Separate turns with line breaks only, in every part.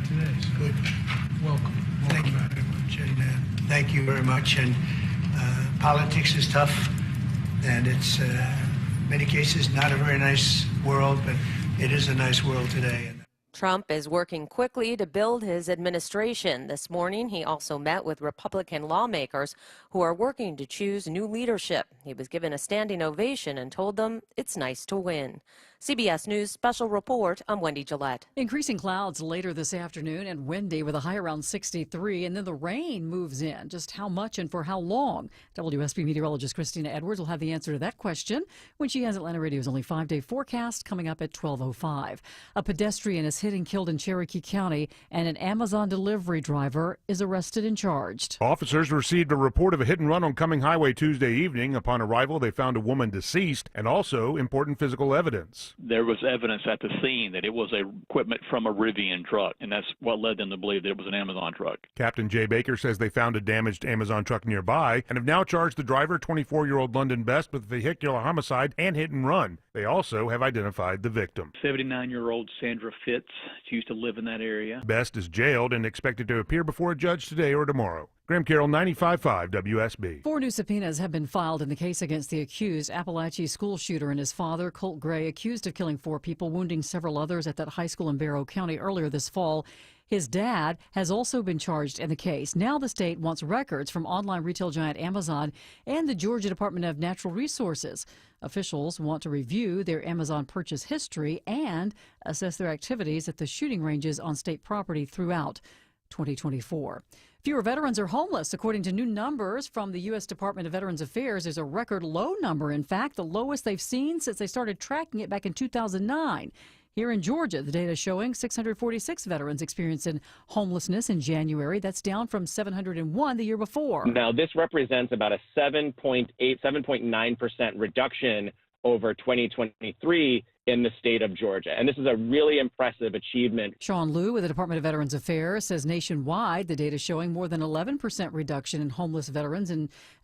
today. So
Good.
Welcome.
Thank you very much. And thank you very much. And politics is tough, and it's in many cases not a very nice world, but it is a nice world today.
Trump is working quickly to build his administration. This morning, he also met with Republican lawmakers who are working to choose new leadership. He was given a standing ovation and told them it's nice to win. CBS News special report. I'm Wendy Gillette.
Increasing clouds later this afternoon and windy with a high around 63, and then the rain moves in. Just how much and for how long? WSB meteorologist Christina Edwards will have the answer to that question when she has Atlanta Radio's only 5-day forecast coming up at 12:05. A pedestrian is hit and killed in Cherokee County, and an Amazon delivery driver is arrested and charged.
Officers received a report of a hit and run on Cumming Highway Tuesday evening. Upon arrival, they found a woman deceased and also important physical evidence.
There was evidence at the scene that it was equipment from a Rivian truck, and that's what led them to believe that it was an Amazon truck.
Captain Jay Baker says they found a damaged Amazon truck nearby and have now charged the driver, 24-year-old London Best, with vehicular homicide and hit and run. They also have identified the victim.
79-year-old Sandra Fitz. She used to live in that area.
Best is jailed and expected to appear before a judge today or tomorrow. Graham Carroll, 95.5 WSB.
4 new subpoenas have been filed in the case against the accused Appalachia school shooter and his father, Colt Gray, accused of killing 4 people, wounding several others at that high school in Barrow County earlier this fall. His dad has also been charged in the case. Now the state wants records from online retail giant Amazon and the Georgia Department of Natural Resources. Officials want to review their Amazon purchase history and assess their activities at the shooting ranges on state property throughout 2024. Fewer veterans are homeless. According to new numbers from the U.S. Department of Veterans Affairs, there's a record low number. In fact, the lowest they've seen since they started tracking it back in 2009. Here in Georgia, the data showing 646 veterans experiencing homelessness in January. That's down from 701 the year before.
Now, this represents about a 7.9% reduction over 2023 in the state of Georgia. And this is a really impressive achievement.
Sean Liu with the Department of Veterans Affairs says nationwide, the data showing more than 11% reduction in homeless veterans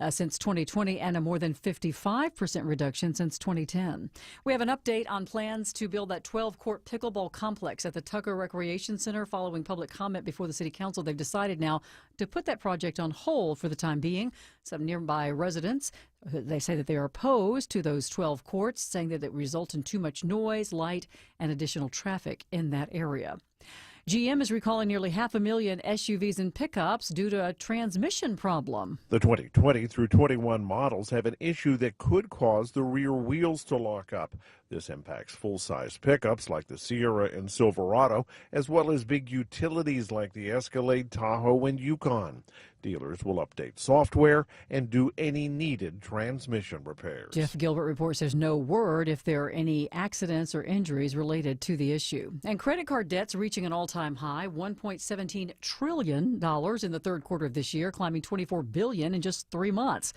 since 2020 and a more than 55% reduction since 2010. We have an update on plans to build that 12-court pickleball complex at the Tucker Recreation Center. Following public comment before the city council, they've decided now to put that project on hold for the time being. Some nearby residents, they say that they are opposed to those 12 courts, saying that it results in too much noise, light, and additional traffic in that area. GM is recalling nearly 500,000 SUVs and pickups due to a transmission problem.
The 2020 through 21 models have an issue that could cause the rear wheels to lock up. This impacts full-size pickups like the Sierra and Silverado, as well as big utilities like the Escalade, Tahoe, and Yukon. Dealers will update software and do any needed transmission repairs.
Jeff Gilbert reports there's no word if there are any accidents or injuries related to the issue. And credit card debts reaching an all-time high, $1.17 trillion in the third quarter of this year, climbing $24 billion in just 3 months.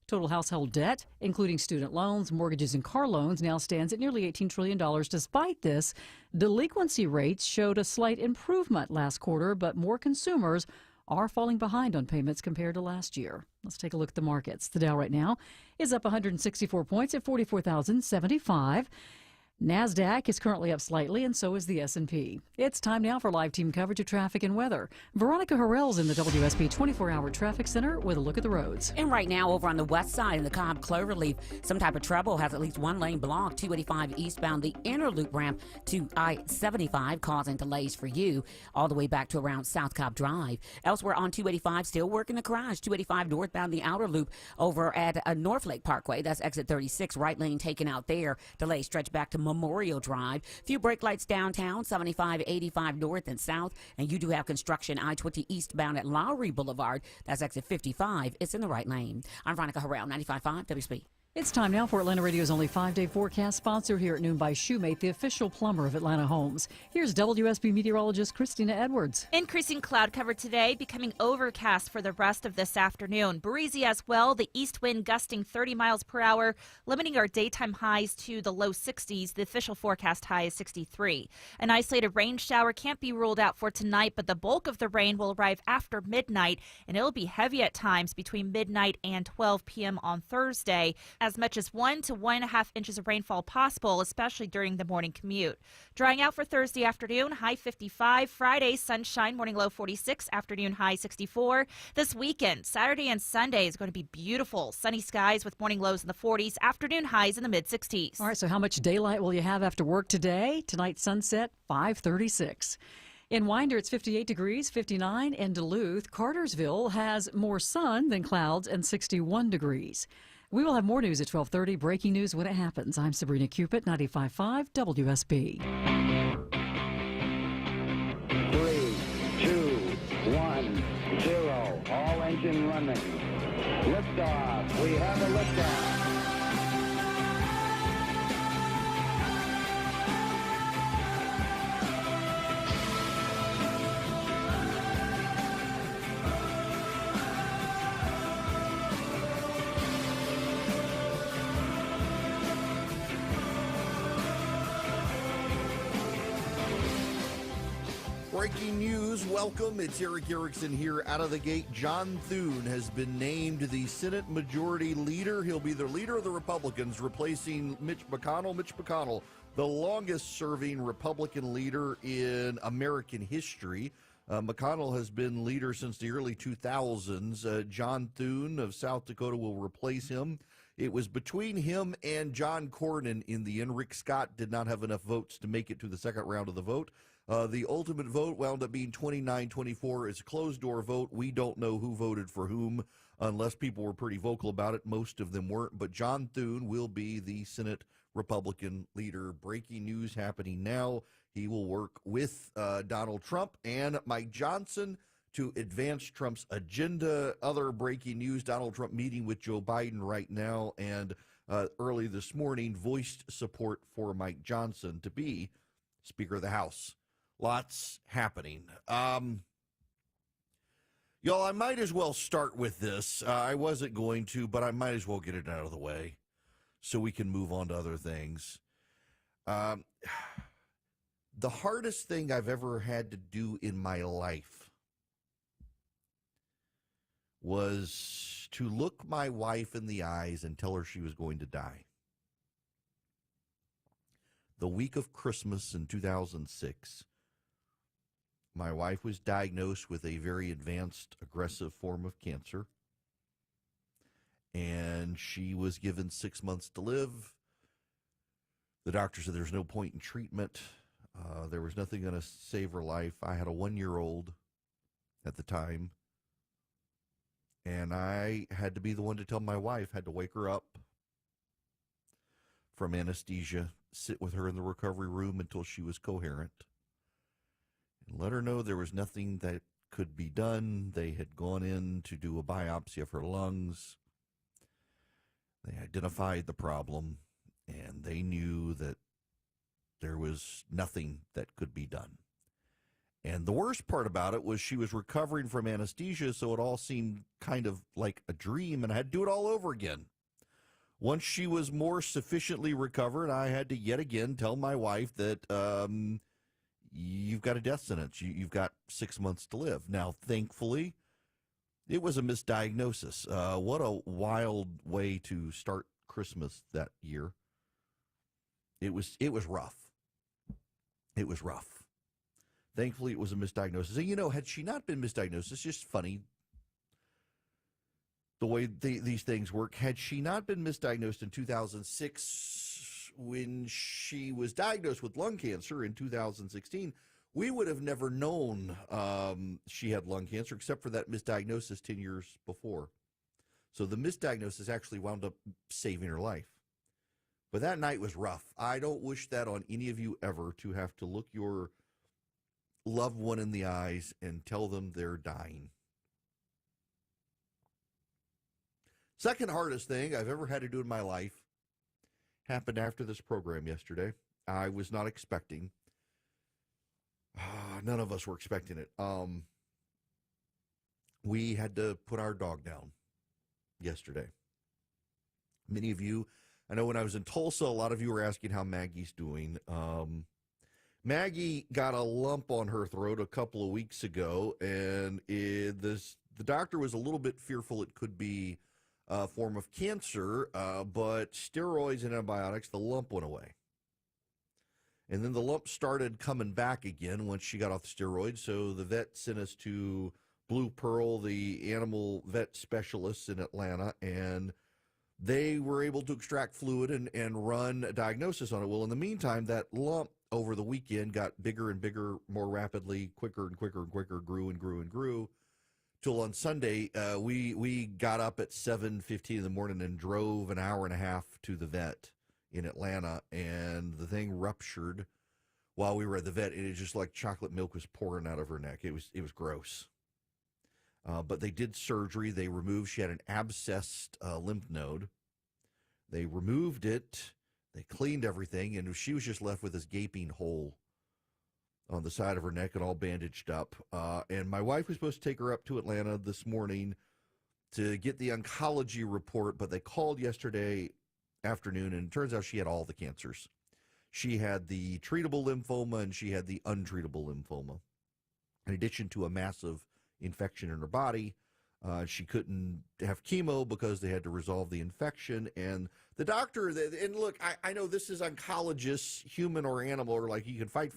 Total household debt, including student loans, mortgages, and car loans, now stands at nearly $18 trillion. Despite this, delinquency rates showed a slight improvement last quarter, but more consumers are falling behind on payments compared to last year. Let's take a look at the markets. The Dow right now is up 164 points at 44,075. NASDAQ is currently up slightly, and so is the S&P. It's time now for live team coverage of traffic and weather. Veronica Harrell's in the WSB 24-hour traffic center with a look at the roads.
And right now, over on the west side in the Cobb Cloverleaf, some type of trouble has at least one lane blocked. 285 eastbound, the inner loop ramp to I-75, causing delays for you all the way back to around South Cobb Drive. Elsewhere on 285, still working the crash. 285 northbound, the outer loop over at North Lake Parkway. That's exit 36, right lane taken out there. Delays stretch back to Memorial Drive. Few brake lights downtown, 75, 85 north and south. And you do have construction I-20 eastbound at Lowry Boulevard. That's exit 55. It's in the right lane. I'm Veronica Harrell, 95.5 WSB.
It's time now for Atlanta Radio's only 5-day forecast, sponsored here at noon by Shoemate, the official plumber of Atlanta Homes. Here's WSB meteorologist Christina Edwards.
Increasing cloud cover today, becoming overcast for the rest of this afternoon. Breezy as well, the east wind gusting 30 miles per hour, limiting our daytime highs to the low 60s. The official forecast high is 63. An isolated rain shower can't be ruled out for tonight, but the bulk of the rain will arrive after midnight, and it'll be heavy at times between midnight and 12 p.m. on Thursday. As as much as 1 to 1.5 inches of rainfall possible, especially during the morning commute. Drying out for Thursday afternoon, high 55. Friday, sunshine, morning low 46, afternoon high 64. This weekend, Saturday and Sunday, is going to be beautiful. Sunny skies with morning lows in the 40s, afternoon highs in the mid-60s.
All right, so how much daylight will you have after work today? Tonight's sunset, 5:36. In Winder, it's 58 degrees, 59 in Duluth. Cartersville has more sun than clouds and 61 degrees. We will have more news at 12:30. Breaking news when it happens. I'm Sabrina Cupid, 95.5 WSB.
3, 2, 1, 0. All engine running. Liftoff. We have a liftoff.
Breaking news, welcome. It's Eric Erickson here out of the gate. John Thune has been named the Senate Majority Leader. He'll be the leader of the Republicans, replacing Mitch McConnell. Mitch McConnell, the longest-serving Republican leader in American history. McConnell has been leader since the early 2000s. John Thune of South Dakota will replace him. It was between him and John Cornyn in the end. Rick Scott did not have enough votes to make it to the second round of the vote. The ultimate vote wound up being 29-24. It's a closed-door vote. We don't know who voted for whom unless people were pretty vocal about it. Most of them weren't. But John Thune will be the Senate Republican leader. Breaking news happening now. He will work with Donald Trump and Mike Johnson to advance Trump's agenda. Other breaking news, Donald Trump meeting with Joe Biden right now and early this morning voiced support for Mike Johnson to be Speaker of the House. Lots happening. Y'all, I might as well start with this. I wasn't going to, but I might as well get it out of the way so we can move on to other things. The hardest thing I've ever had to do in my life was to look my wife in the eyes and tell her she was going to die. The week of Christmas in 2006, my wife was diagnosed with a very advanced, aggressive form of cancer, and she was given 6 months to live. The doctor said there's no point in treatment. There was nothing going to save her life. I had a 1-year-old at the time, and I had to be the one to tell my wife, had to wake her up from anesthesia, sit with her in the recovery room until she was coherent, and let her know there was nothing that could be done. They had gone in to do a biopsy of her lungs. They identified the problem, and they knew that there was nothing that could be done. And the worst part about it was she was recovering from anesthesia, so it all seemed kind of like a dream, and I had to do it all over again. Once she was more sufficiently recovered, I had to yet again tell my wife that you've got a death sentence. You've got 6 months to live. Now, thankfully, it was a misdiagnosis. What a wild way to start Christmas that year. It was rough. It was rough. Thankfully, it was a misdiagnosis. And, you know, had she not been misdiagnosed, it's just funny the way these things work. Had she not been misdiagnosed in 2006, when she was diagnosed with lung cancer in 2016, we would have never known she had lung cancer except for that misdiagnosis 10 years before. So the misdiagnosis actually wound up saving her life. But that night was rough. I don't wish that on any of you ever, to have to look your loved one in the eyes and tell them they're dying. Second hardest thing I've ever had to do in my life happened after this program yesterday. I was not expecting. None of us were expecting it. We had to put our dog down yesterday. Many of you, I know when I was in Tulsa, a lot of you were asking how Maggie's doing. Maggie got a lump on her throat a couple of weeks ago, and the doctor was a little bit fearful it could be form of cancer, but steroids and antibiotics, the lump went away. And then the lump started coming back again once she got off the steroids. So the vet sent us to Blue Pearl, the animal vet specialists in Atlanta, and they were able to extract fluid and run a diagnosis on it. Well, in the meantime, that lump over the weekend got bigger and bigger, more rapidly, quicker and quicker and quicker, grew and grew and grew. Till on Sunday, we got up at 7:15 in the morning and drove an hour and a half to the vet in Atlanta, and the thing ruptured while we were at the vet. It was just like chocolate milk was pouring out of her neck. It was gross. But they did surgery. They removed, she had an abscessed lymph node. They removed it. They cleaned everything, and she was just left with this gaping hole on the side of her neck and all bandaged up. And my wife was supposed to take her up to Atlanta this morning to get the oncology report, but they called yesterday afternoon, and it turns out she had all the cancers. She had the treatable lymphoma and she had the untreatable lymphoma. In addition to a massive infection in her body, she couldn't have chemo because they had to resolve the infection. And the doctor, and look, I know this is oncologists, human or animal, are like, you can fight.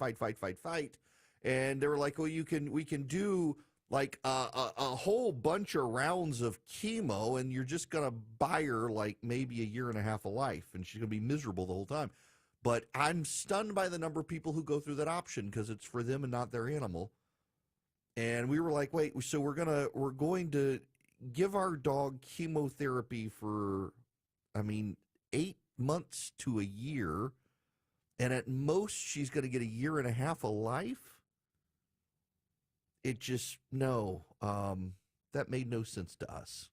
And they were like, well, we can do like a whole bunch of rounds of chemo, and you're just going to buy her like maybe a year and a half of life, and she's going to be miserable the whole time. But I'm stunned by the number of people who go through that option because it's for them and not their animal. And we were like, wait, so we're going to give our dog chemotherapy for, 8 months to a year, and at most she's going to get a year and a half of life? It just, no, that made no sense to us.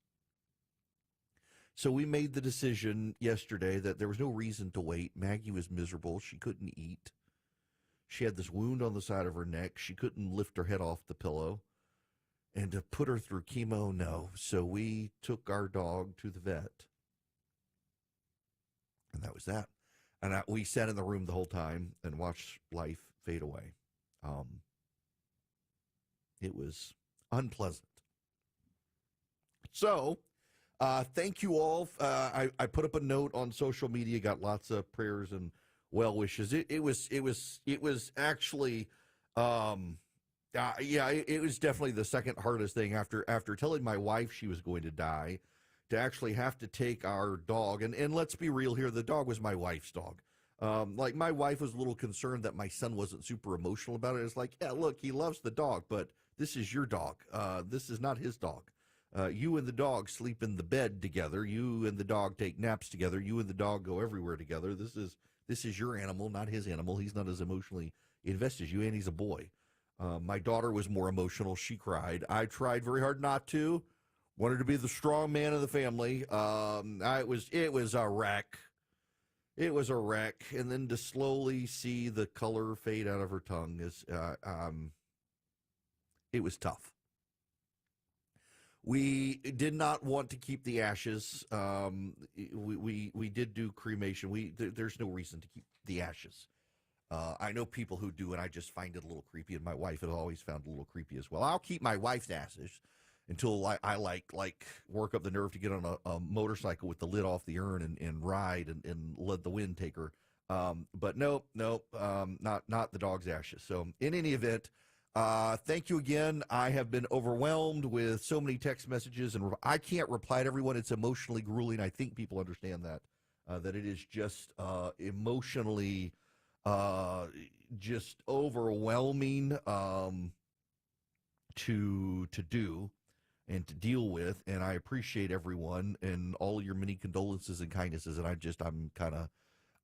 So we made the decision yesterday that there was no reason to wait. Maggie was miserable. She couldn't eat. She had this wound on the side of her neck. She couldn't lift her head off the pillow. And to put her through chemo, no. So we took our dog to the vet. And that was that. And we sat in the room the whole time and watched life fade away. It was unpleasant. So, thank you all. I put up a note on social media, got lots of prayers and well wishes. It was actually, it was definitely the second hardest thing after telling my wife she was going to die, to actually have to take our dog. And let's be real here, the dog was my wife's dog. Like my wife was a little concerned that my son wasn't super emotional about it. It's like, yeah, look, he loves the dog, but this is your dog. This is not his dog. You and the dog sleep in the bed together. You and the dog take naps together. You and the dog go everywhere together. This is your animal, not his animal. He's not as emotionally invested as you, and he's a boy. My daughter was more emotional. She cried. I tried very hard not to. Wanted to be the strong man of the family. It was a wreck. It was a wreck. And then to slowly see the color fade out of her tongue it was tough. We did not want to keep the ashes. We did do cremation. There's no reason to keep the ashes. I know people who do, and I just find it a little creepy, and my wife has always found it a little creepy as well. I'll keep my wife's ashes until I work up the nerve to get on a motorcycle with the lid off the urn and ride and let the wind take her. But nope, not the dog's ashes. So in any event, thank you again. I have been overwhelmed with so many text messages, and I can't reply to everyone. It's emotionally grueling. I think people understand that it is just emotionally just overwhelming to do and to deal with. And I appreciate everyone and all your many condolences and kindnesses. And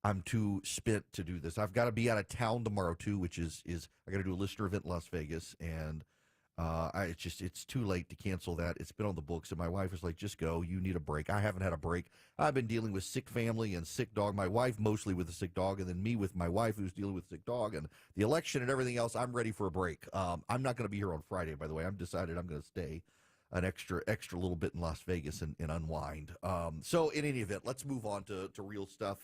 I'm too spent to do this. I've got to be out of town tomorrow too, which is I got to do a listener event in Las Vegas, and it's too late to cancel that. It's been on the books, and my wife is like, just go. You need a break. I haven't had a break. I've been dealing with sick family and sick dog. My wife mostly with a sick dog, and then me with my wife who's dealing with a sick dog, and the election and everything else. I'm ready for a break. I'm not going to be here on Friday, by the way. I've decided I'm going to stay an extra little bit in Las Vegas and unwind. So in any event, let's move on to real stuff.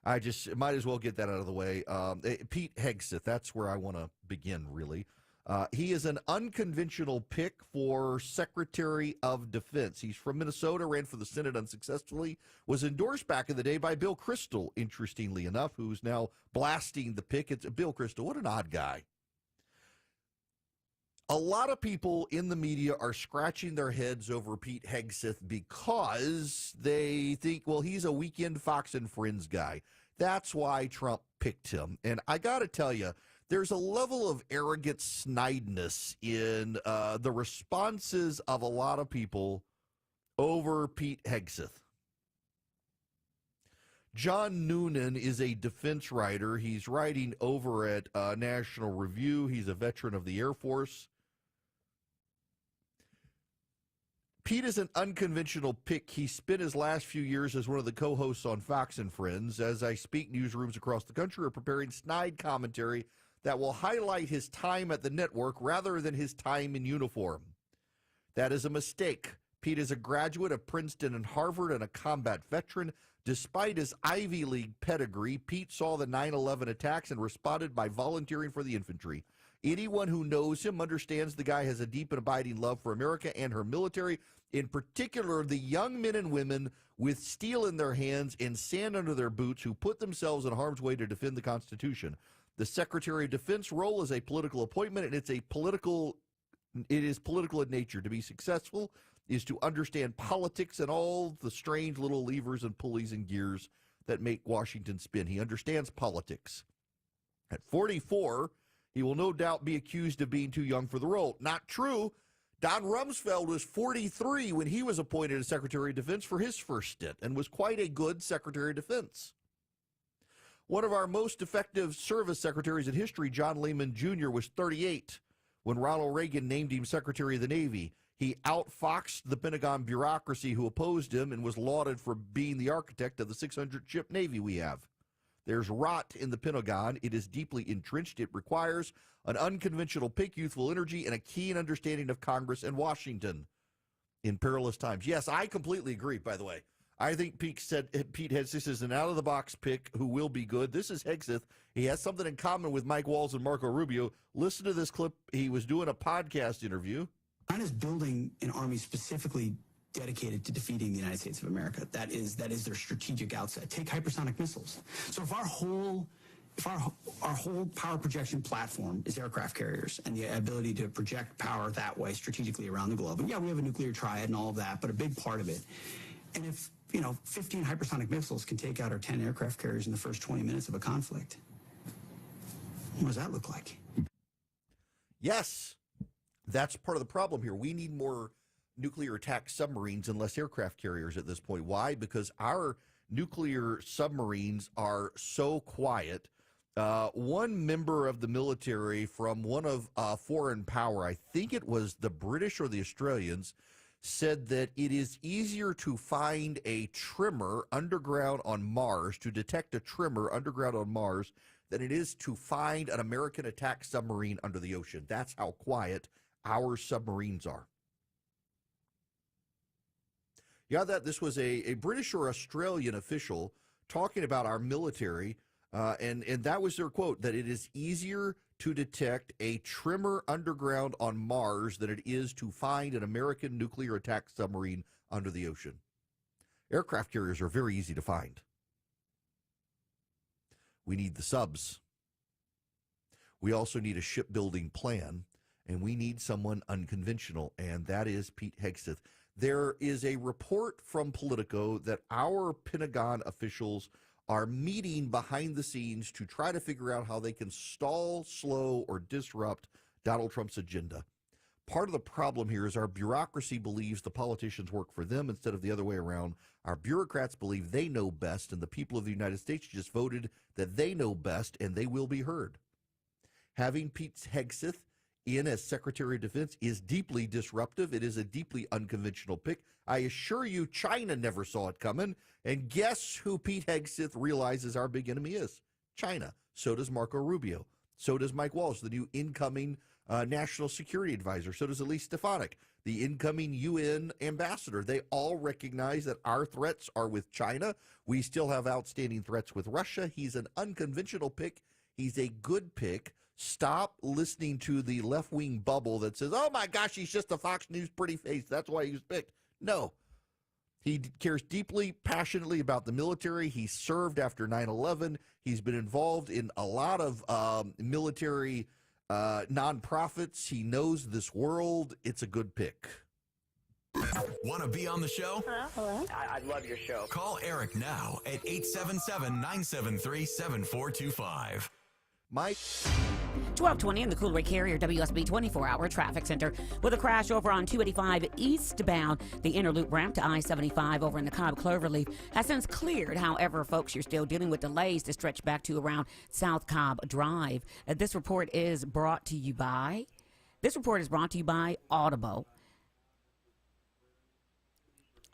I just might as well get that out of the way. Pete Hegseth, that's where I want to begin, really. He is an unconventional pick for Secretary of Defense. He's from Minnesota, ran for the Senate unsuccessfully, was endorsed back in the day by Bill Kristol, interestingly enough, who's now blasting the pick. It's Bill Kristol. What an odd guy. A lot of people in the media are scratching their heads over Pete Hegseth because they think, well, he's a weekend Fox and Friends guy. That's why Trump picked him. And I got to tell you, there's a level of arrogant snideness in the responses of a lot of people over Pete Hegseth. John Noonan is a defense writer. He's writing over at National Review. He's a veteran of the Air Force. Pete is an unconventional pick. He spent his last few years as one of the co-hosts on Fox and Friends. As I speak, newsrooms across the country are preparing snide commentary that will highlight his time at the network rather than his time in uniform. That is a mistake. Pete is a graduate of Princeton and Harvard and a combat veteran. Despite his Ivy League pedigree, Pete saw the 9/11 attacks and responded by volunteering for the infantry. Anyone who knows him understands the guy has a deep and abiding love for America and her military, in particular the young men and women with steel in their hands and sand under their boots who put themselves in harm's way to defend the Constitution. The Secretary of Defense role is a political appointment, and it is political in nature. To be successful is to understand politics and all the strange little levers and pulleys and gears that make Washington spin. He understands politics. At 44, he will no doubt be accused of being too young for the role. Not true. Don Rumsfeld was 43 when he was appointed as Secretary of Defense for his first stint and was quite a good Secretary of Defense. One of our most effective service secretaries in history, John Lehman Jr., was 38 when Ronald Reagan named him Secretary of the Navy. He outfoxed the Pentagon bureaucracy who opposed him and was lauded for being the architect of the 600-ship Navy we have. There's rot in the Pentagon. It is deeply entrenched. It requires an unconventional pick, youthful energy, and a keen understanding of Congress and Washington in perilous times. Yes, I completely agree, by the way. I think Pete Hegseth is an out-of-the-box pick who will be good. This is Hegseth. He has something in common with Mike Waltz and Marco Rubio. Listen to this clip. He was doing a podcast interview.
China's building an army specifically dedicated to defeating the United States of America. That is their strategic outset. Take hypersonic missiles. So if our whole power projection platform is aircraft carriers and the ability to project power that way strategically around the globe, and yeah, we have a nuclear triad and all of that, but a big part of it. And if 15 hypersonic missiles can take out our 10 aircraft carriers in the first 20 minutes of a conflict, what does that look like?
Yes, that's part of the problem here. We need more nuclear attack submarines and less aircraft carriers at this point. Why? Because our nuclear submarines are so quiet. One member of the military from one of foreign power, I think it was the British or the Australians, said that it is easier to find a tremor underground on Mars, to detect a tremor underground on Mars, than it is to find an American attack submarine under the ocean. That's how quiet our submarines are. Yeah, this was a British or Australian official talking about our military, and that was their quote, that it is easier to detect a tremor underground on Mars than it is to find an American nuclear attack submarine under the ocean. Aircraft carriers are very easy to find. We need the subs. We also need a shipbuilding plan, and we need someone unconventional, and that is Pete Hegseth. There is a report from Politico that our Pentagon officials are meeting behind the scenes to try to figure out how they can stall, slow, or disrupt Donald Trump's agenda. Part of the problem here is our bureaucracy believes the politicians work for them instead of the other way around. Our bureaucrats believe they know best, and the people of the United States just voted that they know best, and they will be heard. Having Pete Hegseth in as Secretary of Defense is deeply disruptive. It is a deeply unconventional pick. I assure you, China never saw it coming. And guess who Pete Hegseth realizes our big enemy is? China. So does Marco Rubio. So does Mike Waltz, the new incoming national security advisor. So does Elise Stefanik, the incoming UN ambassador. They all recognize that our threats are with China. We still have outstanding threats with Russia. He's an unconventional pick. He's a good pick. Stop listening to the left-wing bubble that says, oh my gosh, he's just a Fox News pretty face. That's why he was picked. No. He cares deeply, passionately about the military. He served after 9/11. He's been involved in a lot of military nonprofits. He knows this world. It's a good pick.
Want to be on the show?
Hello? I love your show.
Call Eric now at 877-973-7425.
Mike?
1220 in the Coolray Carrier WSB 24-hour traffic center with a crash over on 285 eastbound. The inner loop ramp to I-75 over in the Cobb Cloverleaf has since cleared. However, folks, you're still dealing with delays to stretch back to around South Cobb Drive. This report is brought to you by Audible.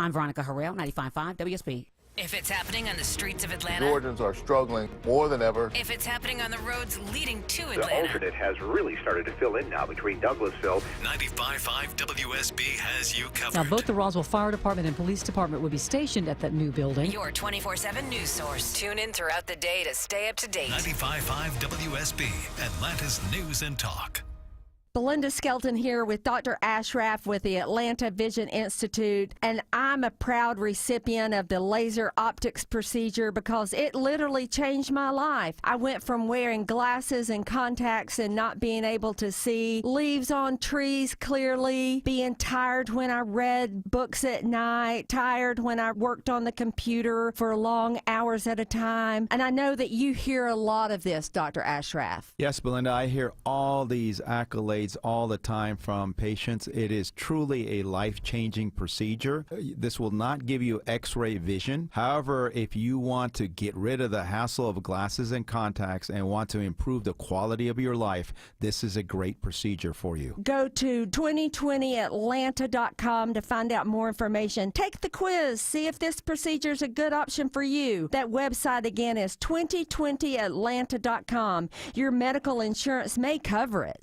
I'm Veronica Harrell, 95.5 WSB.
If it's happening on the streets of Atlanta,
Georgians are struggling more than ever.
If it's happening on the roads leading to
The
Atlanta,
alternate has really started to fill in now between Douglasville.
95.5 WSB has you covered.
Now, both the Roswell Fire Department and Police Department will be stationed at that new building.
your 24/7 news source. Tune in throughout the day to stay up to date.
95.5 WSB, Atlanta's News and Talk.
Belinda Skelton here with Dr. Ashraf with the Atlanta Vision Institute, and I'm a proud recipient of the laser optics procedure because it literally changed my life. I went from wearing glasses and contacts and not being able to see leaves on trees clearly, being tired when I read books at night, tired when I worked on the computer for long hours at a time. And I know that you hear a lot of this, Dr. Ashraf.
Yes, Belinda, I hear all these accolades all the time from patients. It is truly a life-changing procedure. This will not give you x-ray vision. However, if you want to get rid of the hassle of glasses and contacts and want to improve the quality of your life, this is a great procedure for you.
Go to 2020atlanta.com to find out more information. Take the quiz. See if this procedure is a good option for you. That website again is 2020atlanta.com. Your medical insurance may cover it.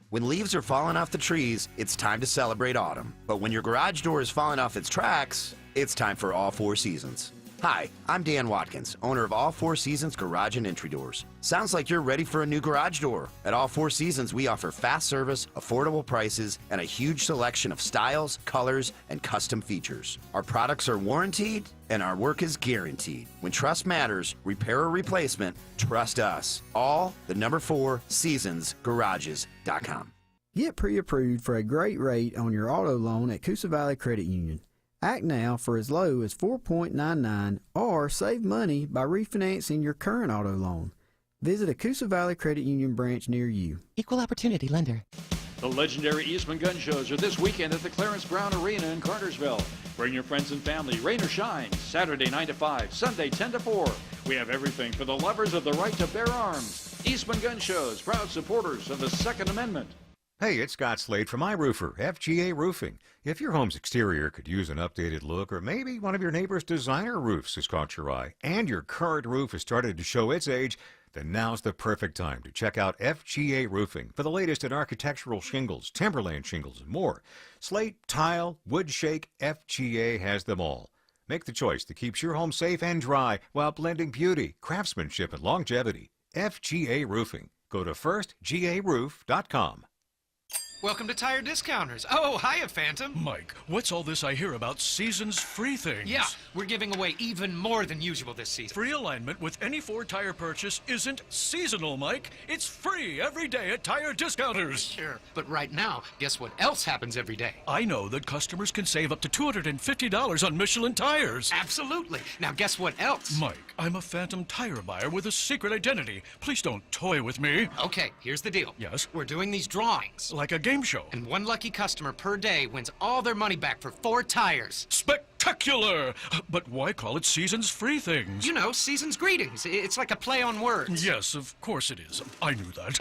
When leaves are falling off the trees, it's time to celebrate autumn. But when your garage door is falling off its tracks, it's time for All Four Seasons. Hi, I'm Dan Watkins, owner of All Four Seasons Garage and Entry Doors. Sounds like you're ready for a new garage door. At All Four Seasons, we offer fast service, affordable prices, and a huge selection of styles, colors, and custom features. Our products are warranted, and our work is guaranteed. When trust matters, repair or replacement, trust us. All the number 4 seasonsgarages.com.
Get pre-approved for a great rate on your auto loan at Coosa Valley Credit Union. Act now for as low as 4.99 or save money by refinancing your current auto loan. Visit a Coosa Valley Credit Union branch near you.
Equal Opportunity Lender.
The legendary Eastman Gun Shows are this weekend at the Clarence Brown Arena in Cartersville. Bring your friends and family, rain or shine, Saturday 9 to 5, Sunday 10 to 4. We have everything for the lovers of the right to bear arms. Eastman Gun Shows, proud supporters of the Second Amendment.
Hey, it's Scott Slade from iRoofer, FGA Roofing. If your home's exterior could use an updated look, or maybe one of your neighbor's designer roofs has caught your eye, and your current roof has started to show its age, then now's the perfect time to check out FGA Roofing for the latest in architectural shingles, timberland shingles, and more. Slate, tile, wood shake, FGA has them all. Make the choice that keeps your home safe and dry while blending beauty, craftsmanship, and longevity. FGA Roofing. Go to firstgaroof.com.
Welcome to Tire Discounters. Oh, hiya, Phantom.
Mike, what's all this I hear about seasons free things?
Yeah, we're giving away even more than usual this season.
Free alignment with any Ford tire purchase isn't seasonal, Mike. It's free every day at Tire Discounters.
Sure, but right now, guess what else happens every day?
I know that customers can save up to $250 on Michelin tires.
Absolutely. Now guess what else?
Mike, I'm a phantom tire buyer with a secret identity. Please don't toy with me.
Okay, here's the deal.
Yes?
We're doing these drawings.
Like a game show.
And one lucky customer per day wins all their money back for 4 tires.
Spectacular! But why call it seasons free things?
You know, season's greetings. It's like a play on words.
Yes, of course it is. I knew that.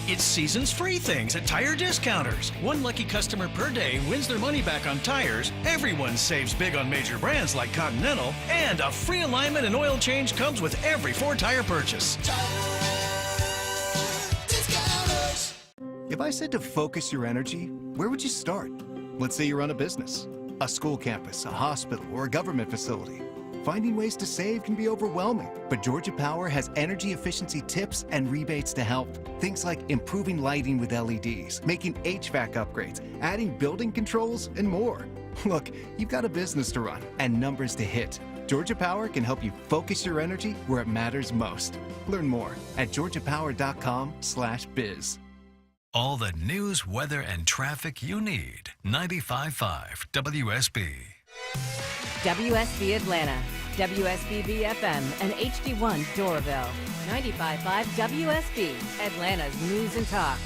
It's seasons free things at Tire Discounters. One lucky customer per day wins their money back on tires. Everyone saves big on major brands like Continental. And a free alignment and oil change comes with every Ford tire purchase.
If I said to focus your energy, where would you start? Let's say you run a business, a school campus, a hospital, or a government facility. Finding ways to save can be overwhelming, but Georgia Power has energy efficiency tips and rebates to help. Things like improving lighting with LEDs, making HVAC upgrades, adding building controls, and more. Look, you've got a business to run and numbers to hit. Georgia Power can help you focus your energy where it matters most. Learn more at georgiapower.com/biz.
All the news, weather, and traffic you need. 95.5 WSB.
WSB Atlanta, WSB BFM, and HD1 Doraville. 95.5 WSB, Atlanta's News and Talk.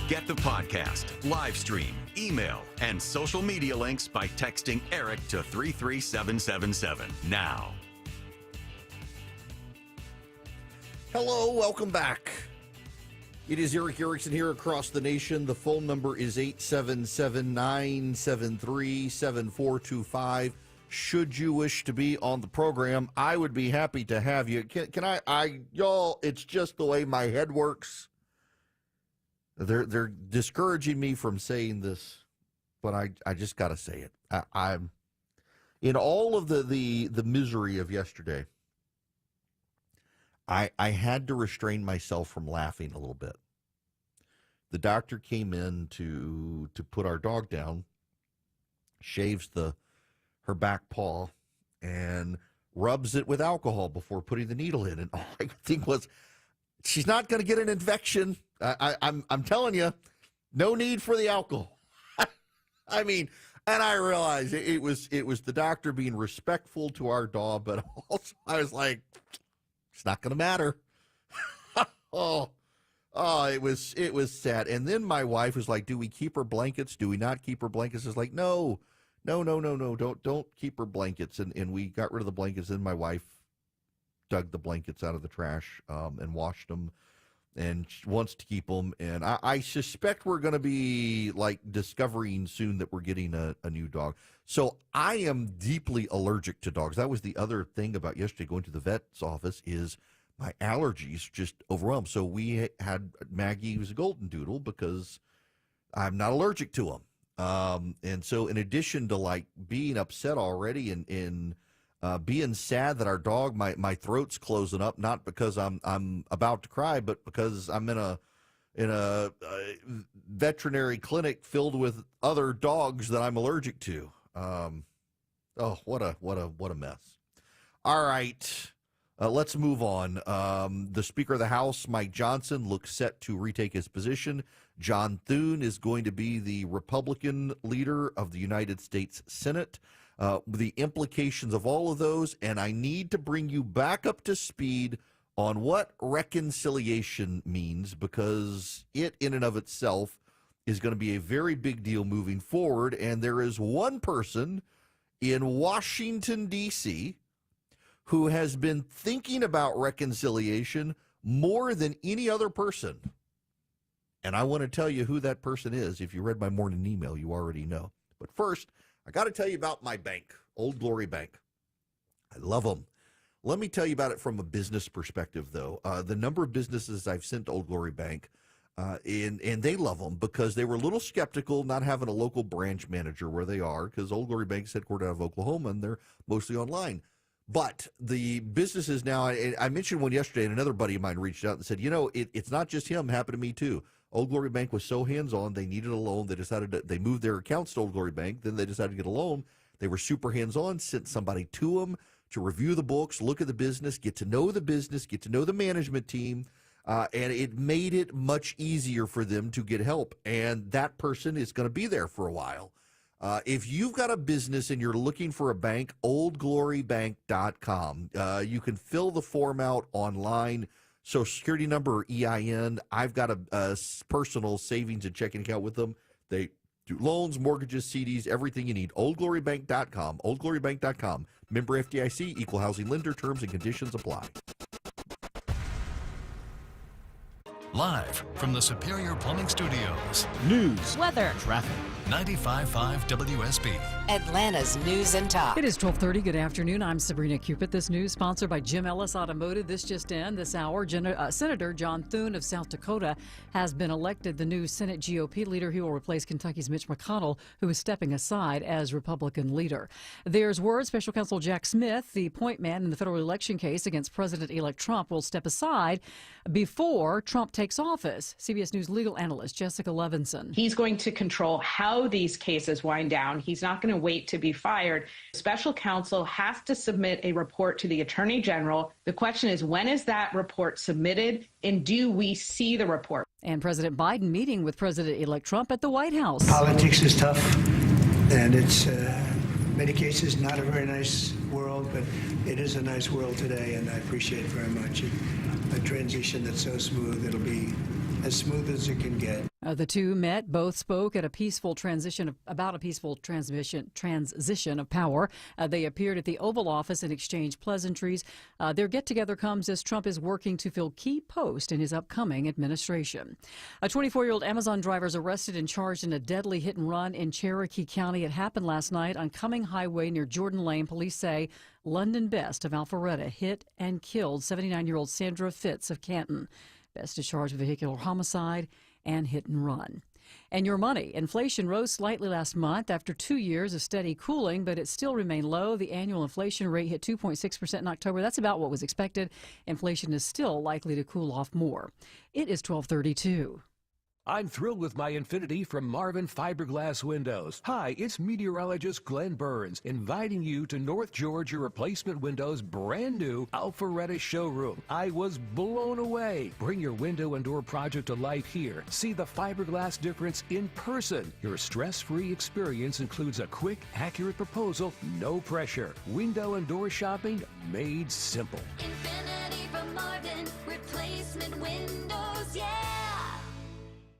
Get the podcast, live stream, email, and social media links by texting Eric to 33777 now.
Hello, welcome back. It is Eric Erickson here across the nation. The phone number is 877-973-7425. Should you wish to be on the program, I would be happy to have you. Can I y'all, it's just the way my head works. They're discouraging me from saying this, but I just got to say it. I'm in all of the misery of yesterday. I had to restrain myself from laughing a little bit. The doctor came in to put our dog down, shaves her back paw, and rubs it with alcohol before putting the needle in. And all I could think was, she's not going to get an infection. I'm telling you, no need for the alcohol. I mean, and I realized it was the doctor being respectful to our dog, but also I was like, it's not going to matter. Oh, it was sad. And then my wife was like, do we keep her blankets? Do we not keep her blankets? It's like, no, don't keep her blankets. And we got rid of the blankets. And my wife dug the blankets out of the trash and washed them. And she wants to keep them. And I suspect we're going to be like discovering soon that we're getting a new dog. So I am deeply allergic to dogs. That was the other thing about yesterday going to the vet's office is my allergies just overwhelmed. So we had Maggie, who's a golden doodle, because I'm not allergic to them. And so in addition to like being upset already and being sad that our dog, my throat's closing up, not because I'm about to cry, but because I'm in a veterinary clinic filled with other dogs that I'm allergic to. What a mess. All right, let's move on. The Speaker of the House, Mike Johnson, looks set to retake his position. John Thune is going to be the Republican leader of the United States Senate. The implications of all of those, and I need to bring you back up to speed on what reconciliation means, because it in and of itself is going to be a very big deal moving forward. And there is one person in Washington, D.C., who has been thinking about reconciliation more than any other person. And I want to tell you who that person is. If you read my morning email, you already know. But first, I got to tell you about my bank, Old Glory Bank. I love them. Let me tell you about it from a business perspective, though. The number of businesses I've sent to Old Glory Bank, and they love them because they were a little skeptical not having a local branch manager where they are, because Old Glory Bank is headquartered out of Oklahoma, and they're mostly online. But the businesses now, I mentioned one yesterday, and another buddy of mine reached out and said, it's not just him, happened to me too. Old Glory Bank was so hands-on, they needed a loan. They moved their accounts to Old Glory Bank. Then they decided to get a loan. They were super hands-on, sent somebody to them to review the books, look at the business, get to know the business, get to know the management team, and it made it much easier for them to get help. And that person is going to be there for a while. If you've got a business and you're looking for a bank, oldglorybank.com. You can fill the form out online. Social Security number or EIN. I've got a personal savings and checking account with them. They do loans, mortgages, CDs, everything you need. OldGloryBank.com. OldGloryBank.com. Member FDIC, equal housing lender. Terms and conditions apply.
Live from the Superior Plumbing Studios.
News,
weather,
traffic,
95.5 WSB.
Atlanta's News and Talk.
It is 12:30. Good afternoon. I'm Sabrina Cupid. This news sponsored by Jim Ellis Automotive. This just in. This hour, Senator John Thune of South Dakota has been elected the new Senate GOP leader. He will replace Kentucky's Mitch McConnell, who is stepping aside as Republican leader. There's word Special Counsel Jack Smith, the point man in the federal election case against President-elect Trump, will step aside before Trump takes office. CBS News legal analyst Jessica Levinson.
He's going to control how these cases wind down. He's not going to wait to be fired. Special counsel has to submit a report to the Attorney General. The question is, when is that report submitted, and do we see the report?
And President Biden meeting with President-elect Trump at the White House.
Politics is tough, and it's in many cases not a very nice world, but it is a nice world today, and I appreciate it very much. A transition that's so smooth, it'll be as smooth as it can get.
The two met, both spoke at a peaceful transition of power. They appeared at the Oval Office and exchanged pleasantries. Their get-together comes as Trump is working to fill key posts in his upcoming administration. A 24-year-old Amazon driver is arrested and charged in a deadly hit-and-run in Cherokee County. It happened last night on Cumming Highway near Jordan Lane. Police say London Best of Alpharetta hit and killed 79-year-old Sandra Fitz of Canton. Best is charged with vehicular homicide and hit and run. And your money. Inflation rose slightly last month after 2 years of steady cooling, but it still remained low. The annual inflation rate hit 2.6% in October. That's about what was expected. Inflation is still likely to cool off more. It is 12:32.
I'm thrilled with my Infinity from Marvin Fiberglass Windows. Hi, it's meteorologist Glenn Burns inviting you to North Georgia Replacement Windows' brand new Alpharetta showroom. I was blown away. Bring your window and door project to life here. See the fiberglass difference in person. Your stress-free experience includes a quick, accurate proposal, no pressure. Window and door shopping made simple.
Infinity from Marvin Replacement Windows, yeah!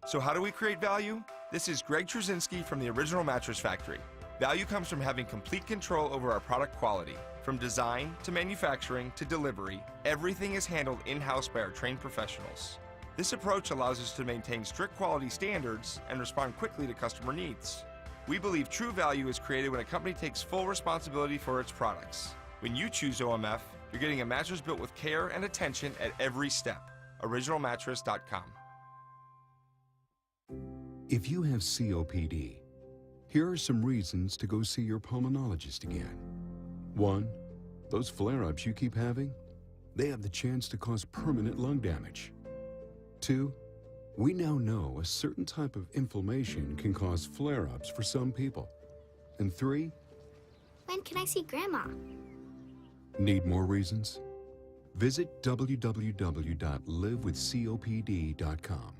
So how do we create value? This is Greg Trzynski from the Original Mattress Factory. Value comes from having complete control over our product quality. From design to manufacturing to delivery, everything is handled in-house by our trained professionals. This approach allows us to maintain strict quality standards and respond quickly to customer needs. We believe true value is created when a company takes full responsibility for its products. When you choose OMF, you're getting a mattress built with care and attention at every step. OriginalMattress.com.
If you have COPD, here are some reasons to go see your pulmonologist again. 1. Those flare-ups you keep having, they have the chance to cause permanent lung damage. 2. We now know a certain type of inflammation can cause flare-ups for some people. And 3.
When can I see Grandma?
Need more reasons? Visit www.livewithcopd.com.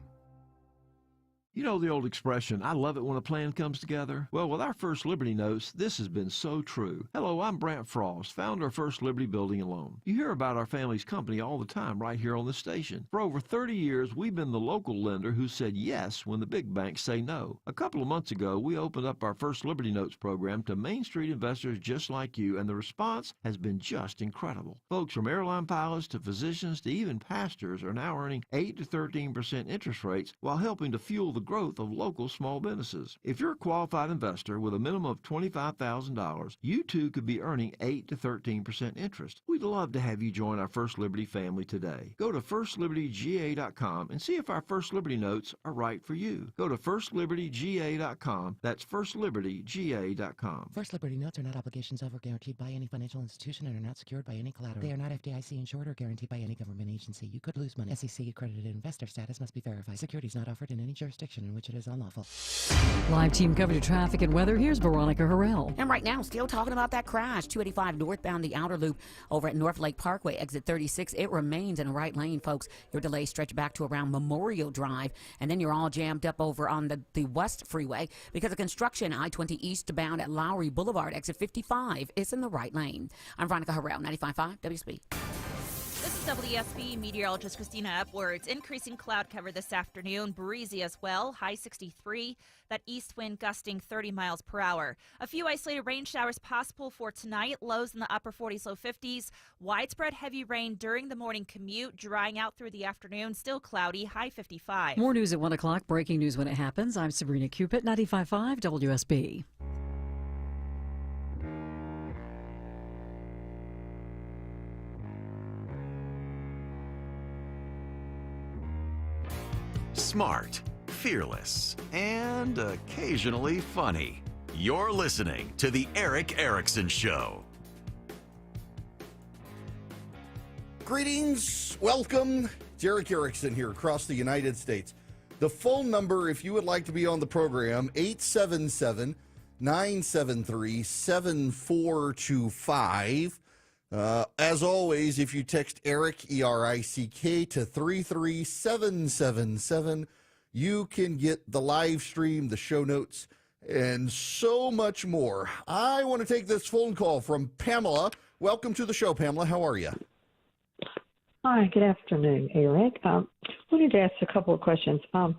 You know the old expression, I love it when a plan comes together? Well, with our First Liberty Notes, this has been so true. Hello, I'm Brant Frost, founder of First Liberty Building and Loan. You hear about our family's company all the time right here on the station. For over 30 years, we've been the local lender who said yes when the big banks say no. A couple of months ago, we opened up our First Liberty Notes program to Main Street investors just like you, and the response has been just incredible. Folks from airline pilots to physicians to even pastors are now earning 8 to 13% interest rates while helping to fuel the growth of local small businesses. If you're a qualified investor with a minimum of $25,000, you too could be earning 8 to 13% interest. We'd love to have you join our First Liberty family today. Go to FirstLibertyGA.com and see if our First Liberty Notes are right for you. Go to FirstLibertyGA.com. That's FirstLibertyGA.com.
First Liberty Notes are not obligations of or guaranteed by any financial institution and are not secured by any collateral. They are not FDIC insured or guaranteed by any government agency. You could lose money. SEC accredited investor status must be verified. Securities not offered in any jurisdiction in which it is unlawful.
Live team coverage of traffic and weather. Here's Veronica Harrell.
And right now, still talking about that crash. 285 northbound, the outer loop over at North Lake Parkway, exit 36. It remains in the right lane, folks. Your delays stretch back to around Memorial Drive. And then you're all jammed up over on the West Freeway because of construction. I-20 eastbound at Lowry Boulevard, exit 55 is in the right lane. I'm Veronica Harrell, 95.5 WSB.
This is
WSB meteorologist Christina Upwards. Increasing cloud cover this afternoon, breezy as well, high 63. That east wind gusting 30 miles per hour. A few isolated rain showers possible for tonight, lows in the upper 40s, low 50s. Widespread heavy rain during the morning commute, drying out through the afternoon, still cloudy, high 55.
More news at 1 o'clock, breaking news when it happens. I'm Sabrina Cupid, 95.5 WSB.
Smart, fearless, and occasionally funny. You're listening to The Eric Erickson Show.
Greetings, welcome. It's Eric Erickson here across the United States. The phone number, if you would like to be on the program, 877-973-7425. As always, if you text Eric, E-R-I-C-K, to 33777, you can get the live stream, the show notes, and so much more. I want to take this phone call from Pamela. Welcome to the show, Pamela. How are you?
Hi, good afternoon, Eric. Wanted to ask a couple of questions. Trump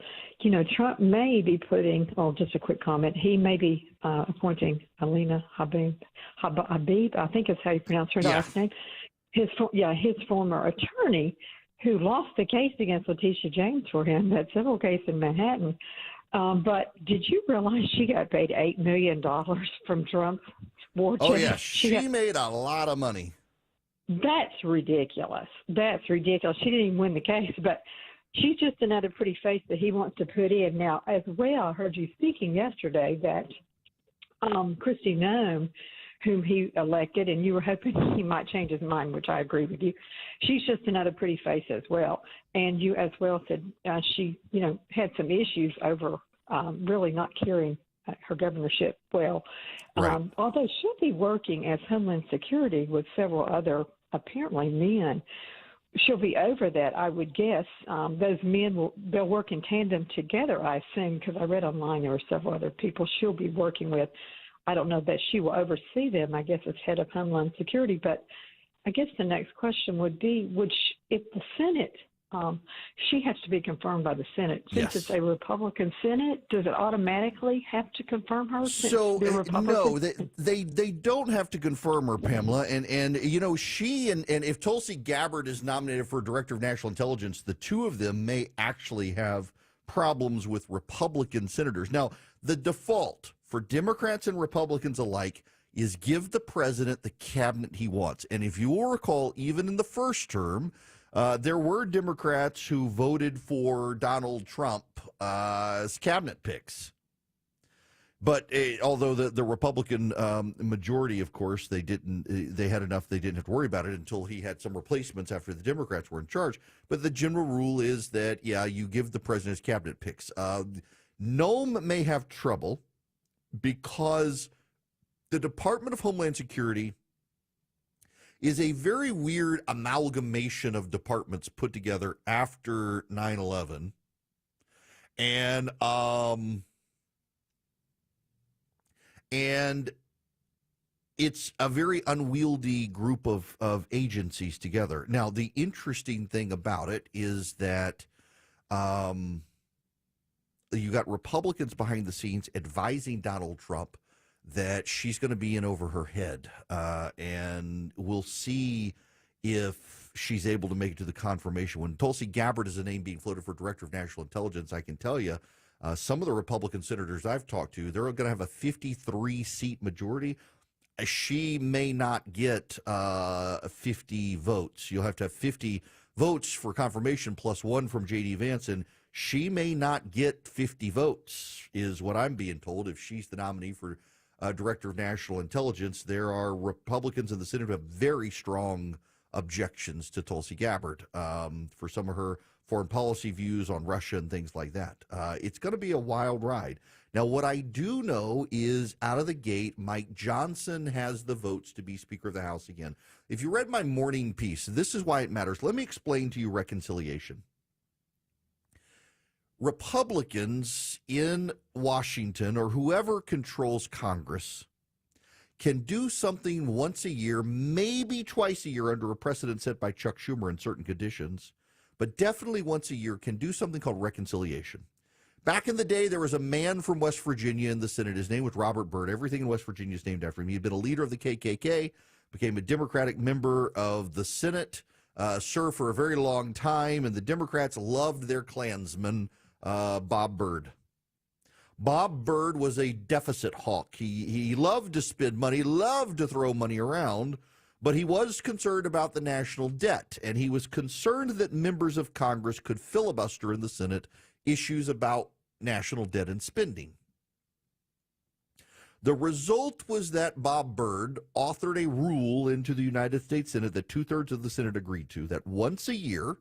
may be putting, just a quick comment, he may be appointing Alina Habib, I think is how you pronounce her last name, his former attorney who lost the case against Letitia James for him, that civil case in Manhattan. But did you realize she got paid $8 million from Trump's war chest?
Oh, yeah, she made a lot of money.
That's ridiculous. That's ridiculous. She didn't even win the case, but she's just another pretty face that he wants to put in. Now, as well, I heard you speaking yesterday that Kristi Noem, whom he elected, and you were hoping he might change his mind, which I agree with you. She's just another pretty face as well. And you as well said she, had some issues over really not carrying her governorship well.
Right.
Although she'll be working as Homeland Security with several other apparently men, she'll be over that, I would guess. Those men they'll work in tandem together, I assume, because I read online there were several other people she'll be working with. I don't know that she will oversee them, I guess, as head of Homeland Security. But I guess the next question would be, if the Senate, she has to be confirmed by the Senate. Since it's a Republican Senate, does it automatically have to confirm her?
So, no, they don't have to confirm her, Pamela. And she and if Tulsi Gabbard is nominated for Director of National Intelligence, the two of them may actually have problems with Republican senators. Now, the default for Democrats and Republicans alike is give the president the cabinet he wants. And if you will recall, even in the first term, there were Democrats who voted for Donald Trump as cabinet picks. But although the Republican majority, of course, they had enough, they didn't have to worry about it until he had some replacements after the Democrats were in charge. But the general rule is that, you give the president his cabinet picks. Noem may have trouble because the Department of Homeland Security is a very weird amalgamation of departments put together after 9/11. And it's a very unwieldy group of agencies together. Now, the interesting thing about it is that you got Republicans behind the scenes advising Donald Trump that she's going to be in over her head. And we'll see if she's able to make it to the confirmation. When Tulsi Gabbard is a name being floated for Director of National Intelligence, I can tell you, some of the Republican senators I've talked to, they're going to have a 53-seat majority. She may not get 50 votes. You'll have to have 50 votes for confirmation plus one from J.D. Vance, and she may not get 50 votes, is what I'm being told, if she's the nominee for Director of National Intelligence. There are Republicans in the Senate who have very strong objections to Tulsi Gabbard for some of her foreign policy views on Russia and things like that. It's going to be a wild ride. Now, what I do know is out of the gate, Mike Johnson has the votes to be Speaker of the House again. If you read my morning piece, this is why it matters. Let me explain to you reconciliation. Republicans in Washington, or whoever controls Congress, can do something once a year, maybe twice a year under a precedent set by Chuck Schumer in certain conditions, but definitely once a year can do something called reconciliation. Back in the day, there was a man from West Virginia in the Senate. His name was Robert Byrd. Everything in West Virginia is named after him. He had been a leader of the KKK, became a Democratic member of the Senate, served for a very long time, and the Democrats loved their Klansman, Bob Byrd. Bob Byrd was a deficit hawk. He loved to spend money, loved to throw money around, but he was concerned about the national debt, and he was concerned that members of Congress could filibuster in the Senate issues about national debt and spending. The result was that Bob Byrd authored a rule into the United States Senate that 2/3 of the Senate agreed to, that once a year,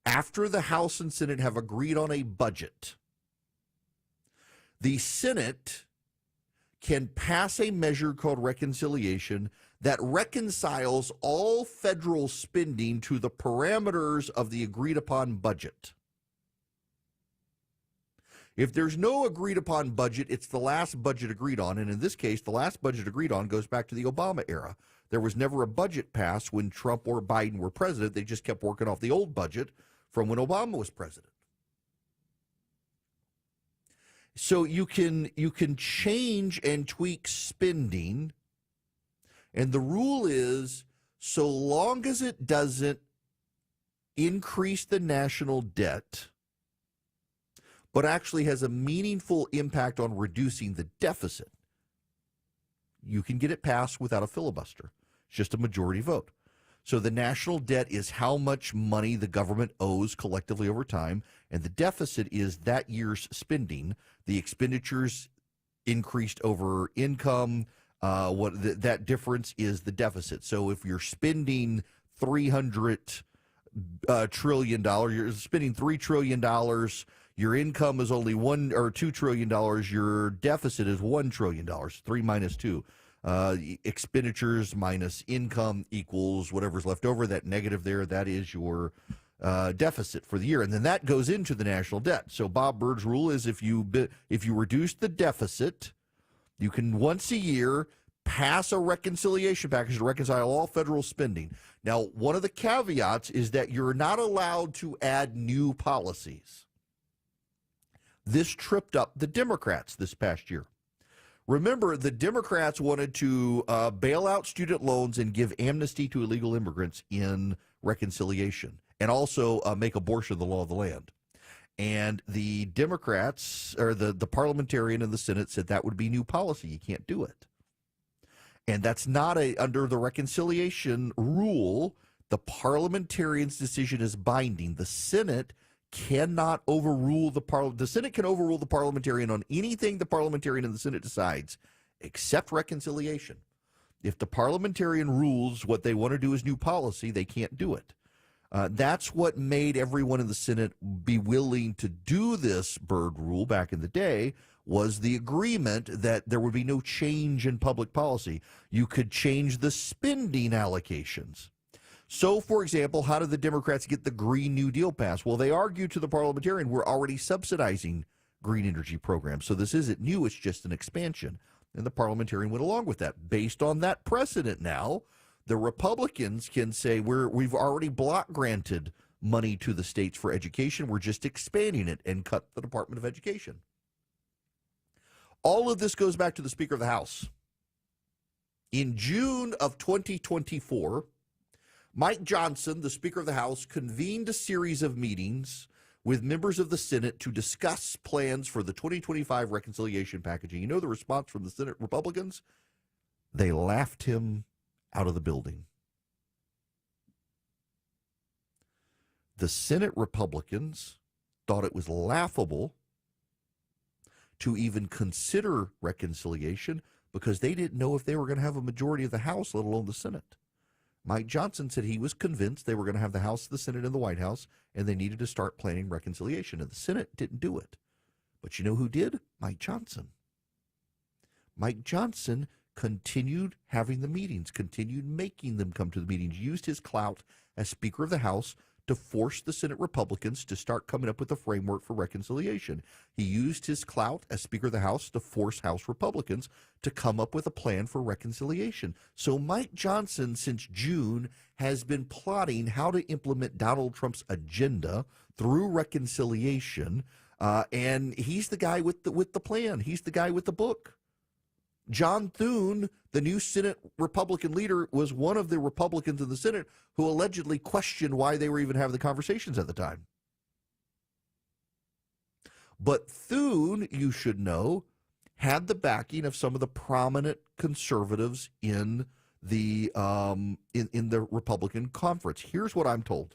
after the House and Senate have agreed on a budget, the Senate can pass a measure called reconciliation that reconciles all federal spending to the parameters of the agreed-upon budget. If there's no agreed-upon budget, it's the last budget agreed on, and in this case, the last budget agreed on goes back to the Obama era. There was never a budget passed when Trump or Biden were president. They just kept working off the old budget from when Obama was president. So you can change and tweak spending, and the rule is so long as it doesn't increase the national debt, but actually has a meaningful impact on reducing the deficit, you can get it passed without a filibuster. It's just a majority vote. So the national debt is how much money the government owes collectively over time, and the deficit is that year's spending. The expenditures increased over income. That difference is the deficit. So if you're spending $300 trillion, you're spending $3 trillion. Your income is only $2 trillion. Your deficit is $1 trillion. 3 minus 2. Expenditures minus income equals whatever's left over. That negative there, that is your deficit for the year, and then that goes into the national debt. So Bob Byrd's rule is if you reduce the deficit, you can once a year pass a reconciliation package to reconcile all federal spending. Now, one of the caveats is that you're not allowed to add new policies. This tripped up the Democrats this past year. Remember, the Democrats wanted to bail out student loans and give amnesty to illegal immigrants in reconciliation, and also make abortion the law of the land. And the Democrats, or the parliamentarian in the Senate, said that would be new policy. You can't do it. And that's not under the reconciliation rule. The parliamentarian's decision is binding. The Senate cannot overrule the Senate can overrule the parliamentarian on anything the parliamentarian in the Senate decides, except reconciliation. If the parliamentarian rules what they want to do is new policy, they can't do it. That's what made everyone in the Senate be willing to do this Byrd rule back in the day, was the agreement that there would be no change in public policy. You could change the spending allocations. So, for example, how did the Democrats get the Green New Deal passed? Well, they argued to the parliamentarian, we're already subsidizing green energy programs, so this isn't new, it's just an expansion. And the parliamentarian went along with that. Based on that precedent now, the Republicans can say we've already block granted money to the states for education, we're just expanding it, and cut the Department of Education. All of this goes back to the Speaker of the House. In June of 2024, Mike Johnson, the Speaker of the House, convened a series of meetings with members of the Senate to discuss plans for the 2025 reconciliation package. And you know the response from the Senate Republicans? They laughed him out of the building. The Senate Republicans thought it was laughable to even consider reconciliation because they didn't know if they were going to have a majority of the House, let alone the Senate. Mike Johnson said he was convinced they were going to have the House, the Senate, and the White House, and they needed to start planning reconciliation. And the Senate didn't do it. But you know who did? Mike Johnson. Mike Johnson continued having the meetings, continued making them come to the meetings, used his clout as Speaker of the House to force the Senate Republicans to start coming up with a framework for reconciliation. He used his clout as Speaker of the House to force House Republicans to come up with a plan for reconciliation. So Mike Johnson, since June, has been plotting how to implement Donald Trump's agenda through reconciliation, and he's the guy with the plan. He's the guy with the book. John Thune, the new Senate Republican leader, was one of the Republicans in the Senate who allegedly questioned why they were even having the conversations at the time. But Thune, you should know, had the backing of some of the prominent conservatives in the in the Republican conference. Here's what I'm told.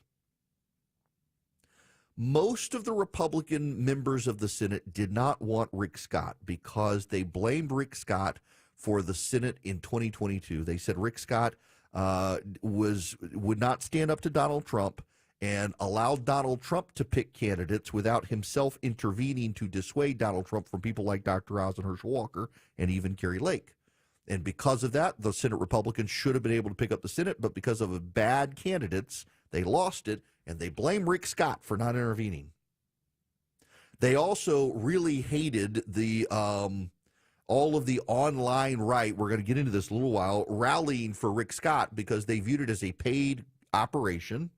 Most of the Republican members of the Senate did not want Rick Scott because they blamed Rick Scott for the Senate in 2022. They said Rick Scott would not stand up to Donald Trump and allowed Donald Trump to pick candidates without himself intervening to dissuade Donald Trump from people like Dr. Oz and Herschel Walker and even Kari Lake. And because of that, the Senate Republicans should have been able to pick up the Senate, but because of bad candidates, they lost it. And they blame Rick Scott for not intervening. They also really hated the all of the online right, we're going to get into this in a little while, rallying for Rick Scott because they viewed it as a paid operation,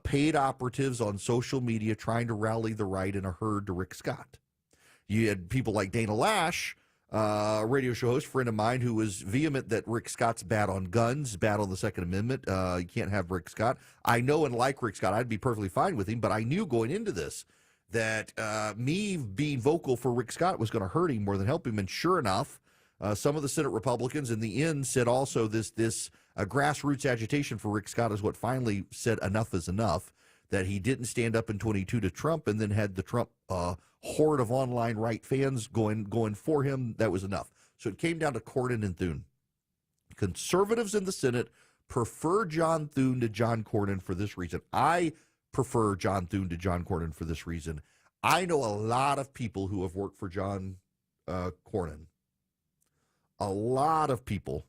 paid operatives on social media trying to rally the right in a herd to Rick Scott. You had people like Dana Lash, a radio show host, friend of mine, who was vehement that Rick Scott's bad on guns, bad on the Second Amendment. You can't have Rick Scott. I know and like Rick Scott. I'd be perfectly fine with him, but I knew going into this that me being vocal for Rick Scott was going to hurt him more than help him. And sure enough, some of the Senate Republicans in the end said also this grassroots agitation for Rick Scott is what finally said enough is enough, that he didn't stand up in 22 to Trump and then had the Trump horde of online right fans going for him. That was enough. So it came down to Cornyn and Thune. Conservatives in the Senate prefer John Thune to John Cornyn for this reason. I prefer John Thune to John Cornyn for this reason. I know a lot of people who have worked for John Cornyn. A lot of people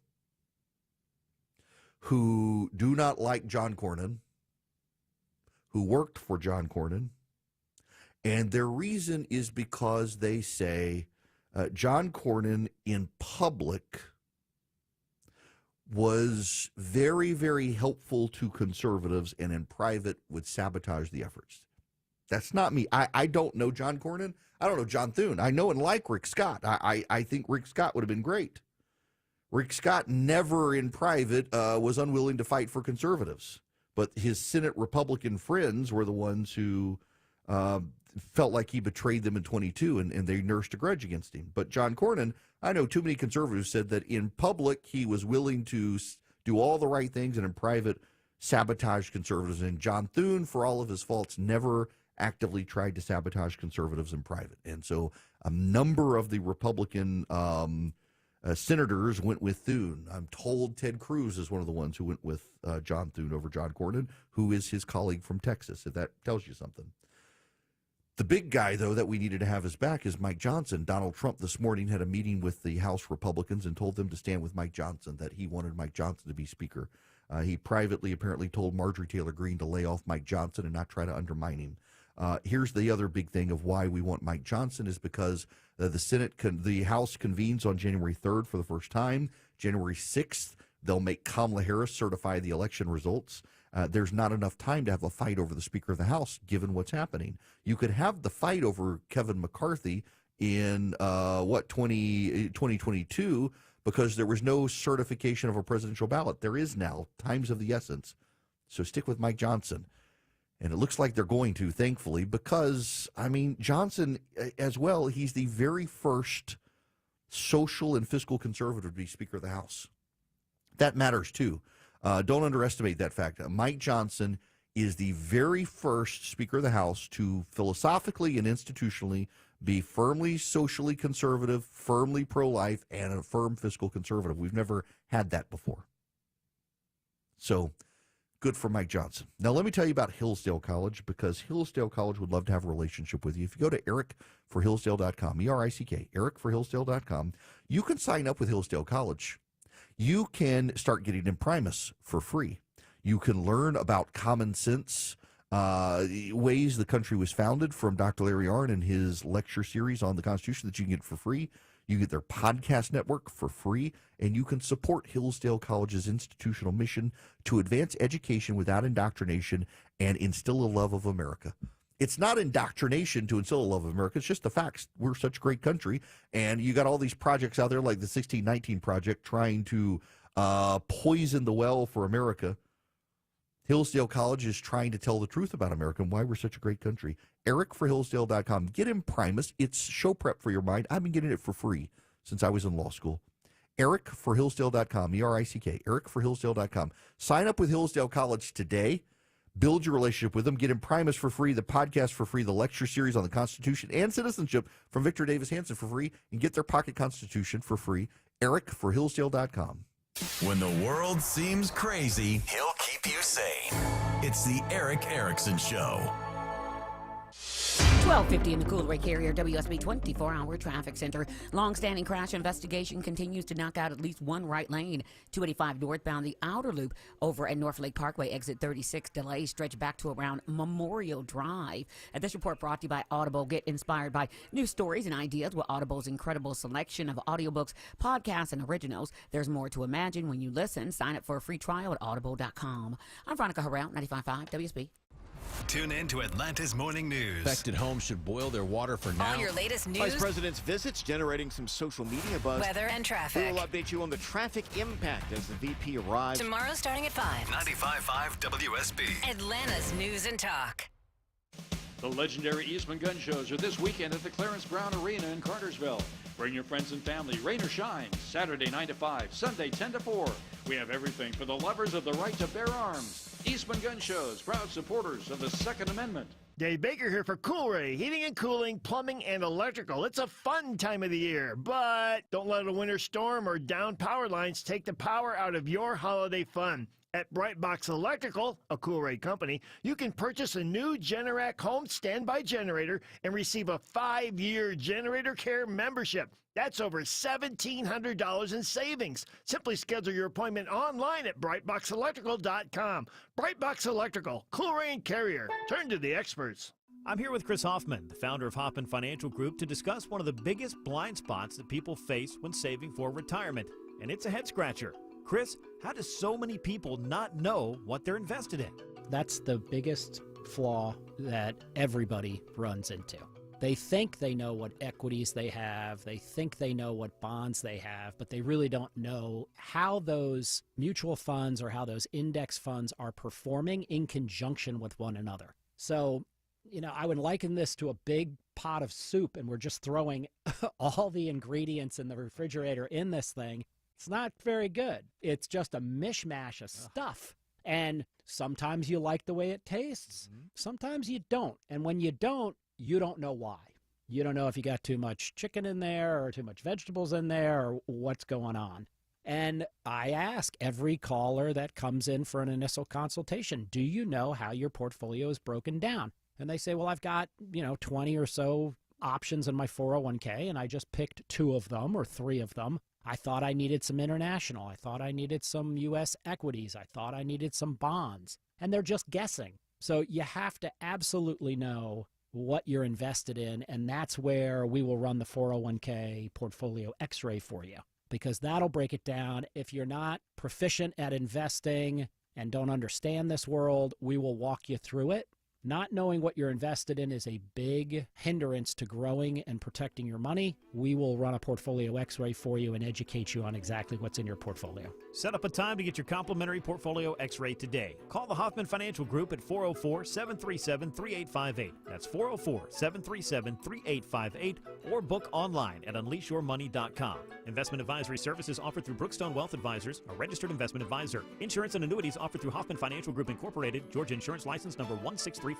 who do not like John Cornyn, who worked for John Cornyn, and their reason is because they say John Cornyn in public was very, very helpful to conservatives and in private would sabotage the efforts. That's not me. I don't know John Cornyn. I don't know John Thune. I know and like Rick Scott. I think Rick Scott would have been great. Rick Scott never in private was unwilling to fight for conservatives. But his Senate Republican friends were the ones who felt like he betrayed them in 22, and they nursed a grudge against him. But John Cornyn, I know too many conservatives said that in public he was willing to do all the right things, and in private sabotage conservatives. And John Thune, for all of his faults, never actively tried to sabotage conservatives in private. And so a number of the Republican senators went with Thune. I'm told Ted Cruz is one of the ones who went with John Thune over John Cornyn, who is his colleague from Texas, if that tells you something. The big guy, though, that we needed to have his back is Mike Johnson. Donald Trump this morning had a meeting with the House Republicans and told them to stand with Mike Johnson, that he wanted Mike Johnson to be Speaker. He privately apparently told Marjorie Taylor Greene to lay off Mike Johnson and not try to undermine him. Here's the other big thing of why we want Mike Johnson is because the House convenes on January 3rd for the first time. January 6th, they'll make Kamala Harris certify the election results. There's not enough time to have a fight over the Speaker of the House, given what's happening. You could have the fight over Kevin McCarthy in 2022 because there was no certification of a presidential ballot. There is now. Time's of the essence. So stick with Mike Johnson. And it looks like they're going to, thankfully, because, I mean, Johnson as well, he's the very first social and fiscal conservative to be Speaker of the House. That matters, too. Don't underestimate that fact. Mike Johnson is the very first Speaker of the House to philosophically and institutionally be firmly socially conservative, firmly pro-life, and a firm fiscal conservative. We've never had that before. So, good for Mike Johnson. Now, let me tell you about Hillsdale College, because Hillsdale College would love to have a relationship with you. If you go to ericforhillsdale.com, E-R-I-C-K, ericforhillsdale.com, you can sign up with Hillsdale College. You can start getting Imprimis for free. You can learn about common sense ways the country was founded from Dr. Larry Arnn and his lecture series on the Constitution that you can get for free. You get their podcast network for free, and you can support Hillsdale College's institutional mission to advance education without indoctrination and instill a love of America. It's not indoctrination to instill a love of America. It's just the facts. We're such a great country, and you got all these projects out there like the 1619 Project trying to poison the well for America. Hillsdale College is trying to tell the truth about America and why we're such a great country. EricForHillsdale.com. Get Imprimis. It's show prep for your mind. I've been getting it for free since I was in law school. EricForHillsdale.com. E-R-I-C-K. EricForHillsdale.com. Sign up with Hillsdale College today. Build your relationship with them. Get Imprimis for free, the podcast for free, the lecture series on the Constitution and citizenship from Victor Davis Hanson for free, and get their pocket Constitution for free. EricForHillsdale.com.
When the world seems crazy, he'll keep you sane. It's the Eric Erickson Show.
1250 in the Coolray Carrier WSB 24-hour traffic center. Long-standing crash investigation continues to knock out at least one right lane. 285 northbound, the outer loop over at North Lake Parkway, exit 36. Delays stretch back to around Memorial Drive. This report brought to you by Audible. Get inspired by new stories and ideas with Audible's incredible selection of audiobooks, podcasts, and originals. There's more to imagine when you listen. Sign up for a free trial at audible.com. I'm Veronica Harrell, 95.5 WSB.
Tune in to Atlanta's Morning News.
Affected homes should boil their water for now.
All your latest news.
Vice President's visits generating some social media buzz.
Weather and traffic.
We will update you on the traffic impact as the VP arrives.
Tomorrow starting at 5.
95.5 WSB.
Atlanta's News and Talk.
The legendary Eastman Gun Shows are this weekend at the Clarence Brown Arena in Cartersville. Bring your friends and family. Rain or shine. Saturday 9 to 5. Sunday 10 to 4. We have everything for the lovers of the right to bear arms. Eastman Gun Shows, proud supporters of the Second Amendment.
Dave Baker here for Coolray, heating and cooling, plumbing, and electrical. It's a fun time of the year, but don't let a winter storm or down power lines take the power out of your holiday fun. At Brightbox Electrical, a Coolray company, you can purchase a new Generac home standby generator and receive a 5-year generator care membership. That's over $1,700 in savings. Simply schedule your appointment online at brightboxelectrical.com. Brightbox Electrical, Coolray and Carrier. Turn to the experts.
I'm here with Chris Hoffman, the founder of Hoffman Financial Group, to discuss one of the biggest blind spots that people face when saving for retirement, and it's a head-scratcher. Chris, how do so many people not know what they're invested in?
That's the biggest flaw that everybody runs into. They think they know what equities they have, they think they know what bonds they have, but they really don't know how those mutual funds or how those index funds are performing in conjunction with one another. So, I would liken this to a big pot of soup, and we're just throwing all the ingredients in the refrigerator in this thing. It's not very good. It's just a mishmash of stuff. And sometimes you like the way it tastes. Sometimes you don't. And when you don't know why. You don't know if you got too much chicken in there or too much vegetables in there or what's going on. And I ask every caller that comes in for an initial consultation, do you know how your portfolio is broken down? And they say, well, I've got, 20 or so options in my 401k, and I just picked 2 of them or 3 of them. I thought I needed some international. I thought I needed some U.S. equities. I thought I needed some bonds. And they're just guessing. So you have to absolutely know what you're invested in, and that's where we will run the 401k portfolio x-ray for you, because that'll break it down. If you're not proficient at investing and don't understand this world, we will walk you through it. Not knowing what you're invested in is a big hindrance to growing and protecting your money. We will run a portfolio x-ray for you and educate you on exactly what's in your portfolio.
Set up a time to get your complimentary portfolio x-ray today. Call the Hoffman Financial Group at 404-737-3858. That's 404-737-3858, or book online at unleashyourmoney.com. Investment advisory services offered through Brookstone Wealth Advisors, a registered investment advisor. Insurance and annuities offered through Hoffman Financial Group Incorporated, Georgia Insurance License number 163546.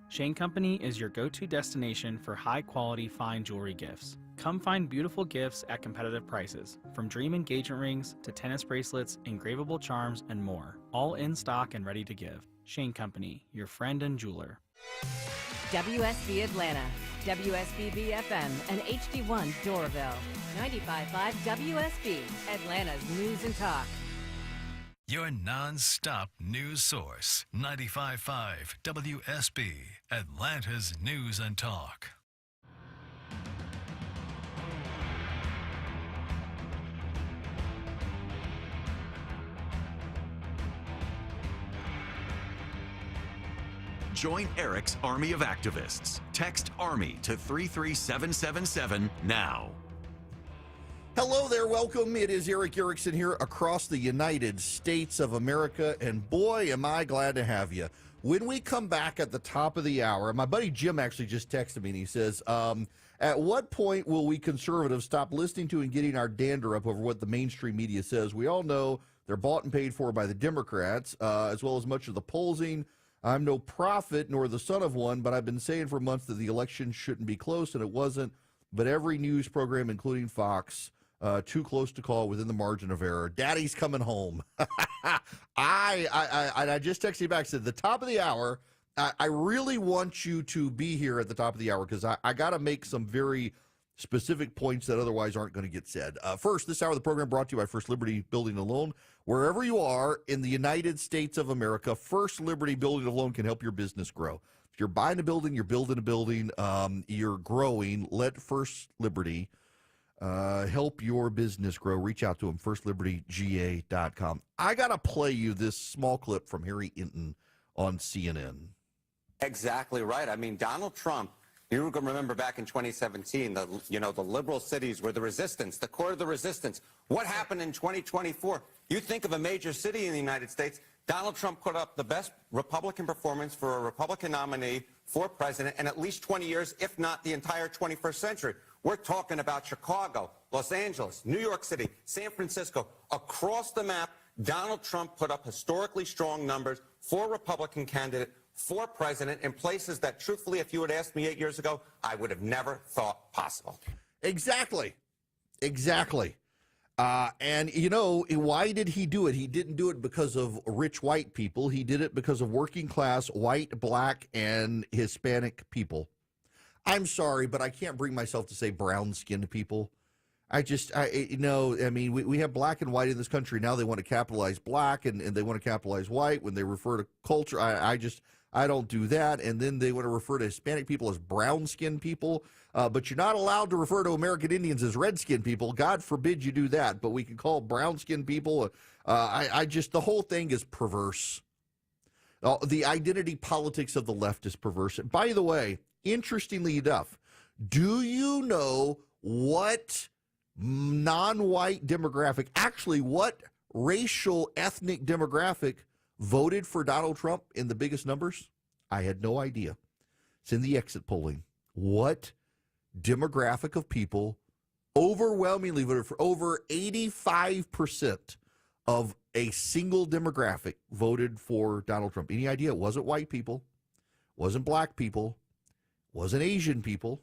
Shane Company is your go-to destination for high-quality fine jewelry gifts. Come find beautiful gifts at competitive prices, from dream engagement rings to tennis bracelets, engravable charms, and more. All in stock and ready to give. Shane Company, your friend and jeweler.
WSB Atlanta, WSB BFM, and HD1 Doraville. 95.5 WSB, Atlanta's News and Talk.
your non-stop news source. 95.5 WSB, Atlanta's News and Talk.
Join Eric's army of activists. Text ARMY to 33777 now.
Hello there, welcome. It is Eric Erickson here across the United States of America, and boy, am I glad to have you. When we come back at the top of the hour, my buddy Jim actually just texted me, and he says, at what point will we conservatives stop listening to and getting our dander up over what the mainstream media says? We all know they're bought and paid for by the Democrats, as well as much of the polling. I'm no prophet nor the son of one, but I've been saying for months that the election shouldn't be close, and it wasn't. But every news program, including Fox, too close to call within the margin of error. Daddy's coming home. I just texted you back, said the top of the hour, I really want you to be here at the top of the hour because I got to make some very specific points that otherwise aren't going to get said. First, this hour of the program brought to you by First Liberty Building and Loan. Wherever you are in the United States of America, First Liberty Building and Loan can help your business grow. If you're buying a building, you're building a building, you're growing, let First Liberty help your business grow. Reach out to them, firstlibertyga.com. I got to play you this small clip from Harry Hinton on CNN.
Exactly right. I mean, Donald Trump, you can remember back in 2017, the liberal cities were the resistance, the core of the resistance. What happened in 2024? You think of a major city in the United States, Donald Trump put up the best Republican performance for a Republican nominee for president in at least 20 years, if not the entire 21st century. We're talking about Chicago, Los Angeles, New York City, San Francisco. Across the map, Donald Trump put up historically strong numbers for a Republican candidate for president in places that, truthfully, if you had asked me 8 years ago, I would have never thought possible.
Exactly. And, you know, why did he do it? He didn't do it because of rich white people. He did it because of working class, white, black, and Hispanic people. I'm sorry, but I can't bring myself to say brown-skinned people. We have black and white in this country. Now they want to capitalize black and they want to capitalize white when they refer to culture. I don't do that. And then they want to refer to Hispanic people as brown-skinned people. But you're not allowed to refer to American Indians as red-skinned people. God forbid you do that. But we can call brown-skinned people. The whole thing is perverse. The identity politics of the left is perverse. And by the way, interestingly enough, do you know what non-white demographic, actually what racial ethnic demographic voted for Donald Trump in the biggest numbers? I had no idea. It's in the exit polling. What demographic of people overwhelmingly voted for? Over 85% of a single demographic voted for Donald Trump. Any idea? It wasn't white people, wasn't black people, wasn't Asian people,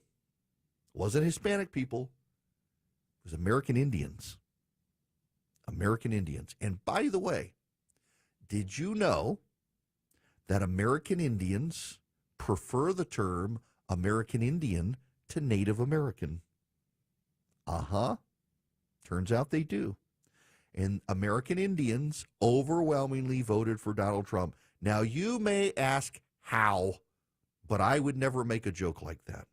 wasn't Hispanic people. It was American Indians. American Indians. And by the way, did you know that American Indians prefer the term American Indian to Native American? Turns out they do. And American Indians overwhelmingly voted for Donald Trump. Now, you may ask how, but I would never make a joke like that.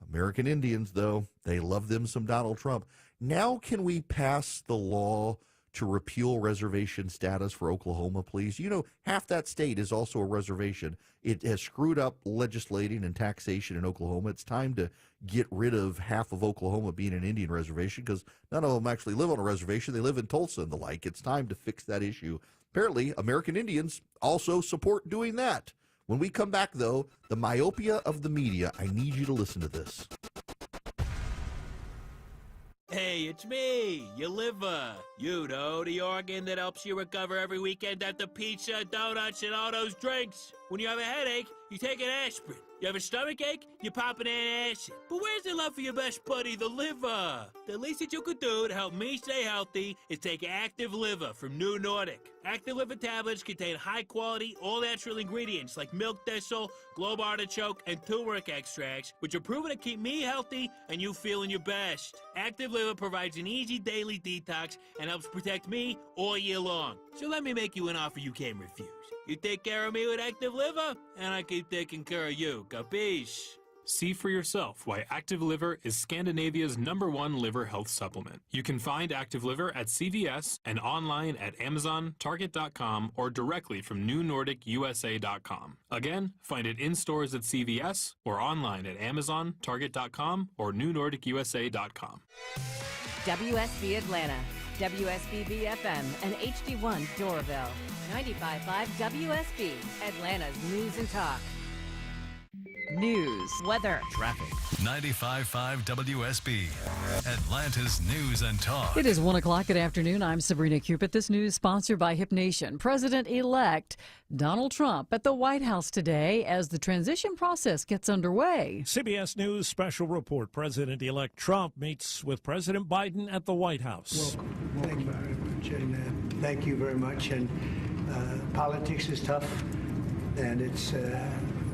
American Indians, though, they love them some Donald Trump. Now can we pass the law to repeal reservation status for Oklahoma, please? You know, half that state is also a reservation. It has screwed up legislating and taxation in Oklahoma. It's time to get rid of half of Oklahoma being an Indian reservation because none of them actually live on a reservation. They live in Tulsa and the like. It's time to fix that issue. Apparently, American Indians also support doing that. When we come back, though, the myopia of the media, I need you to listen to this.
Hey, it's me, your liver. You know, the organ that helps you recover every weekend after pizza, donuts, and all those drinks. When you have a headache, you take an aspirin. You have a stomach ache? You pop an acid. But where's the love for your best buddy, the liver? The least that you could do to help me stay healthy is take Active Liver from New Nordic. Active Liver tablets contain high-quality, all-natural ingredients like milk thistle, globe artichoke, and turmeric extracts, which are proven to keep me healthy and you feeling your best. Active Liver provides an easy daily detox and helps protect me all year long. So let me make you an offer you can't refuse. You take care of me with Active Liver, and I keep taking care of you. Capiche?
See for yourself why Active Liver is Scandinavia's #1 liver health supplement. You can find Active Liver at CVS and online at Amazon, Target.com, or directly from NewNordicUSA.com. Again, find it in stores at CVS or online at Amazon, Target.com, or NewNordicUSA.com.
WSB Atlanta, WSBB FM, and HD1 Doraville. 95.5 WSB, Atlanta's News and Talk. News, weather,
Traffic. 95.5 WSB, Atlanta's News and Talk.
It is 1 o'clock. Good afternoon. I'm Sabrina Cupid. This news sponsored by Hip Nation. President-elect Donald Trump at the White House today as the transition process gets underway.
CBS News special report. President-elect Trump meets with President Biden at the White House.
Welcome. Thank you very much. And thank you very much. And politics is tough, and it's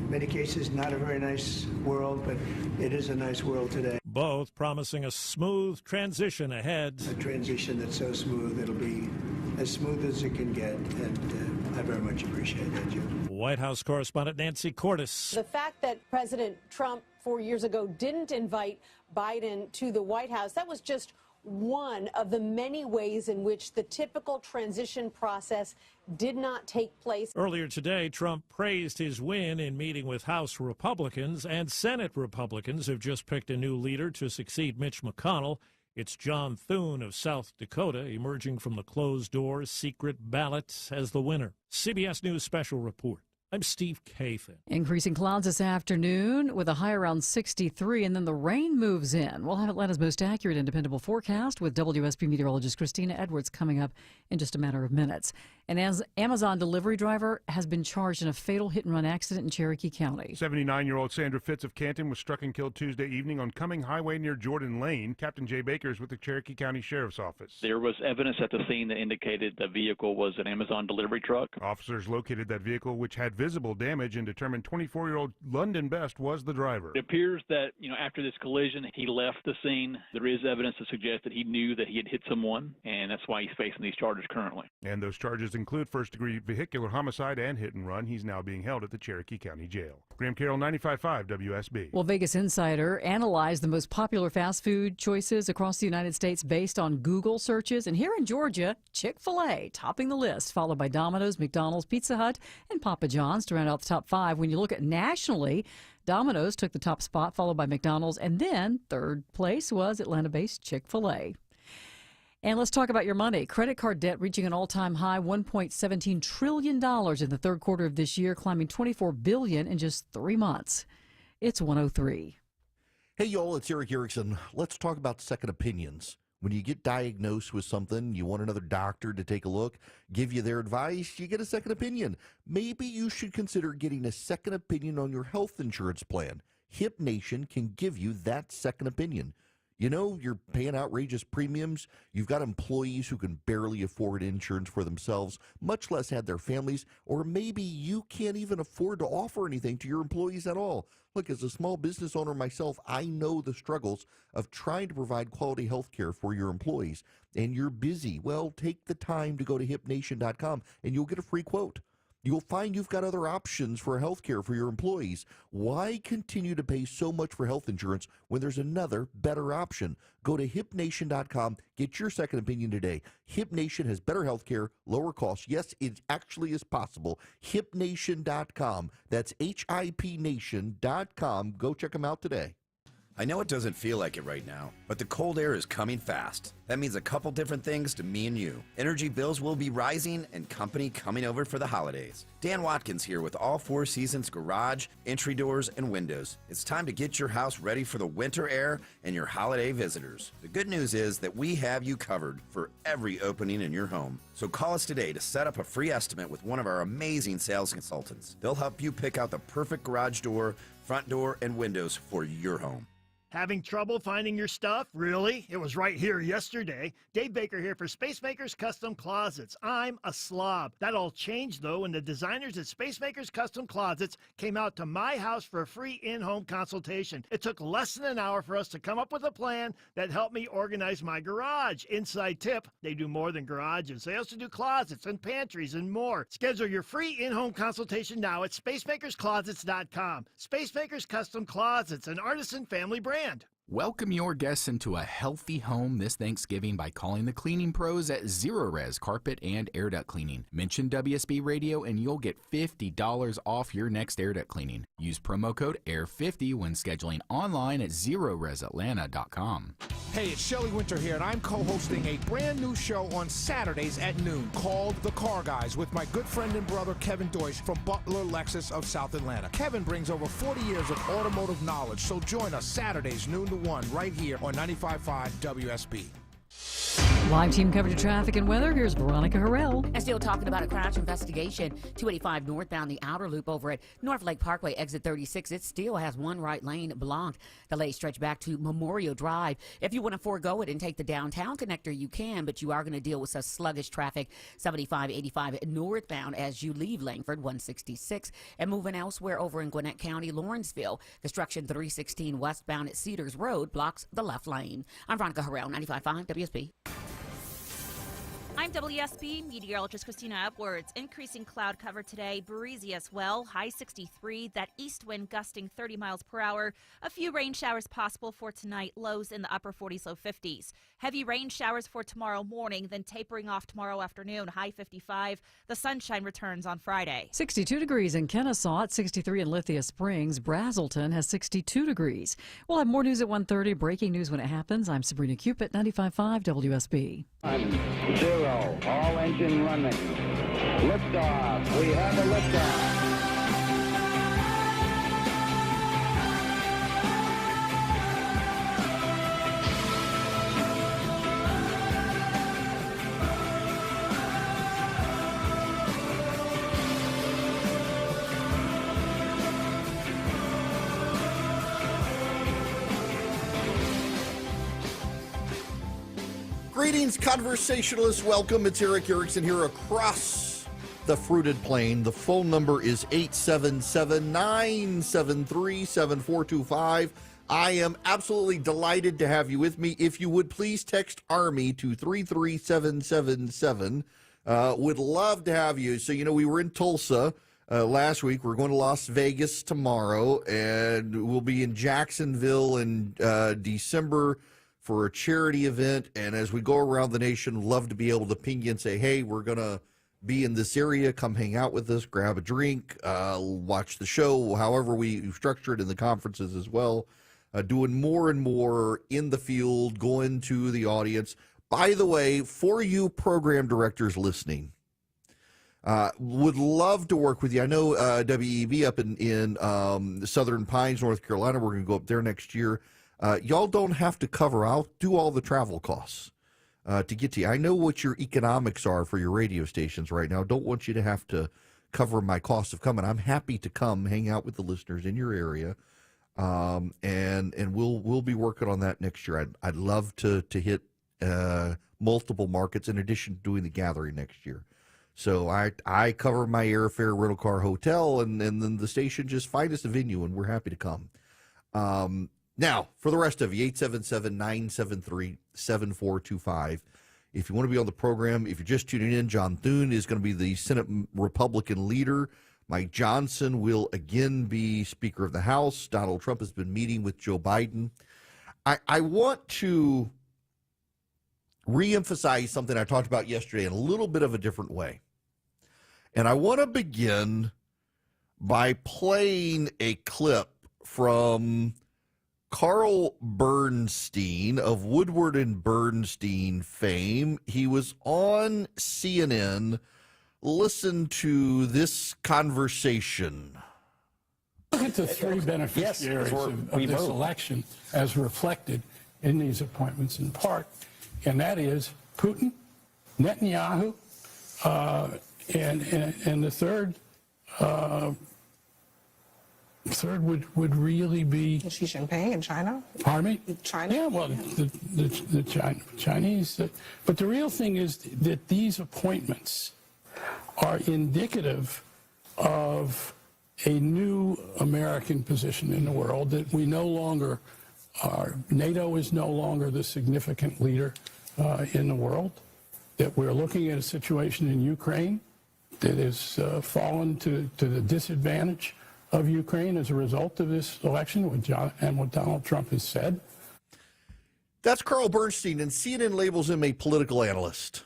many cases not a very nice world, but it is a nice world today.
Both promising a smooth transition ahead.
A transition that's so smooth, it'll be as smooth as it can get, and I very much appreciate that, Jim.
White House correspondent Nancy Cordes.
The fact that President Trump 4 years ago didn't invite Biden to the White House, that was just one of the many ways in which the typical transition process did not take place.
Earlier today, Trump praised his win in meeting with House Republicans, and Senate Republicans have just picked a new leader to succeed Mitch McConnell. It's John Thune of South Dakota, emerging from the closed-door secret ballot as the winner. CBS News special report. I'm Steve Kathan.
Increasing clouds this afternoon with a high around 63, and then the rain moves in. We'll have Atlanta's most accurate and dependable forecast with WSB meteorologist Christina Edwards coming up in just a matter of minutes. An Amazon delivery driver has been charged in a fatal hit-and-run accident in Cherokee County.
79-year-old Sandra Fitz of Canton was struck and killed Tuesday evening on Cumming Highway near Jordan Lane. Captain Jay Baker is with the Cherokee County Sheriff's Office.
There was evidence at the scene that indicated the vehicle was an Amazon delivery truck.
Officers located that vehicle, which had visible damage, and determined 24-year-old London Best was the driver.
It appears that, after this collision, he left the scene. There is evidence to suggest that he knew that he had hit someone, and that's why he's facing these charges currently.
And those charges include first-degree vehicular homicide and hit-and-run. He's now being held at the Cherokee County Jail. Graham Carroll, 95.5 WSB.
Well, Vegas Insider analyzed the most popular fast food choices across the United States based on Google searches. And here in Georgia, Chick-fil-A topping the list, followed by Domino's, McDonald's, Pizza Hut, and Papa John's to round out the top five. When you look at nationally, Domino's took the top spot, followed by McDonald's, and then third place was Atlanta-based Chick-fil-A. And let's talk about your money. Credit card debt reaching an all-time high, $1.17 trillion in the third quarter of this year, climbing $24 billion in just 3 months. It's 103.
Hey, y'all, it's Eric Erickson. Let's talk about second opinions. When you get diagnosed with something, you want another doctor to take a look, give you their advice, you get a second opinion. Maybe you should consider getting a second opinion on your health insurance plan. Hip Nation can give you that second opinion. You're paying outrageous premiums. You've got employees who can barely afford insurance for themselves, much less have their families, or maybe you can't even afford to offer anything to your employees at all. Look, as a small business owner myself, I know the struggles of trying to provide quality health care for your employees, and you're busy. Well, take the time to go to hipnation.com, and you'll get a free quote. You'll find you've got other options for health care for your employees. Why continue to pay so much for health insurance when there's another better option? Go to hipnation.com. Get your second opinion today. Hip Nation has better health care, lower costs. Yes, it actually is possible. Hipnation.com. That's HIPnation.com. Go check them out today.
I know it doesn't feel like it right now, but the cold air is coming fast. That means a couple different things to me and you. Energy bills will be rising and company coming over for the holidays. Dan Watkins here with All Four Seasons Garage, entry doors, and windows. It's time to get your house ready for the winter air and your holiday visitors. The good news is that we have you covered for every opening in your home. So call us today to set up a free estimate with one of our amazing sales consultants. They'll help you pick out the perfect garage door front door, and windows for your home.
Having trouble finding your stuff? Really? It was right here yesterday. Dave Baker here for Spacemakers Custom Closets. I'm a slob. That all changed, though, when the designers at Spacemakers Custom Closets came out to my house for a free in-home consultation. It took less than an hour for us to come up with a plan that helped me organize my garage. Inside tip, they do more than garages. They also do closets and pantries and more. Schedule your free in-home consultation now at spacemakersclosets.com. Spacemakers Custom Closets, an artisan family brand.
Welcome your guests into a healthy home this Thanksgiving by calling the cleaning pros at Zerorez Carpet and Air Duct Cleaning. Mention WSB Radio and you'll get $50 off your next air duct cleaning. Use promo code AIR50 when scheduling online at ZeroResAtlanta.com.
Hey, it's Shelley Winter here, and I'm co-hosting a brand new show on Saturdays at noon called The Car Guys with my good friend and brother Kevin Deutsch from Butler Lexus of South Atlanta. Kevin brings over 40 years of automotive knowledge, so join us Saturdays noon to 1 right here on 95.5 WSB.
Live team coverage of traffic and weather. Here's Veronica Harrell.
And still talking about a crash investigation. 285 northbound, the outer loop over at North Lake Parkway, exit 36. It still has one right lane blocked. Delays stretch back to Memorial Drive. If you want to forego it and take the downtown connector, you can, but you are going to deal with such sluggish traffic. 75, 85 northbound as you leave Langford, 166. And moving elsewhere over in Gwinnett County, Lawrenceville. Construction 316 westbound at Cedars Road blocks the left lane. I'm Veronica Harrell, 95.5 WSB.
I'm WSB meteorologist Christina Upwards. Increasing cloud cover today, breezy as well, high 63, that east wind gusting 30 miles per hour. A few rain showers possible for tonight, lows in the upper 40s, low 50s. Heavy rain showers for tomorrow morning, then tapering off tomorrow afternoon, high 55. The sunshine returns on Friday.
62 degrees in Kennesaw, at 63 in Lithia Springs. Brazelton has 62 degrees. We'll have more news at 1:30. Breaking news when it happens. I'm Sabrina Cupid, 95.5 WSB.
0, all engine running. Liftoff. We have a liftoff.
Greetings, conversationalists. Welcome. It's Eric Erickson here across the fruited plain. The phone number is 877-973-7425. I am absolutely delighted to have you with me. If you would please text ARMY to 33777. Would love to have you. So, we were in Tulsa last week. We're going to Las Vegas tomorrow, and we'll be in Jacksonville in December for a charity event. And as we go around the nation, love to be able to ping you and say, hey, we're going to be in this area. Come hang out with us, grab a drink, watch the show, however we structure it in the conferences as well. Doing more and more in the field, going to the audience. By the way, for you program directors listening, would love to work with you. I know WEB up in Southern Pines, North Carolina, we're going to go up there next year. Y'all don't have to cover. I'll do all the travel costs to get to you. I know what your economics are for your radio stations right now. Don't want you to have to cover my cost of coming. I'm happy to come hang out with the listeners in your area, and we'll be working on that next year. I'd love to hit multiple markets in addition to doing the gathering next year. So I cover my airfare, rental car, hotel, and then the station just find us a venue, and we're happy to come. Now, for the rest of you, 877-973-7425. If you want to be on the program, if you're just tuning in, John Thune is going to be the Senate Republican leader. Mike Johnson will again be Speaker of the House. Donald Trump has been meeting with Joe Biden. I want to reemphasize something I talked about yesterday in a little bit of a different way. And I want to begin by playing a clip from Carl Bernstein of Woodward and Bernstein fame. He was on CNN. Listen to this conversation.
Look at the three beneficiaries of this election as reflected in these appointments in part, and that is Putin, Netanyahu, and the third Third would really be
Xi Jinping in China.
Pardon me?
China.
Yeah, well, the Chinese. But the real thing is that these appointments are indicative of a new American position in the world, that we no longer are, NATO is no longer the significant leader in the world, that we're looking at a situation in Ukraine that has fallen to the disadvantage of Ukraine as a result of this election, and what Donald Trump has said.
That's Carl Bernstein, and CNN labels him a political analyst.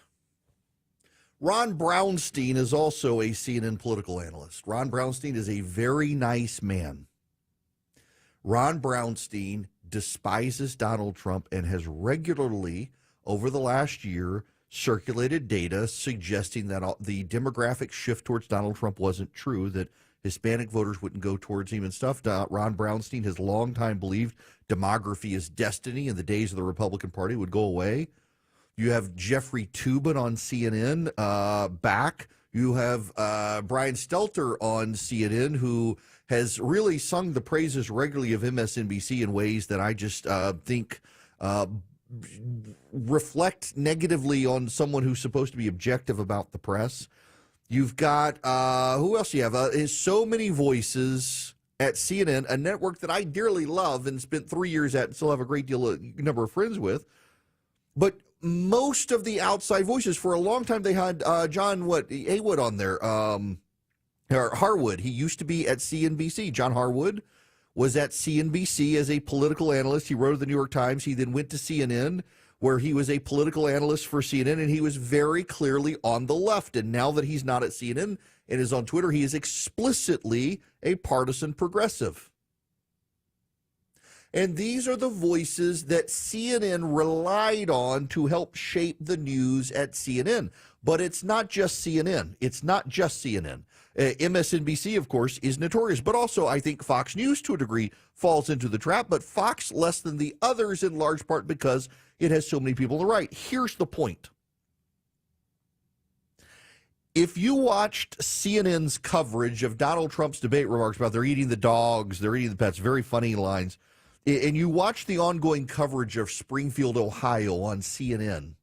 Ron Brownstein is also a CNN political analyst. Ron Brownstein is a very nice man. Ron Brownstein despises Donald Trump and has regularly, over the last year, circulated data suggesting that the demographic shift towards Donald Trump wasn't true, that Hispanic voters wouldn't go towards him and stuff. Ron Brownstein has long time believed demography is destiny and the days of the Republican Party would go away. You have Jeffrey Toobin on CNN back. You have Brian Stelter on CNN, who has really sung the praises regularly of MSNBC in ways that I just think reflect negatively on someone who's supposed to be objective about the press. You've got, who else do you have? So many voices at CNN, a network that I dearly love and spent 3 years at and still have a great number of friends with. But most of the outside voices, for a long time, they had John Haywood on there, or Harwood. He used to be at CNBC. John Harwood was at CNBC as a political analyst. He wrote at the New York Times. He then went to CNN, where he was a political analyst for CNN, and he was very clearly on the left. And now that he's not at CNN and is on Twitter, he is explicitly a partisan progressive. And these are the voices that CNN relied on to help shape the news at CNN. But it's not just CNN. It's not just CNN. MSNBC, of course, is notorious. But also, I think Fox News, to a degree, falls into the trap. But Fox less than the others, in large part because it has so many people on the right. Here's the point. If you watched CNN's coverage of Donald Trump's debate remarks about they're eating the dogs, they're eating the pets, very funny lines, and you watch the ongoing coverage of Springfield, Ohio on CNN,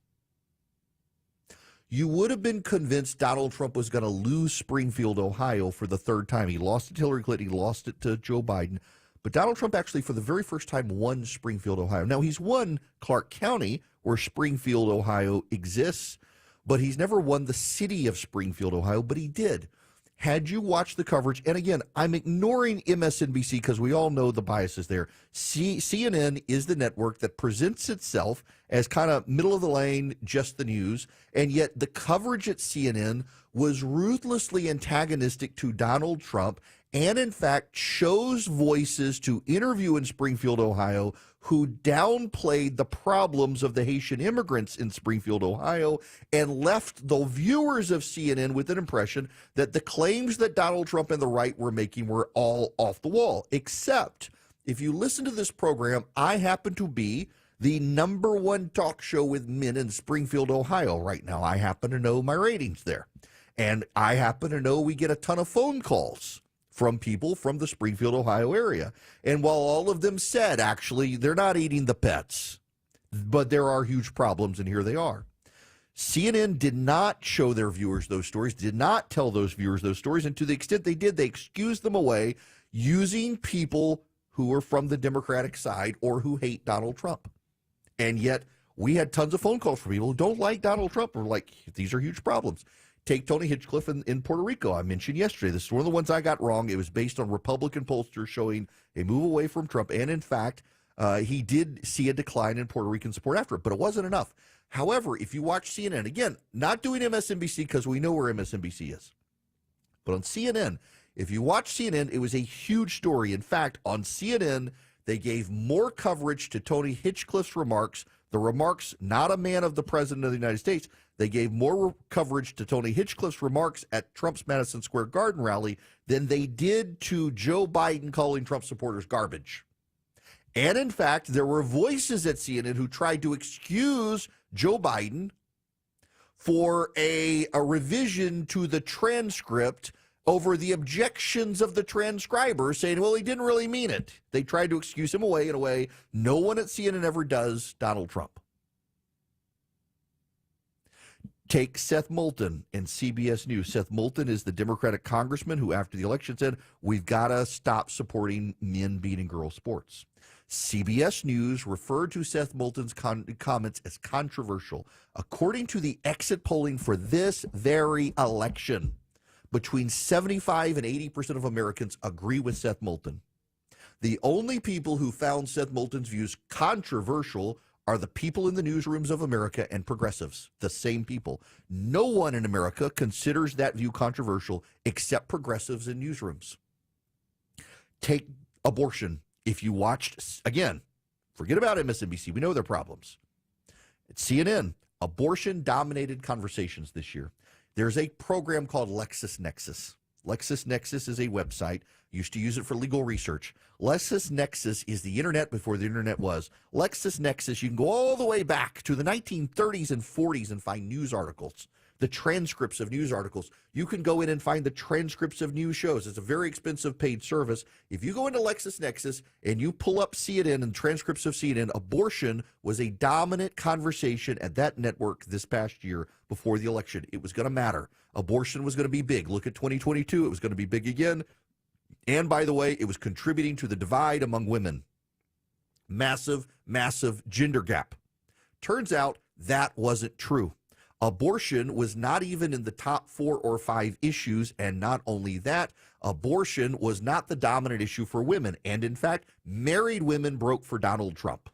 you would have been convinced Donald Trump was going to lose Springfield, Ohio for the third time. He lost it to Hillary Clinton. He lost it to Joe Biden. But Donald Trump actually, for the very first time, won Springfield, Ohio. Now, he's won Clark County, where Springfield, Ohio exists, but he's never won the city of Springfield, Ohio, but he did. Had you watched the coverage, and again, I'm ignoring MSNBC because we all know the biases there. CNN is the network that presents itself as kind of middle of the lane, just the news, and yet the coverage at CNN was ruthlessly antagonistic to Donald Trump and, in fact, chose voices to interview in Springfield, Ohio, who downplayed the problems of the Haitian immigrants in Springfield, Ohio, and left the viewers of CNN with an impression that the claims that Donald Trump and the right were making were all off the wall. Except, if you listen to this program, I happen to be the #1 talk show with men in Springfield, Ohio right now. I happen to know my ratings there. And I happen to know we get a ton of phone calls from people from the Springfield, Ohio area. And while all of them said, actually, they're not eating the pets, but there are huge problems, and here they are. CNN did not show their viewers those stories, did not tell those viewers those stories, and to the extent they did, they excused them away using people who are from the Democratic side or who hate Donald Trump. And yet, we had tons of phone calls from people who don't like Donald Trump. We're like, these are huge problems. Take Tony Hinchcliffe in Puerto Rico. I mentioned yesterday. This is one of the ones I got wrong. It was based on Republican pollsters showing a move away from Trump. And in fact, he did see a decline in Puerto Rican support after it, but it wasn't enough. However, if you watch CNN, again, not doing MSNBC because we know where MSNBC is, but on CNN, if you watch CNN, it was a huge story. In fact, on CNN, they gave more coverage to Tony Hinchcliffe's remarks, the remarks not a man of the President of the United States. They gave more coverage to Tony Hinchcliffe's remarks at Trump's Madison Square Garden rally than they did to Joe Biden calling Trump supporters garbage. And in fact, there were voices at CNN who tried to excuse Joe Biden for a revision to the transcript over the objections of the transcriber saying, well, he didn't really mean it. They tried to excuse him away in a way no one at CNN ever does, Donald Trump. Take Seth Moulton and CBS News. Seth Moulton is the Democratic congressman who, after the election, said, we've got to stop supporting men beating girls sports. CBS News referred to Seth Moulton's comments as controversial. According to the exit polling for this very election, between 75 and 80% of Americans agree with Seth Moulton. The only people who found Seth Moulton's views controversial are the people in the newsrooms of America and progressives, the same people. No one in America considers that view controversial except progressives in newsrooms. Take abortion. If you watched, again, forget about MSNBC. We know their problems. At CNN, abortion dominated conversations this year. There's a program called LexisNexis. LexisNexis is a website. Used to use it for legal research. LexisNexis is the internet before the internet was. LexisNexis, you can go all the way back to the 1930s and 40s and find news articles, the transcripts of news articles. You can go in and find the transcripts of news shows. It's a very expensive paid service. If you go into LexisNexis and you pull up CNN and transcripts of CNN, abortion was a dominant conversation at that network this past year before the election. It was going to matter. Abortion was going to be big. Look at 2022. It was going to be big again. And by the way, it was contributing to the divide among women. Massive, massive gender gap. Turns out that wasn't true. Abortion was not even in the top 4 or 5 issues, and not only that, abortion was not the dominant issue for women. And in fact, married women broke for Donald Trump.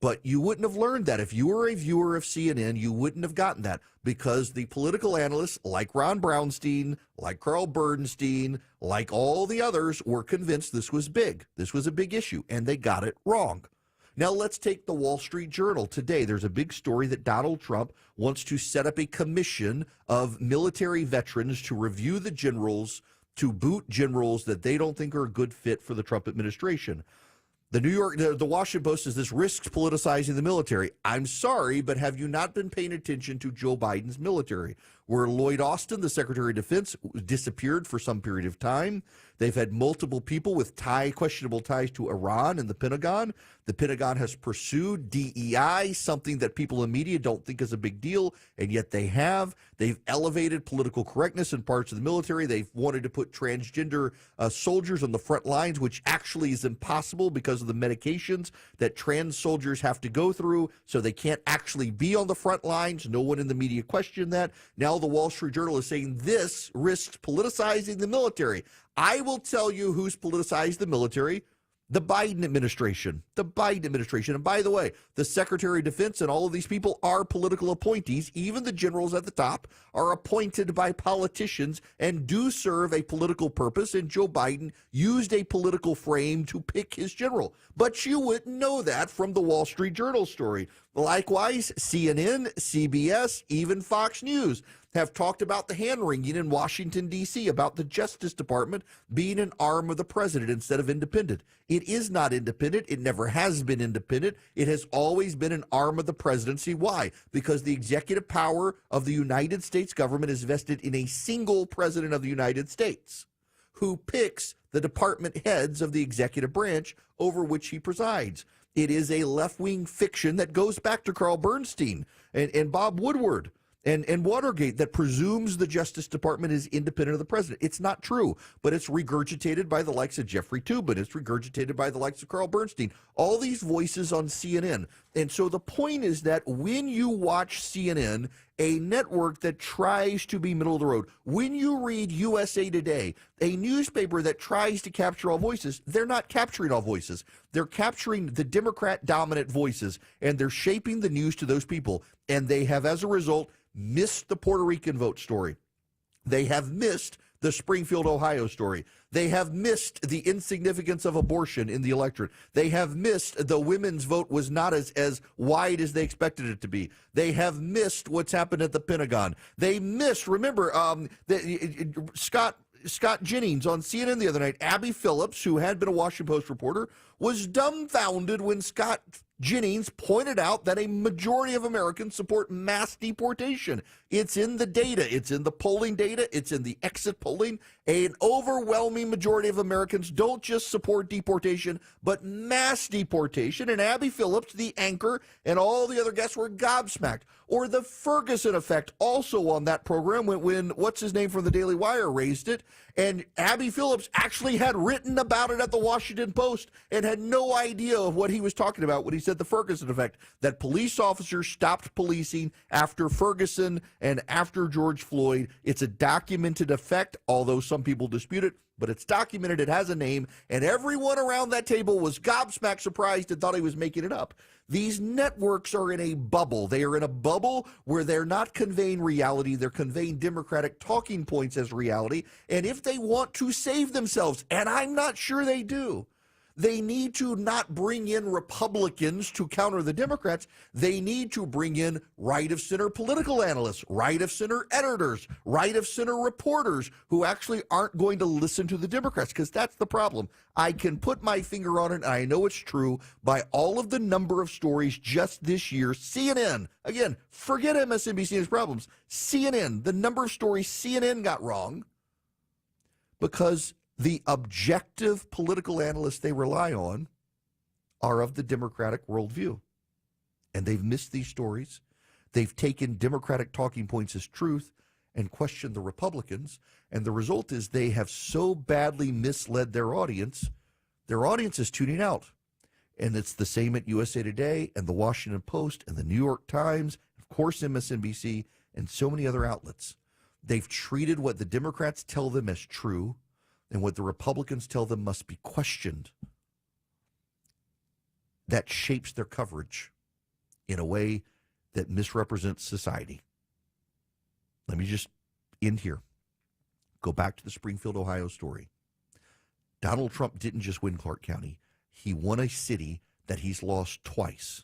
But you wouldn't have learned that. If you were a viewer of CNN, you wouldn't have gotten that, because the political analysts like Ron Brownstein, like Carl Bernstein, like all the others were convinced this was big. This was a big issue, and they got it wrong. Now let's take the Wall Street Journal. Today, there's a big story that Donald Trump wants to set up a commission of military veterans to review the generals, to boot generals that they don't think are a good fit for the Trump administration. The Washington Post says this risks politicizing the military. I'm sorry, but have you not been paying attention to Joe Biden's military? Where Lloyd Austin, the Secretary of Defense, disappeared for some period of time. They've had multiple people with questionable ties to Iran in the Pentagon. The Pentagon has pursued DEI, something that people in media don't think is a big deal, and yet they have. They've elevated political correctness in parts of the military. They've wanted to put transgender soldiers on the front lines, which actually is impossible because of the medications that trans soldiers have to go through, so they can't actually be on the front lines. No one in the media questioned that. Now the Wall Street Journal is saying this risks politicizing the military. I will tell you who's politicized the military. The Biden administration. The Biden administration. And by the way, the Secretary of Defense and all of these people are political appointees. Even the generals at the top are appointed by politicians and do serve a political purpose. And Joe Biden used a political frame to pick his general. But you wouldn't know that from the Wall Street Journal story. Likewise, CNN, CBS, even Fox News have talked about the hand-wringing in Washington, D.C., about the Justice Department being an arm of the president instead of independent. It is not independent. It never has been independent. It has always been an arm of the presidency. Why? Because the executive power of the United States government is vested in a single president of the United States who picks the department heads of the executive branch over which he presides. It is a left-wing fiction that goes back to Carl Bernstein and Bob Woodward and Watergate that presumes the Justice Department is independent of the president. It's not true, but it's regurgitated by the likes of Jeffrey Toobin. It's regurgitated by the likes of Carl Bernstein. All these voices on CNN. And so the point is that when you watch CNN, a network that tries to be middle of the road, when you read USA Today, a newspaper that tries to capture all voices, they're not capturing all voices. They're capturing the Democrat-dominant voices, and they're shaping the news to those people. And they have, as a result, missed the Puerto Rican vote story. They have missed the Springfield, Ohio story. They have missed the insignificance of abortion in the electorate. They have missed the women's vote was not as wide as they expected it to be. They have missed what's happened at the Pentagon. They missed, remember, Scott Jennings on CNN the other night, Abby Phillips, who had been a Washington Post reporter, was dumbfounded when Scott Jennings pointed out that a majority of Americans support mass deportation. It's in the data. It's in the polling data. It's in the exit polling. An overwhelming majority of Americans don't just support deportation, but mass deportation. And Abby Phillips, the anchor, and all the other guests were gobsmacked. Or the Ferguson effect, also on that program, when what's his name from the Daily Wire raised it. And Abby Phillips actually had written about it at the Washington Post and had no idea of what he was talking about when he said the Ferguson effect, that police officers stopped policing after Ferguson and after George Floyd. It's a documented effect, although some people dispute it, but it's documented. It has a name, and everyone around that table was gobsmacked surprised and thought he was making it up. These networks are in a bubble. They are in a bubble where they're not conveying reality. They're conveying Democratic talking points as reality. And if they want to save themselves, and I'm not sure they do, they need to not bring in Republicans to counter the Democrats. They need to bring in right-of-center political analysts, right-of-center editors, right-of-center reporters who actually aren't going to listen to the Democrats, because that's the problem. I can put my finger on it, and I know it's true, by all of the number of stories just this year. CNN, again, forget MSNBC and its problems. CNN, the number of stories CNN got wrong because the objective political analysts they rely on are of the Democratic worldview. And they've missed these stories. They've taken Democratic talking points as truth and questioned the Republicans. And the result is they have so badly misled their audience is tuning out. And it's the same at USA Today and the Washington Post and the New York Times, of course MSNBC, and so many other outlets. They've treated what the Democrats tell them as true and what the Republicans tell them must be questioned. That shapes their coverage in a way that misrepresents society. Let me just end here. Go back to the Springfield, Ohio story. Donald Trump didn't just win Clark County. He won a city that he's lost twice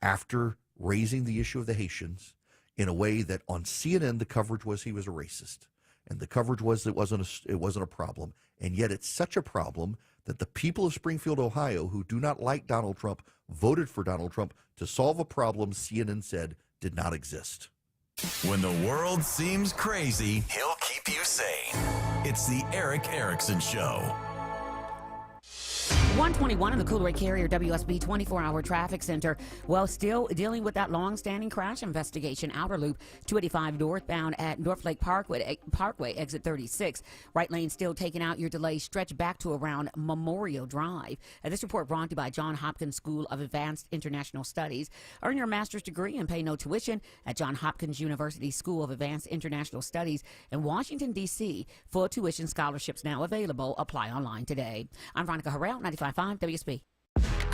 after raising the issue of the Haitians in a way that on CNN the coverage was he was a racist. And the coverage was it wasn't a problem. And yet it's such a problem that the people of Springfield, Ohio, who do not like Donald Trump, voted for Donald Trump to solve a problem CNN said did not exist.
When the world seems crazy, he'll keep you sane. It's the Eric Erickson Show.
121 in the Cool Ray Carrier WSB 24-hour traffic center. Well, still dealing with that long-standing crash investigation. Outer Loop 285 northbound at Northlake Parkway, exit 36. Right lane still taking out your delay. Stretch back to around Memorial Drive. This report brought to you by Johns Hopkins School of Advanced International Studies. Earn your master's degree and pay no tuition at Johns Hopkins University School of Advanced International Studies in Washington, D.C. Full tuition scholarships now available. Apply online today. I'm Veronica Harrell, 95.5 WSB.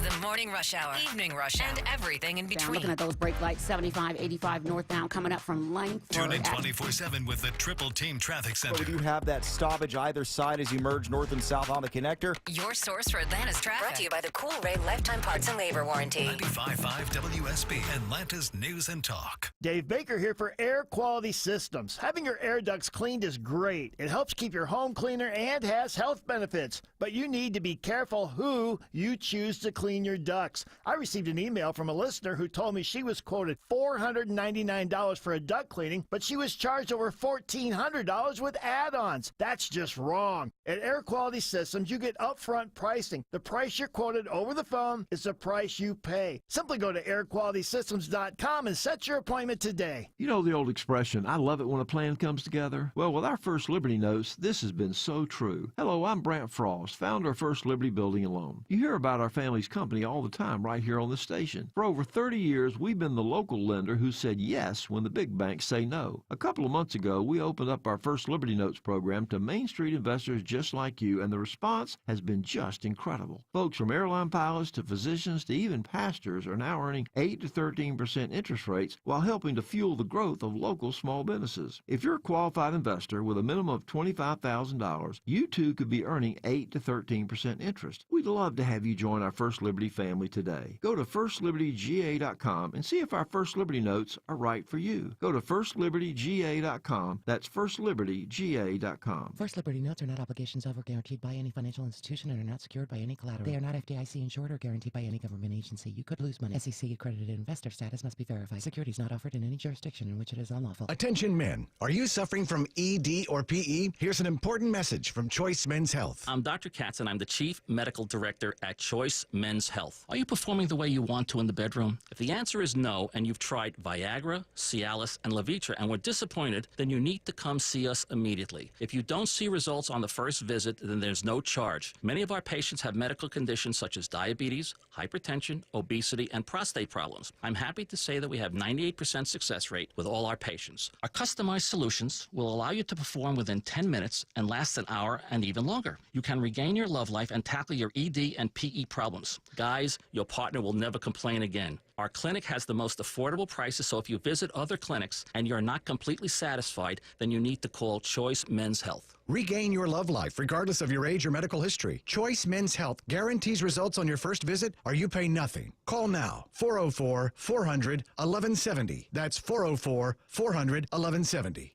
The morning rush hour, evening rush hour, and everything in between.
Looking at those brake lights, 75, 85 northbound coming up from Langford.
Tune in 24/7 with the Triple Team Traffic Center.
Would you have that stoppage either side as you merge north and south on the connector?
Your source for Atlanta's traffic. Brought to you by the Cool Ray Lifetime Parts and Labor Warranty.
95.5 WSB, Atlanta's News and Talk.
Dave Baker here for Air Quality Systems. Having your air ducts cleaned is great. It helps keep your home cleaner and has health benefits. But you need to be careful who you choose to clean your ducts. I received an email from a listener who told me she was quoted $499 for a duct cleaning, but she was charged over $1,400 with add-ons. That's just wrong. At Air Quality Systems, you get upfront pricing. The price you're quoted over the phone is the price you pay. Simply go to airqualitysystems.com and set your appointment today.
You know the old expression, I love it when a plan comes together? Well, with our First Liberty Notes, this has been so true. Hello, I'm Brant Frost, founder of First Liberty Building and Loan. You hear about our family's company all the time right here on the station. For over 30 years, we've been the local lender who said yes when the big banks say no. A couple of months ago, we opened up our First Liberty Notes program to Main Street investors just like you, and the response has been just incredible. Folks from airline pilots to physicians to even pastors are now earning 8 to 13% interest rates while helping to fuel the growth of local small businesses. If you're a qualified investor with a minimum of $25,000, you too could be earning 8 to 13% interest. We'd love to have you join our First Liberty Liberty family today. Go to FirstLibertyGA.com and see if our First Liberty notes are right for you. Go to FirstLibertyGA.com. That's FirstLibertyGA.com.
First Liberty notes are not obligations of or guaranteed by any financial institution and are not secured by any collateral. They are not FDIC insured or guaranteed by any government agency. You could lose money. SEC accredited investor status must be verified. Securities not offered in any jurisdiction in which it is unlawful.
Attention men, are you suffering from ED or PE? Here's an important message from Choice Men's Health.
I'm Dr. Katz and I'm the Chief Medical Director at Choice Men's Health. Are you performing the way you want to in the bedroom? If the answer is no and you've tried Viagra, Cialis, and Levitra and were disappointed, then you need to come see us immediately. If you don't see results on the first visit, then there's no charge. Many of our patients have medical conditions such as diabetes, hypertension, obesity, and prostate problems. I'm happy to say that we have 98% success rate with all our patients. Our customized solutions will allow you to perform within 10 minutes and last an hour and even longer. You can regain your love life and tackle your ED and PE problems. Guys, your partner will never complain again. Our clinic has the most affordable prices, so if you visit other clinics and you're not completely satisfied, then you need to call Choice Men's Health.
Regain your love life regardless of your age or medical history. Choice Men's Health guarantees results on your first visit or you pay nothing. Call now, 404-400-1170. That's 404-400-1170.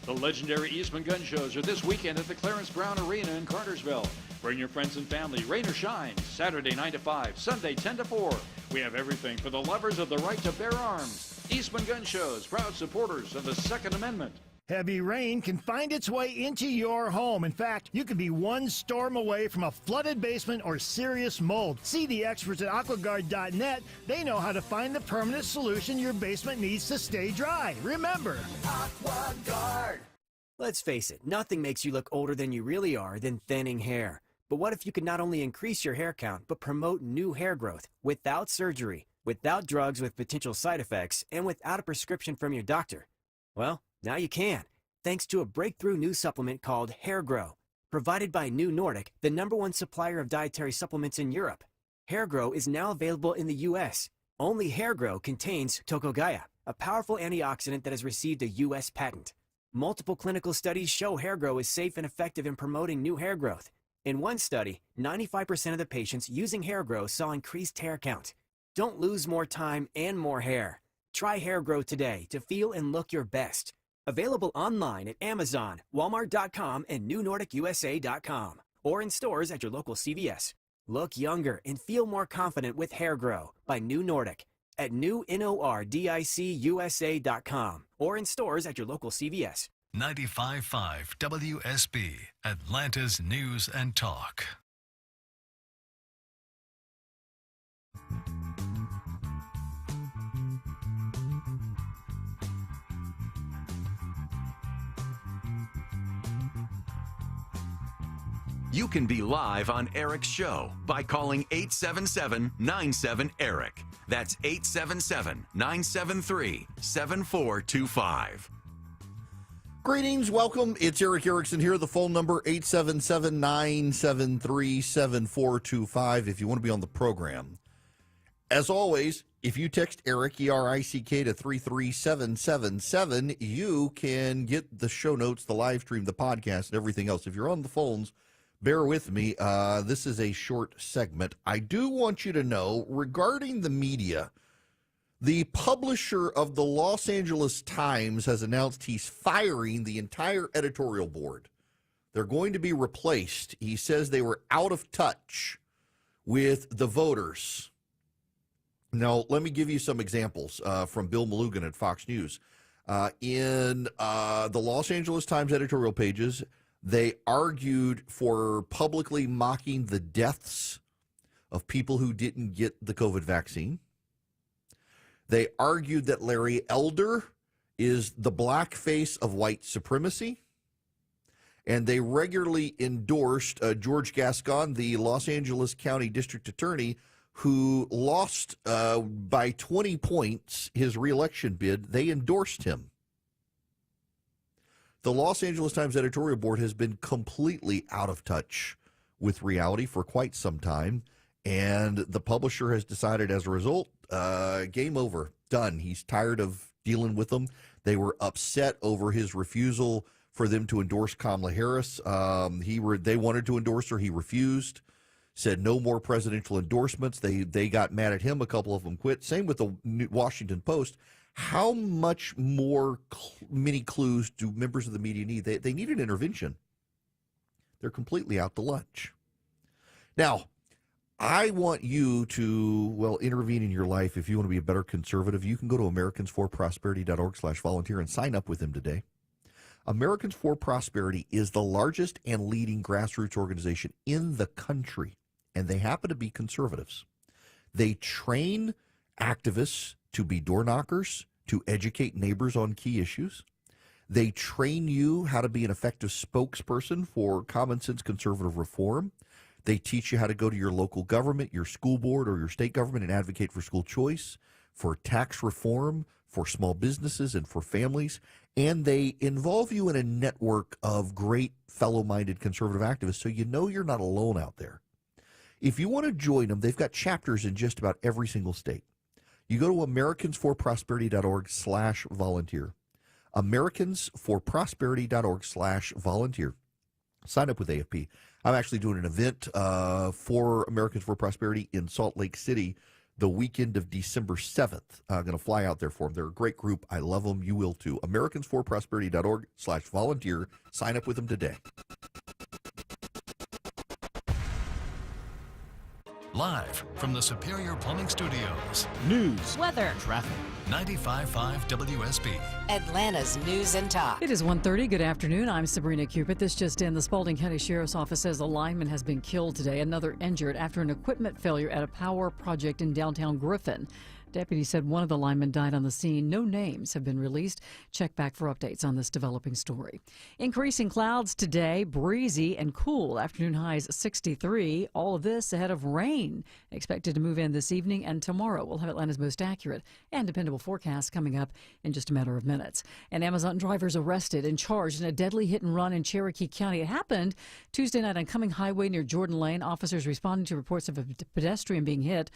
The legendary Eastman Gun Shows are this weekend at the Clarence Brown Arena in Cartersville. Bring your friends and family, rain or shine, Saturday 9 to 5, Sunday 10 to 4. We have everything for the lovers of the right to bear arms. Eastman Gun Shows, proud supporters of the Second Amendment.
Heavy rain can find its way into your home. In fact, you could be one storm away from a flooded basement or serious mold. See the experts at AquaGuard.net. They know how to find the permanent solution your basement needs to stay dry. Remember,
AquaGuard. Let's face it, nothing makes you look older than you really are than thinning hair. But what if you could not only increase your hair count, but promote new hair growth without surgery, without drugs with potential side effects, and without a prescription from your doctor? Well, now you can, thanks to a breakthrough new supplement called Hair Grow, provided by New Nordic, the #1 supplier of dietary supplements in Europe. Hair Grow is now available in the U.S. Only Hair Grow contains Tocogaya, a powerful antioxidant that has received a U.S. patent. Multiple clinical studies show Hair Grow is safe and effective in promoting new hair growth. In one study, 95% of the patients using Hair Grow saw increased hair count. Don't lose more time and more hair. Try Hair Grow today to feel and look your best. Available online at Amazon, Walmart.com, and NewNordicUSA.com, or in stores at your local CVS. Look younger and feel more confident with Hair Grow by New Nordic at NewNordicUSA.com, or in stores at your local CVS.
95.5 WSB, Atlanta's News and Talk.
You can be live on Eric's show by calling 877-97-ERIC. That's 877-973-7425.
Greetings, welcome. It's Eric Erickson here. The phone number 877-973-7425 if you want to be on the program. As always, if you text Eric, E-R-I-C-K, to 33777, you can get the show notes, the live stream, the podcast, and everything else. If you're on the phones, bear with me. This is a short segment. I do want you to know, regarding the media, the publisher of the Los Angeles Times has announced he's firing the entire editorial board. They're going to be replaced. He says they were out of touch with the voters. Now, let me give you some examples from Bill Malugin at Fox News. In the Los Angeles Times editorial pages, they argued for publicly mocking the deaths of people who didn't get the COVID vaccine. They argued that Larry Elder is the black face of white supremacy. And they regularly endorsed George Gascon, the Los Angeles County District Attorney, who lost by 20 points his reelection bid. They endorsed him. The Los Angeles Times editorial board has been completely out of touch with reality for quite some time, and the publisher has decided as a result, game over, done. He's tired of dealing with them. They were upset over his refusal for them to endorse Kamala Harris. They wanted to endorse her. He refused. said no more presidential endorsements. They got mad at him. A couple of them quit. Same with the Washington Post. How much more mini clues do members of the media need? They need an intervention. They're completely out to lunch. Now, I want you to, intervene in your life. If you want to be a better conservative, you can go to americansforprosperity.org/volunteer and sign up with them today. Americans for Prosperity is the largest and leading grassroots organization in the country, and they happen to be conservatives. They train activists to be door knockers, to educate neighbors on key issues. They train you how to be an effective spokesperson for common sense conservative reform. They teach you how to go to your local government, your school board, or your state government and advocate for school choice, for tax reform, for small businesses, and for families. And they involve you in a network of great fellow-minded conservative activists, so you know you're not alone out there. If you want to join them, they've got chapters in just about every single state. You go to americansforprosperity.org/volunteer. americansforprosperity.org/volunteer. Sign up with AFP. I'm actually doing an event for Americans for Prosperity in Salt Lake City the weekend of December 7th. I'm going to fly out there for them. They're a great group. I love them. You will too. americansforprosperity.org/volunteer. Sign up with them today.
Live from the Superior Plumbing Studios.
News,
weather,
traffic. 95.5 WSB.
Atlanta's News and Talk.
It is 1:30. Good afternoon. I'm Sabrina Cupid. This just in. The Spalding County Sheriff's Office says a lineman has been killed today, another injured after an equipment failure at a power project in downtown Griffin. Deputies said one of the linemen died on the scene. No names have been released. Check back for updates on this developing story. Increasing clouds today, breezy and cool. Afternoon highs 63. All of this ahead of rain expected to move in this evening and tomorrow. We'll have Atlanta's most accurate and dependable forecast coming up in just a matter of minutes. An Amazon driver's arrested and charged in a deadly hit and run in Cherokee County. It happened Tuesday night on Cumming Highway near Jordan Lane. Officers responding to reports of a pedestrian being hit.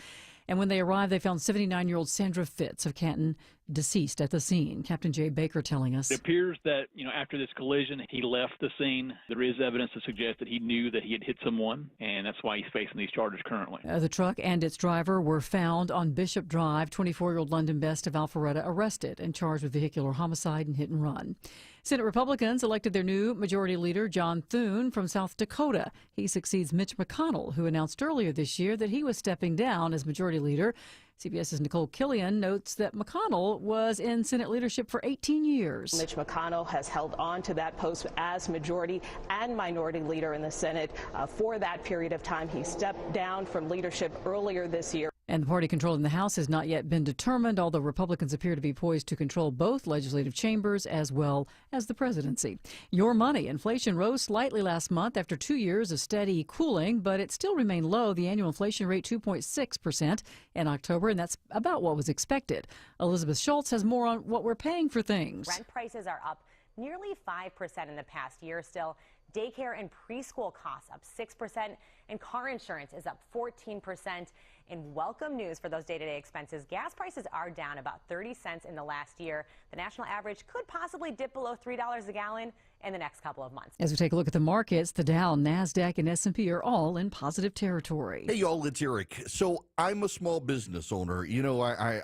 And when they arrived, they found 79-year-old Sandra Fitz of Canton deceased at the scene. Captain Jay Baker telling us.
It appears that, after this collision, he left the scene. There is evidence to suggest that he knew that he had hit someone, and that's why he's facing these charges currently.
The truck and its driver were found on Bishop Drive. 24-year-old London Best of Alpharetta arrested and charged with vehicular homicide and hit and run. Senate Republicans elected their new majority leader, John Thune, from South Dakota. He succeeds Mitch McConnell, who announced earlier this year that he was stepping down as majority leader. CBS's Nicole Killian notes that McConnell was in Senate leadership for 18 years.
Mitch McConnell has held on to that post as majority and minority leader in the Senate for that period of time. He stepped down from leadership earlier this year.
And the party controlling the House has not yet been determined, although Republicans appear to be poised to control both legislative chambers as well as the presidency. Your money. Inflation rose slightly last month after 2 years of steady cooling, but it still remained low. The annual inflation rate 2.6% in October, and that's about what was expected. Elizabeth Schultz has more on what we're paying for things.
Rent prices are up nearly 5% in the past year still. Daycare and preschool costs up 6%, and car insurance is up 14%. In welcome news for those day-to-day expenses, gas prices are down about 30 cents in the last year. The national average could possibly dip below $3 a gallon in the next couple of months.
As we take a look at the markets, the Dow, NASDAQ, and S&P are all in positive territory.
Hey, y'all, it's Eric. So I'm a small business owner.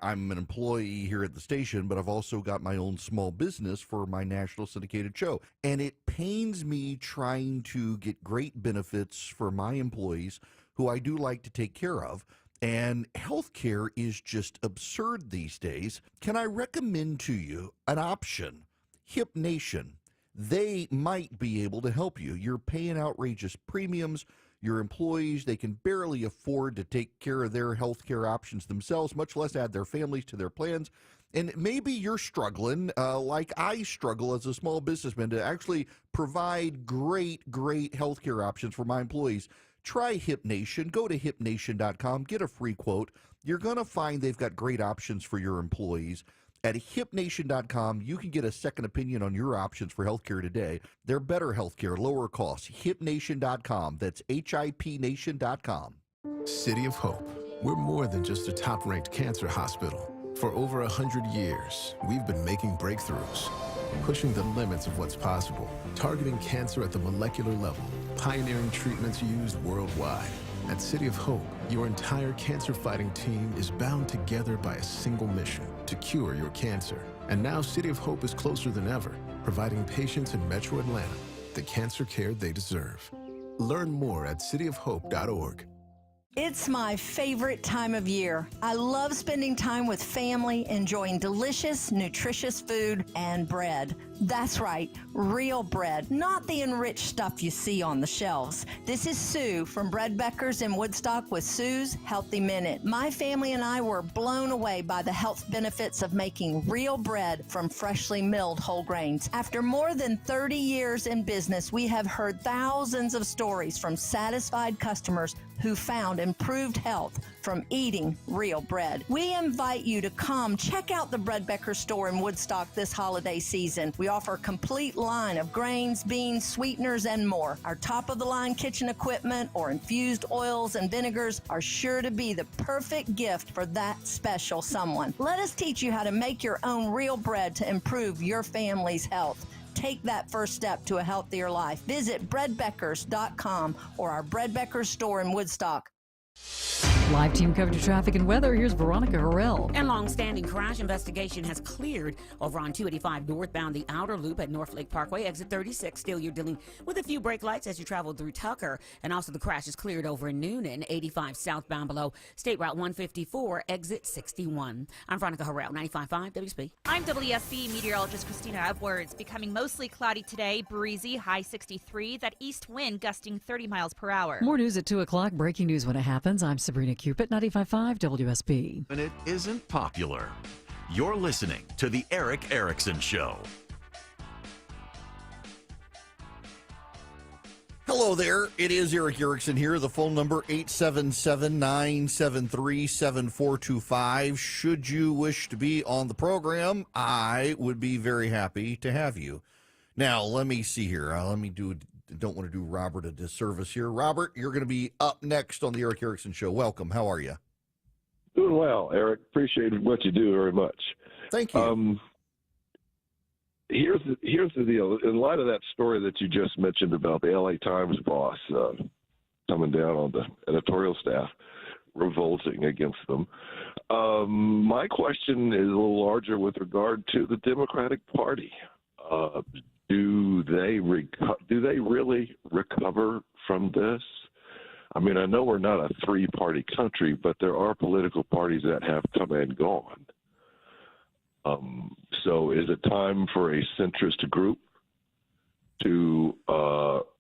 I'm an employee here at the station, but I've also got my own small business for my national syndicated show. And it pains me trying to get great benefits for my employees who I do like to take care of. And healthcare is just absurd these days. Can I recommend to you an option? Hip Nation. They might be able to help you. You're paying outrageous premiums. Your employees, they can barely afford to take care of their healthcare options themselves, much less add their families to their plans. And maybe you're struggling, like I struggle as a small businessman, to actually provide great healthcare options for my employees. Try Hip Nation. Go to hipnation.com. Get a free quote. You're going to find they've got great options for your employees. At hipnation.com, you can get a second opinion on your options for healthcare today. They're better healthcare, lower costs. Hipnation.com. That's hipnation.com.
City of Hope. We're more than just a top-ranked cancer hospital. For over 100 years, we've been making breakthroughs, pushing the limits of what's possible, targeting cancer at the molecular level, pioneering treatments used worldwide. At City of Hope, your entire cancer-fighting team is bound together by a single mission: to cure your cancer. And now City of Hope is closer than ever, providing patients in Metro Atlanta the cancer care they deserve. Learn more at cityofhope.org.
It's my favorite time of year. I love spending time with family, enjoying delicious, nutritious food and bread. That's right, real bread, not the enriched stuff you see on the shelves. This is Sue from Bread Beckers in Woodstock with Sue's Healthy Minute. My family and I were blown away by the health benefits of making real bread from freshly milled whole grains. After more than 30 years in business, we have heard thousands of stories from satisfied customers who found improved health from eating real bread. We invite you to come check out the Bread Becker store in Woodstock this holiday season. We offer a complete line of grains, beans, sweeteners, and more. Our top-of-the-line kitchen equipment or infused oils and vinegars are sure to be the perfect gift for that special someone. Let us teach you how to make your own real bread to improve your family's health. Take that first step to a healthier life. Visit breadbeckers.com or our Bread Beckers store in Woodstock.
Live team coverage of traffic and weather. Here's Veronica Harrell.
And long-standing crash investigation has cleared over on 285 northbound the outer loop at North Lake Parkway, exit 36. Still, you're dealing with a few brake lights as you travel through Tucker. And also the crash is cleared over in Noonan, 85 southbound below State Route 154, exit 61. I'm Veronica Harrell, 95.5 WSB.
I'm WSB meteorologist Christina Edwards. Becoming mostly cloudy today, breezy, high 63. That east wind gusting 30 miles per hour.
More news at 2 o'clock. Breaking news when it happens. I'm Sabrina Cupid, 95.5 WSB.
And it isn't popular. You're listening to The Eric Erickson Show.
Hello there. It is Eric Erickson here. The phone number 877-973-7425. Should you wish to be on the program, I would be very happy to have you. Now, let me see here. Don't want to do Robert a disservice here. Robert, you're going to be up next on the Eric Erickson Show. Welcome. How are you?
Doing well, Eric. Appreciate what you do very much.
Thank you.
Here's the deal. In light of that story that you just mentioned about the LA Times boss coming down on the editorial staff, revolting against them, my question is a little larger with regard to the Democratic Party. Do they really recover from this? I mean, I know we're not a three-party country, but there are political parties that have come and gone. So is it time for a centrist group to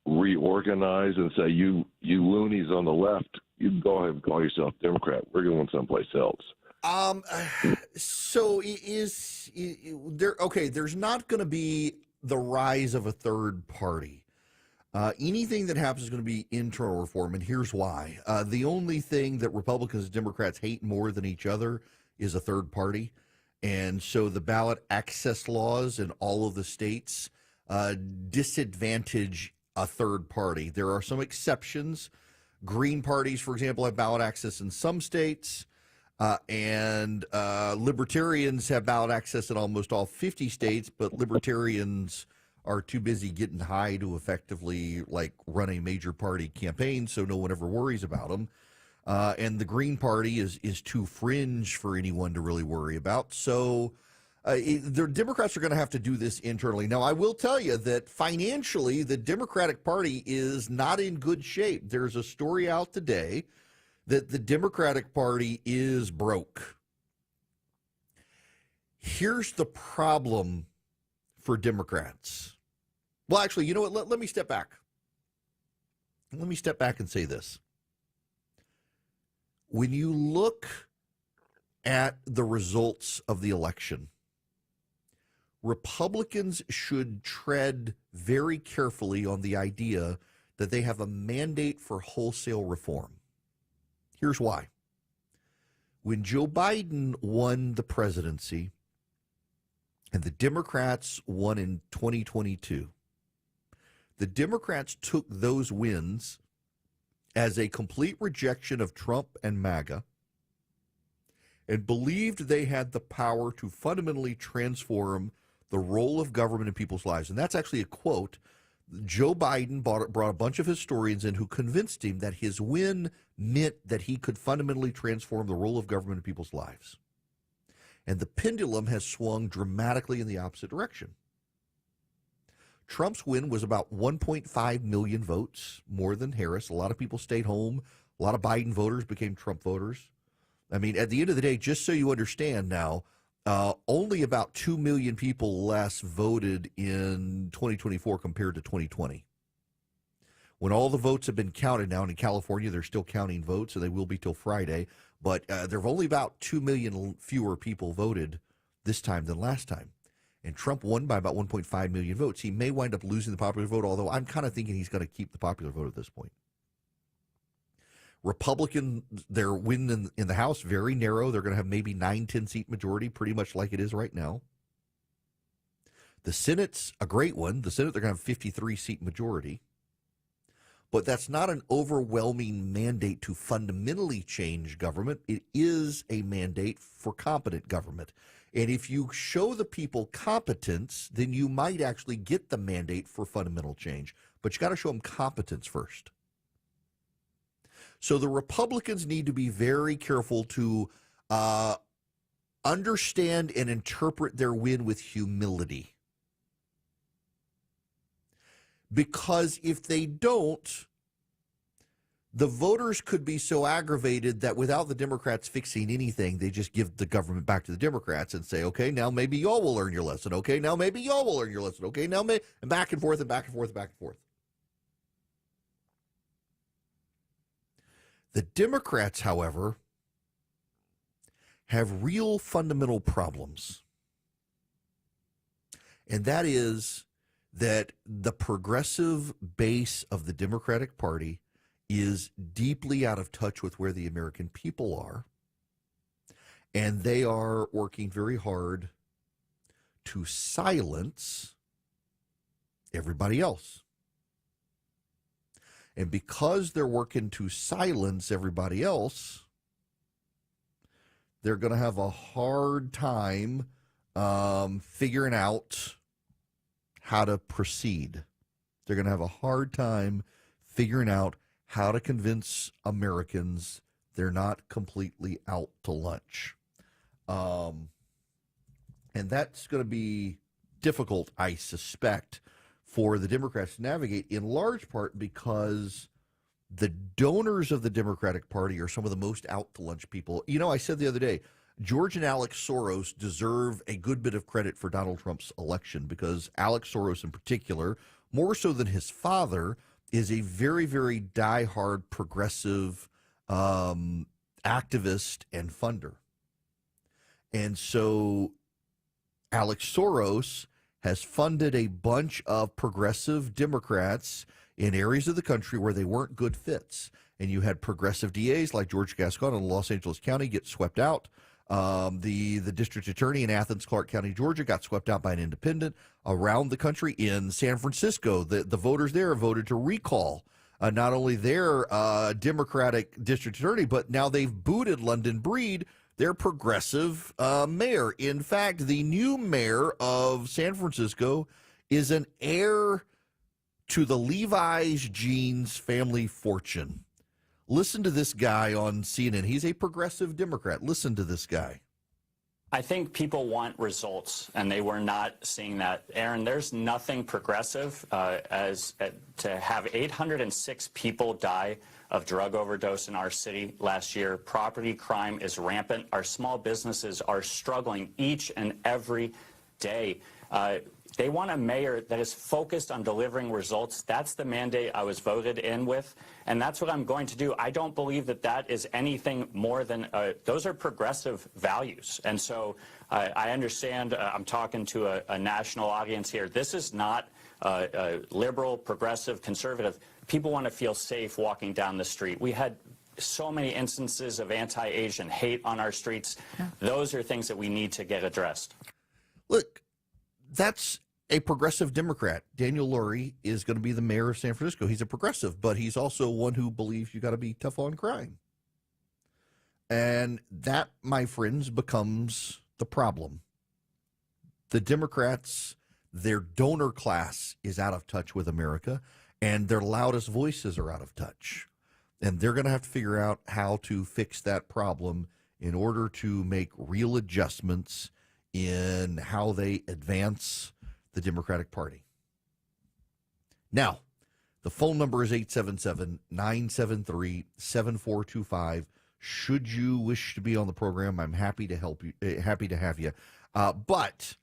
reorganize and say, you loonies on the left, you can go ahead and call yourself Democrat. We're going someplace else.
So is there, okay, there's not going to be the rise of a third party. Anything that happens is going to be internal reform, and here's why. The only thing that Republicans and Democrats hate more than each other is a third party. And so the ballot access laws in all of the states disadvantage a third party. There are some exceptions. Green parties, for example, have ballot access in some states. And libertarians have ballot access in almost all 50 states, but libertarians are too busy getting high to effectively run a major party campaign, so no one ever worries about them. And the Green Party is too fringe for anyone to really worry about. So the Democrats are going to have to do this internally. Now, I will tell you that financially, the Democratic Party is not in good shape. There's a story out today that the Democratic Party is broke. Here's the problem for Democrats. Well, actually, you know what? Let me step back. Let me step back and say this. When you look at the results of the election, Republicans should tread very carefully on the idea that they have a mandate for wholesale reform. Here's why. When Joe Biden won the presidency and the Democrats won in 2022, the Democrats took those wins as a complete rejection of Trump and MAGA and believed they had the power to fundamentally transform the role of government in people's lives. And that's actually a quote Joe Biden brought a bunch of historians in who convinced him that his win meant that he could fundamentally transform the role of government in people's lives. And the pendulum has swung dramatically in the opposite direction. Trump's win was about 1.5 million votes, more than Harris. A lot of people stayed home. A lot of Biden voters became Trump voters. I mean, at the end of the day, just so you understand now, only about 2 million people less voted in 2024 compared to 2020. When all the votes have been counted now, and in California, they're still counting votes, so they will be till Friday, but there have only about 2 million fewer people voted this time than last time. And Trump won by about 1.5 million votes. He may wind up losing the popular vote, although I'm kind of thinking he's going to keep the popular vote at this point. Republican, their win in the House, very narrow. They're going to have maybe 9-10 seat majority, pretty much like it is right now. The Senate's a great one. The Senate, they're going to have 53 seat majority. But that's not an overwhelming mandate to fundamentally change government. It is a mandate for competent government. And if you show the people competence, then you might actually get the mandate for fundamental change. But you got to show them competence first. So the Republicans need to be very careful to understand and interpret their win with humility. Because if they don't, the voters could be so aggravated that without the Democrats fixing anything, they just give the government back to the Democrats and say, okay, now maybe y'all will learn your lesson. Okay, now maybe y'all will learn your lesson. Okay, now maybe, and back and forth and back and forth and back and forth. The Democrats, however, have real fundamental problems. And that is that the progressive base of the Democratic Party is deeply out of touch with where the American people are. And they are working very hard to silence everybody else. And because they're working to silence everybody else, they're going to have a hard time figuring out how to proceed. They're going to have a hard time figuring out how to convince Americans they're not completely out to lunch. And that's going to be difficult, I suspect, for the Democrats to navigate, in large part because the donors of the Democratic Party are some of the most out to lunch people. You know, I said the other day, George and Alex Soros deserve a good bit of credit for Donald Trump's election because Alex Soros in particular, more so than his father, is a very, very diehard progressive activist and funder. And so Alex Soros has funded a bunch of progressive Democrats in areas of the country where they weren't good fits. And you had progressive DAs like George Gascon in Los Angeles County get swept out. The district attorney in Athens, Clark County, Georgia, got swept out by an independent. Around the country, in San Francisco, the voters there voted to recall not only their Democratic district attorney, but now they've booted London Breed, their progressive mayor. In fact, the new mayor of San Francisco is an heir to the Levi's jeans family fortune. Listen to this guy on CNN. He's a progressive Democrat. Listen to this guy.
I think people want results, and they were not seeing that. Aaron, there's nothing progressive to have 806 people die of drug overdose in our city last year. Property crime is rampant. Our small businesses are struggling each and every day. They want a mayor that is focused on delivering results. That's the mandate I was voted in with, and that's what I'm going to do. I don't believe that that is anything more than those are progressive values. And so I understand I'm talking to a national audience here. This is not liberal, progressive, conservative. People want to feel safe walking down the street. We had so many instances of anti-Asian hate on our streets. Yeah. Those are things that we need to get addressed.
Look, that's a progressive Democrat. Daniel Lurie is going to be the mayor of San Francisco. He's a progressive, but he's also one who believes you got to be tough on crime. And that, my friends, becomes the problem. The Democrats Their donor class is out of touch with America, and their loudest voices are out of touch. And they're going to have to figure out how to fix that problem in order to make real adjustments in how they advance the Democratic Party. Now, the phone number is 877-973-7425. Should you wish to be on the program, I'm happy to help you. Happy to have you. But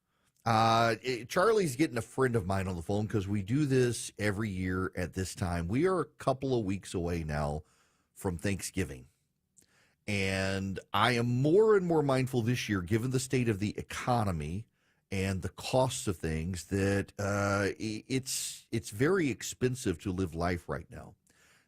Charlie's getting a friend of mine on the phone because we do this every year at this time. We are a couple of weeks away now from Thanksgiving. And I am more and more mindful this year, given the state of the economy and the costs of things, that it's very expensive to live life right now.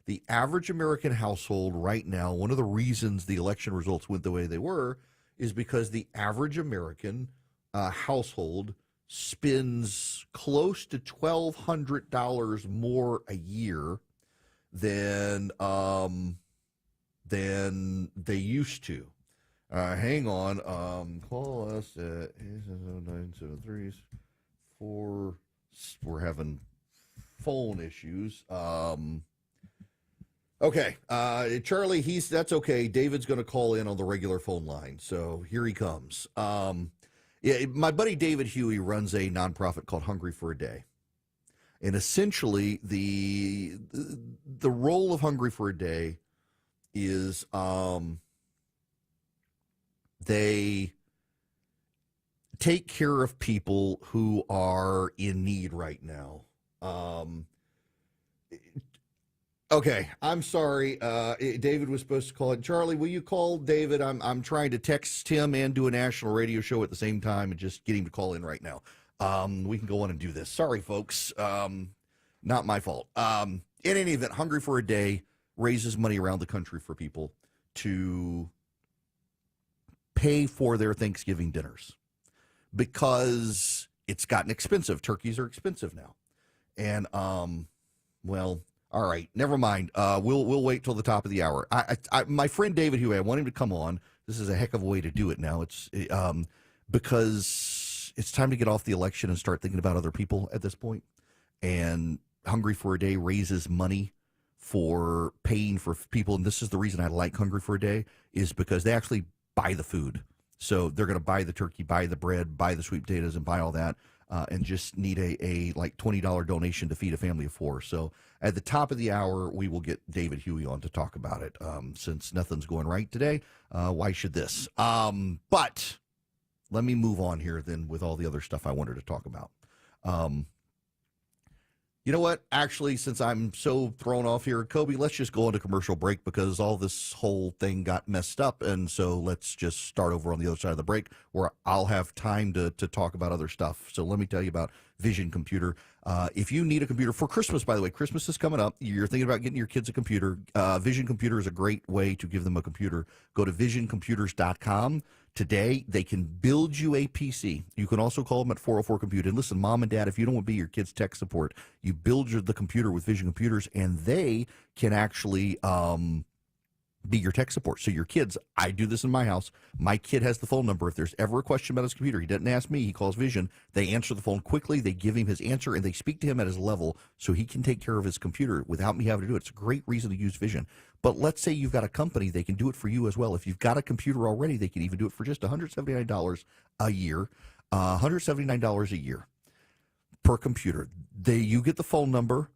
The average American household right now, one of the reasons the election results went the way they were is because the average American household spends close to $1,200 more a year than they used to. Hang on. Call us at 973-4. We're having phone issues. Okay. Charlie, that's okay. David's going to call in on the regular phone line. So here he comes. Yeah, my buddy David Huey runs a nonprofit called Hungry for a Day. And essentially the role of Hungry for a Day is they take care of people who are in need right now. Okay, I'm sorry. David was supposed to call it. Charlie, will you call David? I'm trying to text him and do a national radio show at the same time and just get him to call in right now. We can go on and do this. Sorry, folks. Not my fault. In any event, Hungry for a Day raises money around the country for people to pay for their Thanksgiving dinners because it's gotten expensive. Turkeys are expensive now. And, well, all right, never mind. We'll wait till the top of the hour. My friend David Huey, I want him to come on. This is a heck of a way to do it now. It's because it's time to get off the election and start thinking about other people at this point. And Hungry for a Day raises money for paying for people. And this is the reason I like Hungry for a Day, is because they actually buy the food. So they're going to buy the turkey, buy the bread, buy the sweet potatoes, and buy all that. And just need a like $20 donation to feed a family of four. So at the top of the hour, we will get David Huey on to talk about it. Since nothing's going right today, why should this? But let me move on here then with all the other stuff I wanted to talk about. You know what? Actually, since I'm so thrown off here, Kobe, let's just go into commercial break because all this whole thing got messed up. And so let's just start over on the other side of the break where I'll have time to talk about other stuff. So let me tell you about Vision Computer. If you need a computer for Christmas, by the way, Christmas is coming up. You're thinking about getting your kids a computer. Vision Computer is a great way to give them a computer. Go to visioncomputers.com. Today, they can build you a PC. You can also call them at 404 Compute. And listen, Mom and Dad, if you don't want to be your kid's tech support, you build the computer with Vision Computers, and they can actually be your tech support. So your kids, I do this in my house. My kid has the phone number. If there's ever a question about his computer, he doesn't ask me. He calls Vision. They answer the phone quickly. They give him his answer, and they speak to him at his level so he can take care of his computer without me having to do it. It's a great reason to use Vision. But let's say you've got a company, they can do it for you as well. If you've got a computer already, they can even do it for just $179 a year, $179 a year per computer. You get the phone number,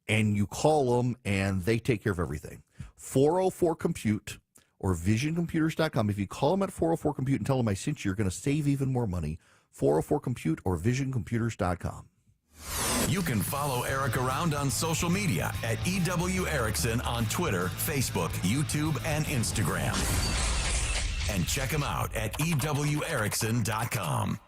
and you call them, and they take care of everything. 404 Compute or visioncomputers.com. If you call them at 404 Compute and tell them I sent you, you're going to save even more money. 404 Compute or visioncomputers.com.
You can follow Eric around on social media at EW Erickson on Twitter, Facebook, YouTube, and Instagram. And check him out at EWErickson.com.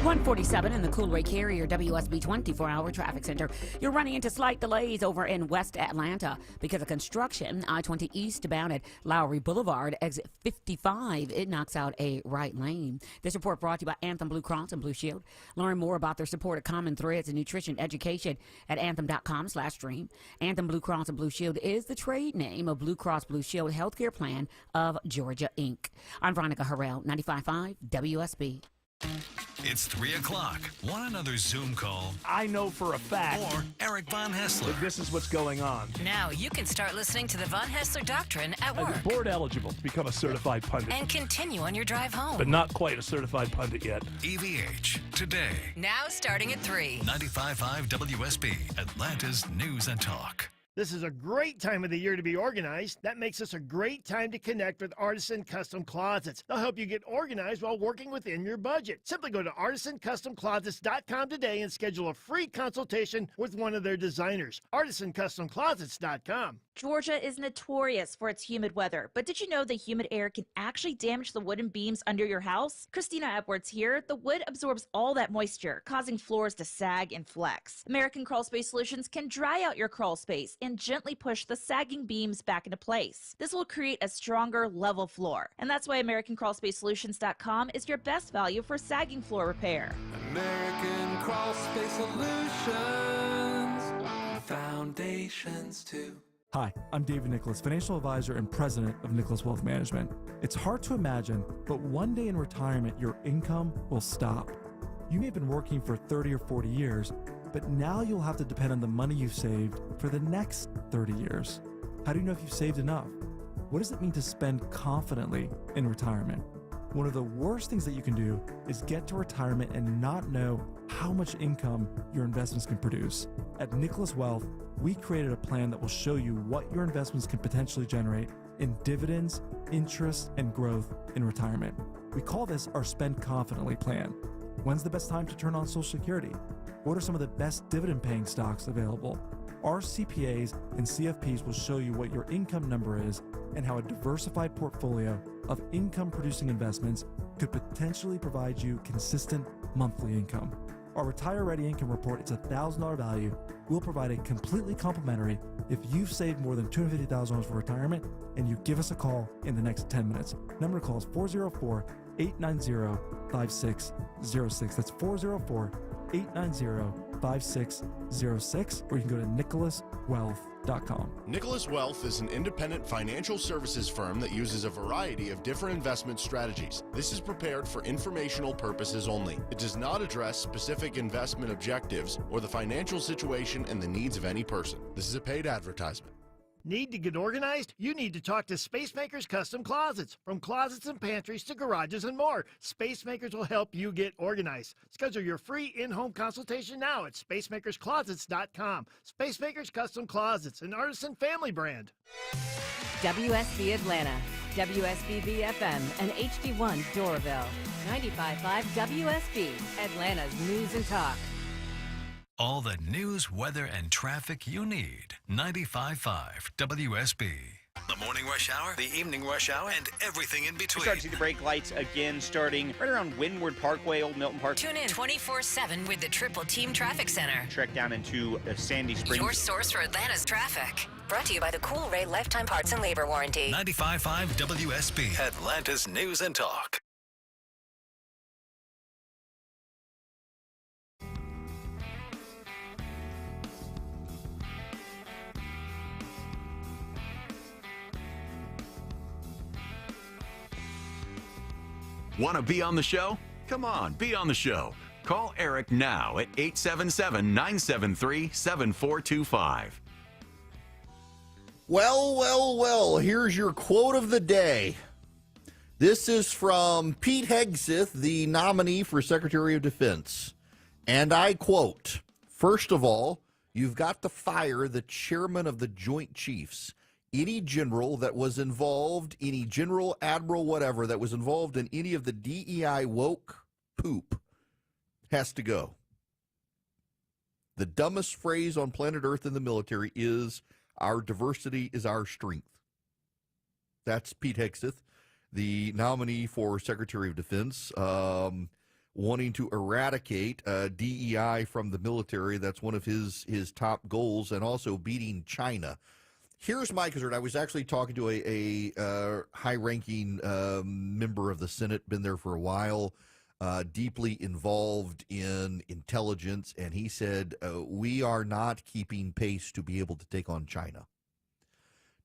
147 in the Coolray Carrier WSB 24-hour traffic center. You're running into slight delays over in West Atlanta because of construction. I-20 eastbound at Lowry Boulevard, exit 55. It knocks out a right lane. This report brought to you by Anthem Blue Cross and Blue Shield. Learn more about their support of Common Threads and nutrition education at anthem.com/stream. Anthem Blue Cross and Blue Shield is the trade name of Blue Cross Blue Shield Healthcare Plan of Georgia, Inc. I'm Veronica Harrell, 95.5 WSB.
It's 3 o'clock. Want another Zoom call?
I know for a fact.
Or Eric Von Hessler.
This is what's going on.
Now you can start listening to the Von Hessler Doctrine at work.
Board eligible to become a certified pundit.
And continue on your drive home.
But not quite a certified pundit yet.
EVH, today.
Now starting at 3.
95.5 WSB, Atlanta's News and Talk.
This is a great time of the year to be organized. That makes this a great time to connect with Artisan Custom Closets. They'll help you get organized while working within your budget. Simply go to artisancustomclosets.com today and schedule a free consultation with one of their designers. artisancustomclosets.com.
Georgia is notorious for its humid weather, but did you know the humid air can actually damage the wooden beams under your house? Christina Edwards here. The wood absorbs all that moisture, causing floors to sag and flex. American Crawl Space Solutions can dry out your crawl space and gently push the sagging beams back into place. This will create a stronger, level floor. And that's why AmericanCrawlSpaceSolutions.com is your best value for sagging floor repair.
American Crawl Space Solutions, foundations too.
Hi, I'm David Nicholas, financial advisor and president of Nicholas Wealth Management. It's hard to imagine, but one day in retirement, your income will stop. You may have been working for 30 or 40 years, but now you'll have to depend on the money you've saved for the next 30 years. How do you know if you've saved enough? What does it mean to spend confidently in retirement? One of the worst things that you can do is get to retirement and not know how much income your investments can produce. At Nicholas Wealth, we created a plan that will show you what your investments can potentially generate in dividends, interest, and growth in retirement. We call this our Spend Confidently plan. When's the best time to turn on Social Security? What are some of the best dividend-paying stocks available? Our CPAs and CFPs will show you what your income number is and how a diversified portfolio of income-producing investments could potentially provide you consistent monthly income. Our Retire Ready Income Report is a $1,000 value. We'll provide it completely complimentary if you've saved more than $250,000 for retirement and you give us a call in the next 10 minutes. Number to call is 404-890-5606. That's 404-890-5606, or you can go to nicholaswealth.com.
Nicholas Wealth is an independent financial services firm that uses a variety of different investment strategies. This is prepared for informational purposes only. It does not address specific investment objectives or the financial situation and the needs of any person. This is a paid advertisement.
Need to get organized? You need to talk to Spacemakers Custom Closets. From closets and pantries to garages and more, Spacemakers will help you get organized. Schedule your free in-home consultation now at spacemakersclosets.com. Spacemakers Custom Closets, an artisan family brand.
WSB Atlanta, WSBB FM, and HD1 Doraville. 95.5 WSB, Atlanta's News and Talk.
All the news, weather, and traffic you need. 95.5 WSB. The morning rush hour, the evening rush hour, and everything in between.
We start to see the brake lights again starting right around Windward Parkway, Old Milton Park.
Tune in 24/7 with the Triple Team Traffic Center.
Trek down into Sandy Springs.
Your source for Atlanta's traffic. Brought to you by the Cool Ray Lifetime Parts and Labor Warranty.
95.5 WSB, Atlanta's News and Talk.
Want to be on the show? Come on, be on the show. Call Eric now at 877-973-7425.
Well, here's your quote of the day. This is from Pete Hegseth, the nominee for Secretary of Defense. And I quote, "First of all, you've got to fire the chairman of the Joint Chiefs. Any general that was involved, any general, admiral, whatever, that was involved in any of the DEI woke poop has to go." The dumbest phrase on planet Earth in the military is, "Our diversity is our strength." That's Pete Hegseth, the nominee for Secretary of Defense, wanting to eradicate DEI from the military. That's one of his top goals, and also beating China. Here's my concern. I was actually talking to a high-ranking member of the Senate, been there for a while, deeply involved in intelligence, and he said, we are not keeping pace to be able to take on China.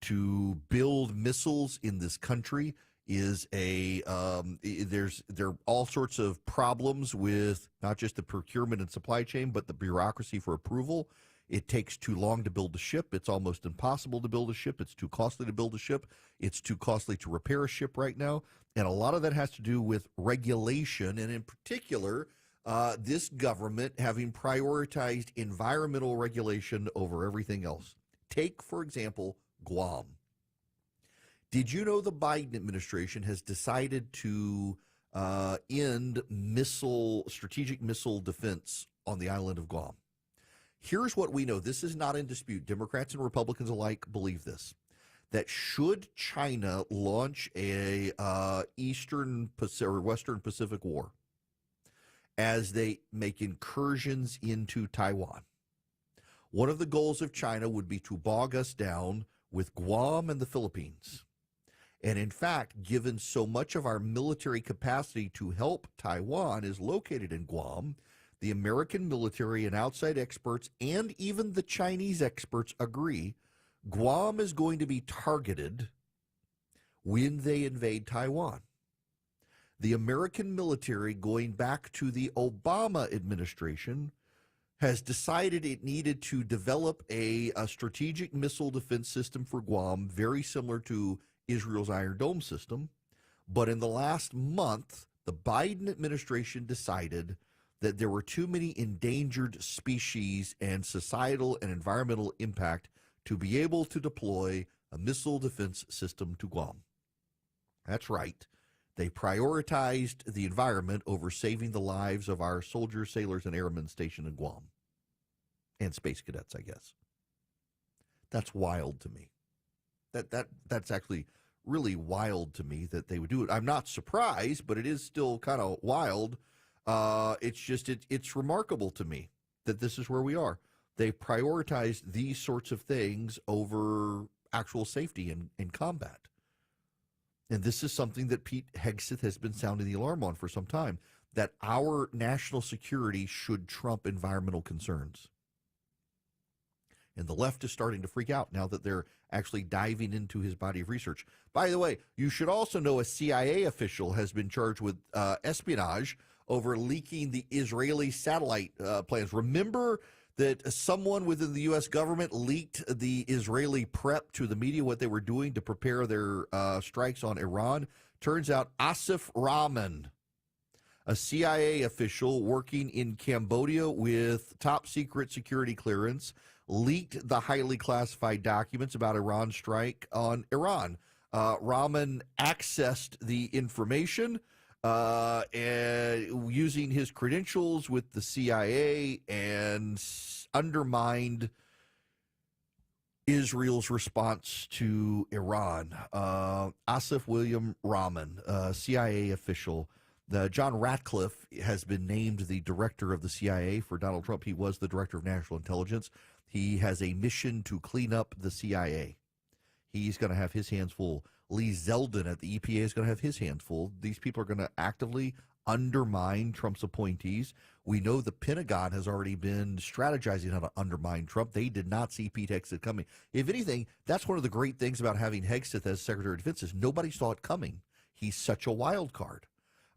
To build missiles in this country is there are all sorts of problems with not just the procurement and supply chain, but the bureaucracy for approval. It takes too long to build a ship. It's almost impossible to build a ship. It's too costly to build a ship. It's too costly to repair a ship right now. And a lot of that has to do with regulation, and in particular, this government having prioritized environmental regulation over everything else. Take, for example, Guam. Did you know the Biden administration has decided to end strategic missile defense on the island of Guam? Here's what we know. This is not in dispute. Democrats and Republicans alike believe this, that should China launch a Eastern Pacific or Western Pacific war as they make incursions into Taiwan, one of the goals of China would be to bog us down with Guam and the Philippines. And in fact, given so much of our military capacity to help Taiwan is located in Guam, the American military and outside experts and even the Chinese experts agree Guam is going to be targeted when they invade Taiwan. The American military, going back to the Obama administration, has decided it needed to develop a strategic missile defense system for Guam, very similar to Israel's Iron Dome system. But in the last month, the Biden administration decided that there were too many endangered species and societal and environmental impact to be able to deploy a missile defense system to Guam. That's right. They prioritized the environment over saving the lives of our soldiers, sailors, and airmen stationed in Guam. And space cadets, I guess. That's wild to me. That's actually really wild to me that they would do it. I'm not surprised, but it is still kind of wild. It's remarkable to me that this is where we are. They prioritized these sorts of things over actual safety in combat. And this is something that Pete Hegseth has been sounding the alarm on for some time, that our national security should trump environmental concerns. And the left is starting to freak out now that they're actually diving into his body of research. By the way, you should also know a CIA official has been charged with espionage over leaking the Israeli satellite plans. Remember that someone within the U.S. government leaked the Israeli prep to the media, what they were doing to prepare their strikes on Iran? Turns out Asif Rahman, a CIA official working in Cambodia with top secret security clearance, leaked the highly classified documents about Iran's strike on Iran. Rahman accessed the information and using his credentials with the CIA and undermined Israel's response to Iran. Asif William Rahman, CIA official. John Ratcliffe has been named the director of the CIA for Donald Trump. He was the director of national intelligence. He has a mission to clean up the CIA. He's going to have his hands full. Lee Zeldin at the EPA is going to have his hands full. These people are going to actively undermine Trump's appointees. We know the Pentagon has already been strategizing how to undermine Trump. They did not see Pete Hegseth coming. If anything, that's one of the great things about having Hegseth as Secretary of Defense is nobody saw it coming. He's such a wild card.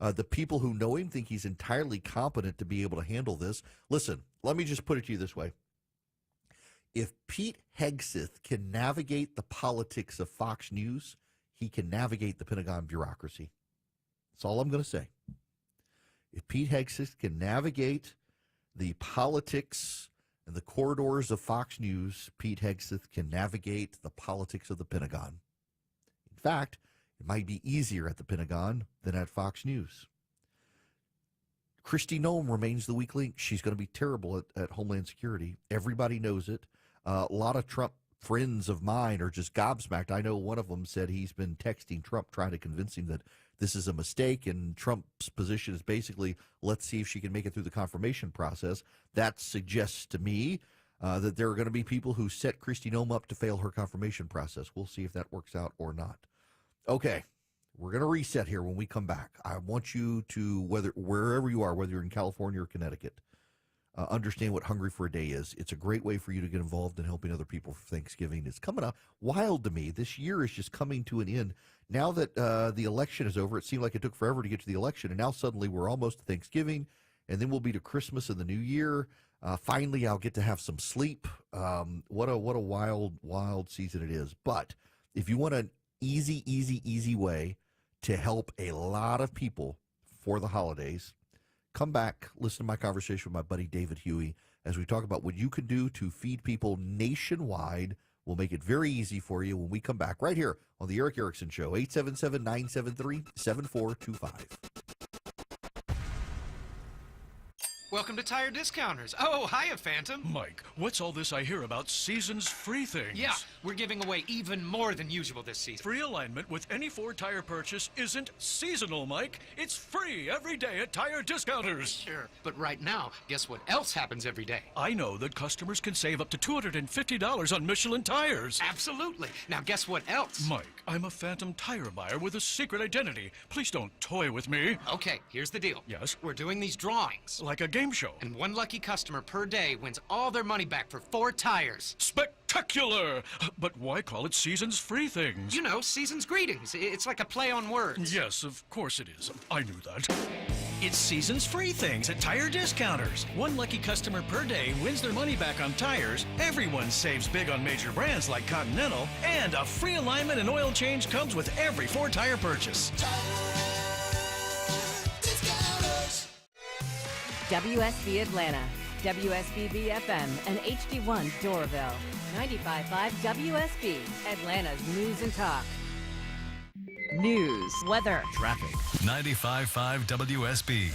The people who know him think he's entirely competent to be able to handle this. Listen, let me just put it to you this way. If Pete Hegseth can navigate the politics of Fox News, he can navigate the Pentagon bureaucracy. That's all I'm going to say. If Pete Hegseth can navigate the politics and the corridors of Fox News, Pete Hegseth can navigate the politics of the Pentagon. In fact, it might be easier at the Pentagon than at Fox News. Kristi Noem remains the weak link. She's going to be terrible at Homeland Security. Everybody knows it. A lot of Trump friends of mine are just gobsmacked. I know one of them said he's been texting Trump trying to convince him that this is a mistake, and Trump's position is basically, let's see if she can make it through the confirmation process. That suggests to me that there are going to be people who set Kristi Noem up to fail her confirmation process. We'll see if that works out or not. Okay, we're going to reset here when we come back. I want you to, wherever you are, whether you're in California or Connecticut, understand what Hungry for a Day is. It's a great way for you to get involved in helping other people for Thanksgiving. It's coming up wild to me. This year is just coming to an end. now that the election is over, it seemed like it took forever to get to the election, and now suddenly we're almost to Thanksgiving, and then we'll be to Christmas and the New Year. Finally, I'll get to have some sleep. What a wild season it is. But if you want an easy way to help a lot of people for the holidays, come back, listen to my conversation with my buddy David Huey as we talk about what you can do to feed people nationwide. We'll make it very easy for you when we come back right here on the Eric Erickson Show, 877-973-7425.
Welcome to Tire Discounters. Oh, hiya, Phantom.
Mike, what's all this I hear about seasons free things?
Yeah, we're giving away even more than usual this season.
Free alignment with any Ford tire purchase isn't seasonal, Mike. It's free every day at Tire Discounters.
Sure, but right now, guess what else happens every day?
I know that customers can save up to $250 on Michelin tires.
Absolutely. Now, guess what else?
Mike, I'm a Phantom tire buyer with a secret identity. Please don't toy with me.
Okay, here's the deal.
Yes?
We're doing these drawings.
Like a game show.
And one lucky customer per day wins all their money back for 4 tires.
Spectacular! But why call it seasons free things?
You know, season's greetings. It's like a play on words.
Yes, of course it is. I knew that.
It's seasons free things at Tire Discounters. One lucky customer per day wins their money back on tires. Everyone saves big on major brands like Continental. And a free alignment and oil change comes with every Ford tire purchase.
WSB Atlanta, WSBB FM, and HD1 Doraville. 95.5 WSB, Atlanta's News and Talk.
News,
weather,
traffic. 95.5 WSB,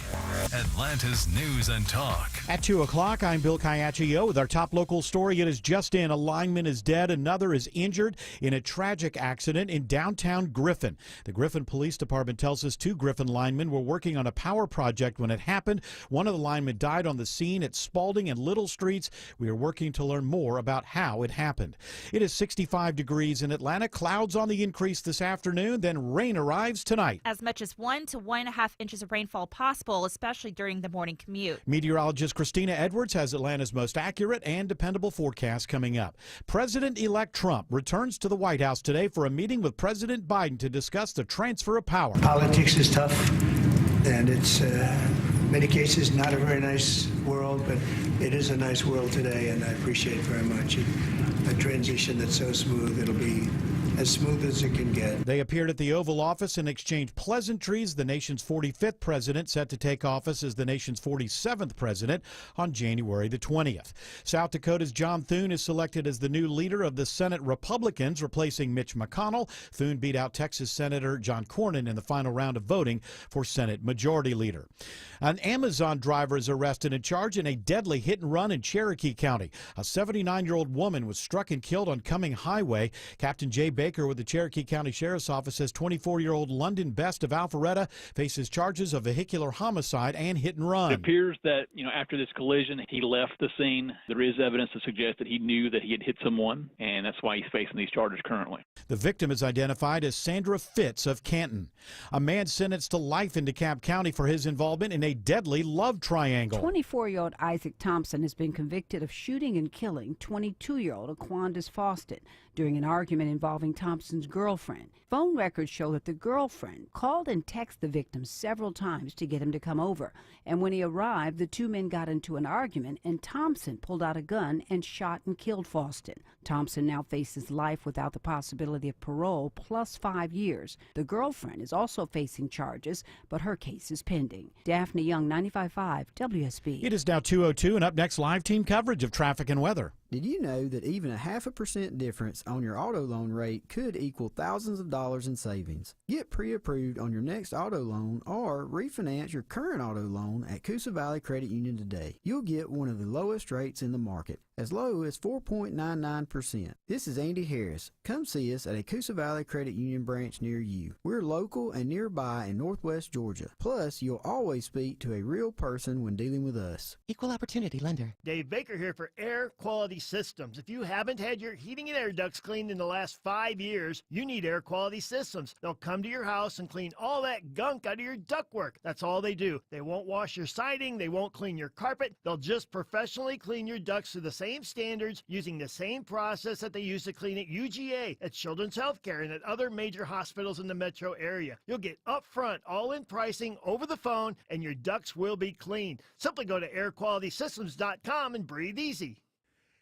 Atlanta's News and Talk.
At 2 o'clock, I'm Bill Caiaccio with our top local story. It is just in. A lineman is dead. Another is injured in a tragic accident in downtown Griffin. The Griffin Police Department tells us 2 Griffin linemen were working on a power project when it happened. One of the linemen died on the scene at Spalding and Little Streets. We are working to learn more about how it happened. It is 65 degrees in Atlanta. Clouds on the increase this afternoon, then rain arrives tonight.
As much as 1 to 1.5 inches of rainfall possible, especially during the morning commute.
Meteorologist Christina Edwards has Atlanta's most accurate and dependable forecast coming up. President-elect Trump returns to the White House today for a meeting with President Biden to discuss the transfer of power.
Politics is tough, and it's in many cases not a very nice world, but it is a nice world today, and I appreciate very much a transition that's so smooth. It'll be as smooth as it can get.
They appeared at the Oval Office and exchanged pleasantries. The nation's 45th president set to take office as the nation's 47th president on January the 20th. South Dakota's John Thune is selected as the new leader of the Senate Republicans, replacing Mitch McConnell. Thune beat out Texas Senator John Cornyn in the final round of voting for Senate Majority Leader. An Amazon driver is arrested and charged in a deadly hit and run in Cherokee County. A 79-year-old woman was struck and killed on Cumming Highway. Captain Jay Baker with the Cherokee County Sheriff's Office says 24-year-old London Best of Alpharetta faces charges of vehicular homicide and hit and run.
It appears that, after this collision, he left the scene. There is evidence to suggest that he knew that he had hit someone, and that's why he's facing these charges currently.
The victim is identified as Sandra Fitz of Canton. A man sentenced to life in DeKalb County for his involvement in a deadly love triangle.
24-year-old Isaac Thompson has been convicted of shooting and killing 22-year-old Aquandis Fawsted during an argument involving Thompson's girlfriend. Phone records show that the girlfriend called and texted the victim several times to get him to come over. And when he arrived, the 2 men got into an argument, and Thompson pulled out a gun and shot and killed Fawsted. Thompson now faces life without the possibility of parole, plus 5 years. The girlfriend is also facing charges, but her case is pending. Daphne Young, 95.5 WSB.
It is now 2:02, and up next, live team coverage of traffic and weather.
Did you know that even a 0.5% difference on your auto loan rate could equal thousands of dollars in savings? Get pre-approved on your next auto loan or refinance your current auto loan at Coosa Valley Credit Union today. You'll get one of the lowest rates in the market, as low as 4.99%. This is Andy Harris. Come see us at a Coosa Valley Credit Union branch near you. We're local and nearby in Northwest Georgia. Plus, you'll always speak to a real person when dealing with us.
Equal Opportunity Lender.
Dave Baker here for Air Quality Systems. If you haven't had your heating and air ducts cleaned in the last 5 years, you need Air Quality Systems. They'll come to your house and clean all that gunk out of your ductwork. That's all they do. They won't wash your siding. They won't clean your carpet. They'll just professionally clean your ducts to the same same standards using the same process that they use to clean at UGA, at Children's Healthcare, and at other major hospitals in the metro area. You'll get upfront, all-in pricing over the phone, and your ducts will be clean. Simply go to airqualitysystems.com and breathe easy.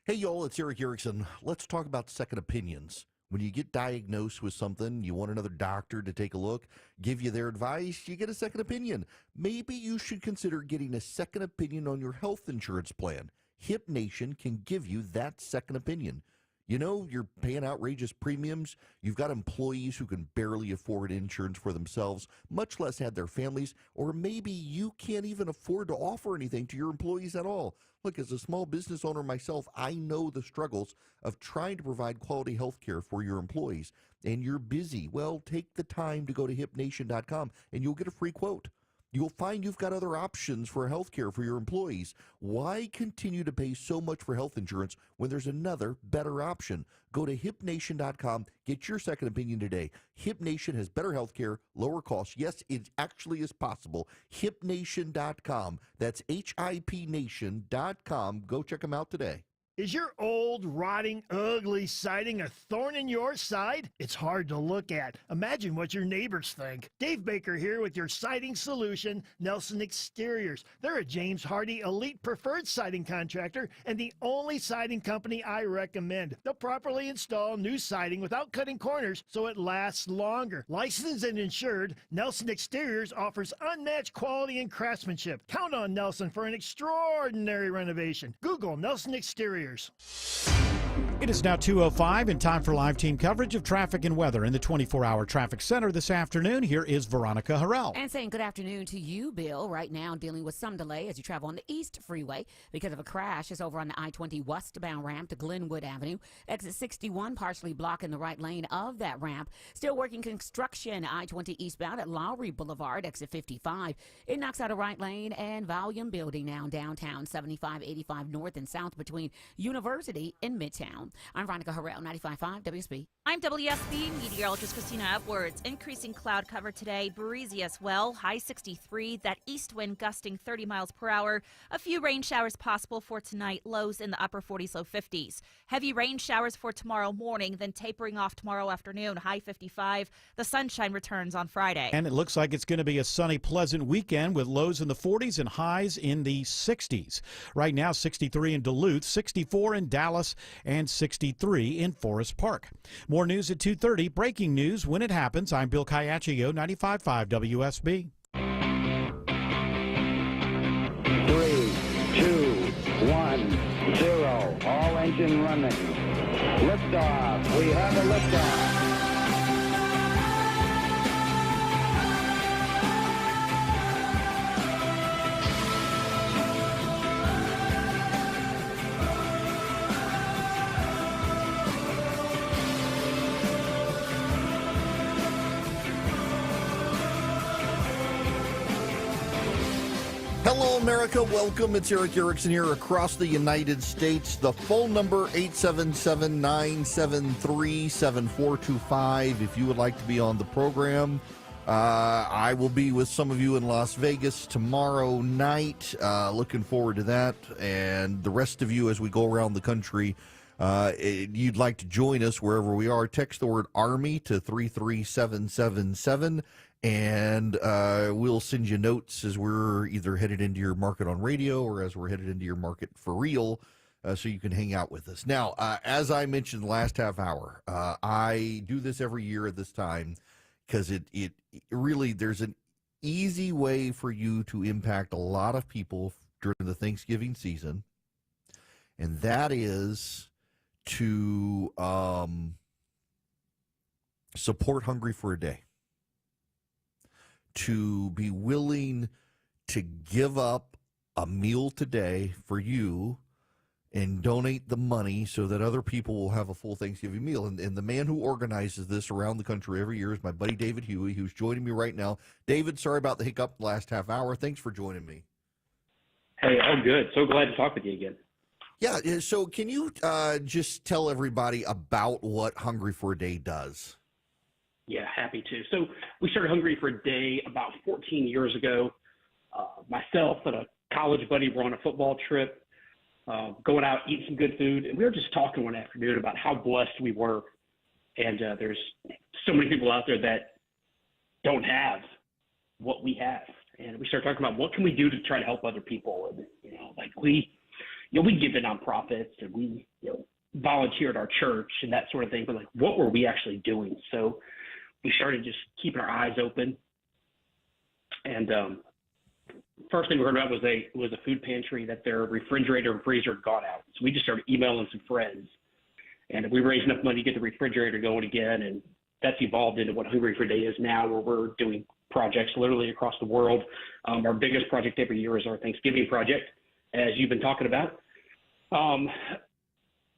Hey, y'all, it's Eric Erickson. Let's talk about second opinions. When you get diagnosed with something, you want another doctor to take a look, give you their advice, you get a second opinion. Maybe you should consider getting a second opinion on your health insurance plan. Hip Nation can give you that second opinion. You know, you're paying outrageous premiums. You've got employees who can barely afford insurance for themselves, much less have their families, or maybe you can't even afford to offer anything to your employees at all. Look, as a small business owner myself, I know the struggles of trying to provide quality health care for your employees, and you're busy. Well, take the time to go to hipnation.com, and you'll get a free quote. You'll find you've got other options for health care for your employees. Why continue to pay so much for health insurance when there's another better option? Go to hipnation.com. Get your second opinion today. HipNation has better health care, lower costs. Yes, it actually is possible. HipNation.com. That's HIPNation.com. Go check them out today.
Is your old, rotting, ugly siding a thorn in your side? It's hard to look at. Imagine what your neighbors think. Dave Baker here with your siding solution, Nelson Exteriors. They're a James Hardie Elite Preferred Siding Contractor and the only siding company I recommend. They'll properly install new siding without cutting corners so it lasts longer. Licensed and insured, Nelson Exteriors offers unmatched quality and craftsmanship. Count on Nelson for an extraordinary renovation. Google Nelson Exteriors.
It is now 2:05 and time for live team coverage of traffic and weather in the 24-hour traffic center this afternoon. Here is Veronica Harrell.
And saying good afternoon to you, Bill. Right now dealing with some delay as you travel on the East Freeway because of a crash. It's over on the I-20 westbound ramp to Glenwood Avenue. Exit 61 partially blocking the right lane of that ramp. Still working construction I-20 eastbound at Lowry Boulevard, exit 55. It knocks out a right lane and volume building now downtown 75-85 north and south between University and Midtown. I'm Veronica Harrell, 95.5 WSB.
I'm WSB meteorologist Christina Edwards. Increasing cloud cover today, breezy as well, high 63, that east wind gusting 30 miles per hour. A few rain showers possible for tonight, lows in the upper 40s, low 50s. Heavy rain showers for tomorrow morning, then tapering off tomorrow afternoon, high 55. The sunshine returns on Friday.
And it looks like it's going to be a sunny, pleasant weekend with lows in the 40s and highs in the 60s. Right now, 63 in Duluth, 64 in Dallas, and 63 in Forest Park. More news at 2:30. Breaking news when it happens. I'm Bill Caiaccio, 95.5 WSB.
3, 2, 1, 0. All engine running. Liftoff. We have a liftoff.
Hello, America. Welcome. It's Eric Erickson here across the United States. The phone number, 877-973-7425. If you would like to be on the program, I will be with some of you in Las Vegas tomorrow night. Looking forward to that. And the rest of you, as we go around the country, you'd like to join us wherever we are, text the word Army to 33777. And we'll send you notes as we're either headed into your market on radio or as we're headed into your market for real, so you can hang out with us. Now, as I mentioned the last half hour, I do this every year at this time because it really, there's an easy way for you to impact a lot of people during the Thanksgiving season, and that is to support Hungry for a Day. To be willing to give up a meal today for you and donate the money so that other people will have a full Thanksgiving meal. And the man who organizes this around the country every year is my buddy David Huey, who's joining me right now. David, sorry about the hiccup last half hour. Thanks for joining me.
Hey, all good. So glad to talk with you again.
Yeah, so can you just tell everybody about what Hungry for a Day does?
Yeah, happy to. So we started Hungry for a Day about 14 years ago. Myself and a college buddy were on a football trip. going out, eating some good food. And we were just talking one afternoon about how blessed we were. And there's so many people out there that don't have what we have. And we started talking about what can we do to try to help other people. And, we give to nonprofits and we, volunteer at our church and that sort of thing. But what were we actually doing? So we started just keeping our eyes open. And first thing we heard about was a food pantry that their refrigerator and freezer had gone out. So we just started emailing some friends. And we raised enough money to get the refrigerator going again. And that's evolved into what Hungry for Day is now, where we're doing projects literally across the world. Our biggest project every year is our Thanksgiving project, as you've been talking about.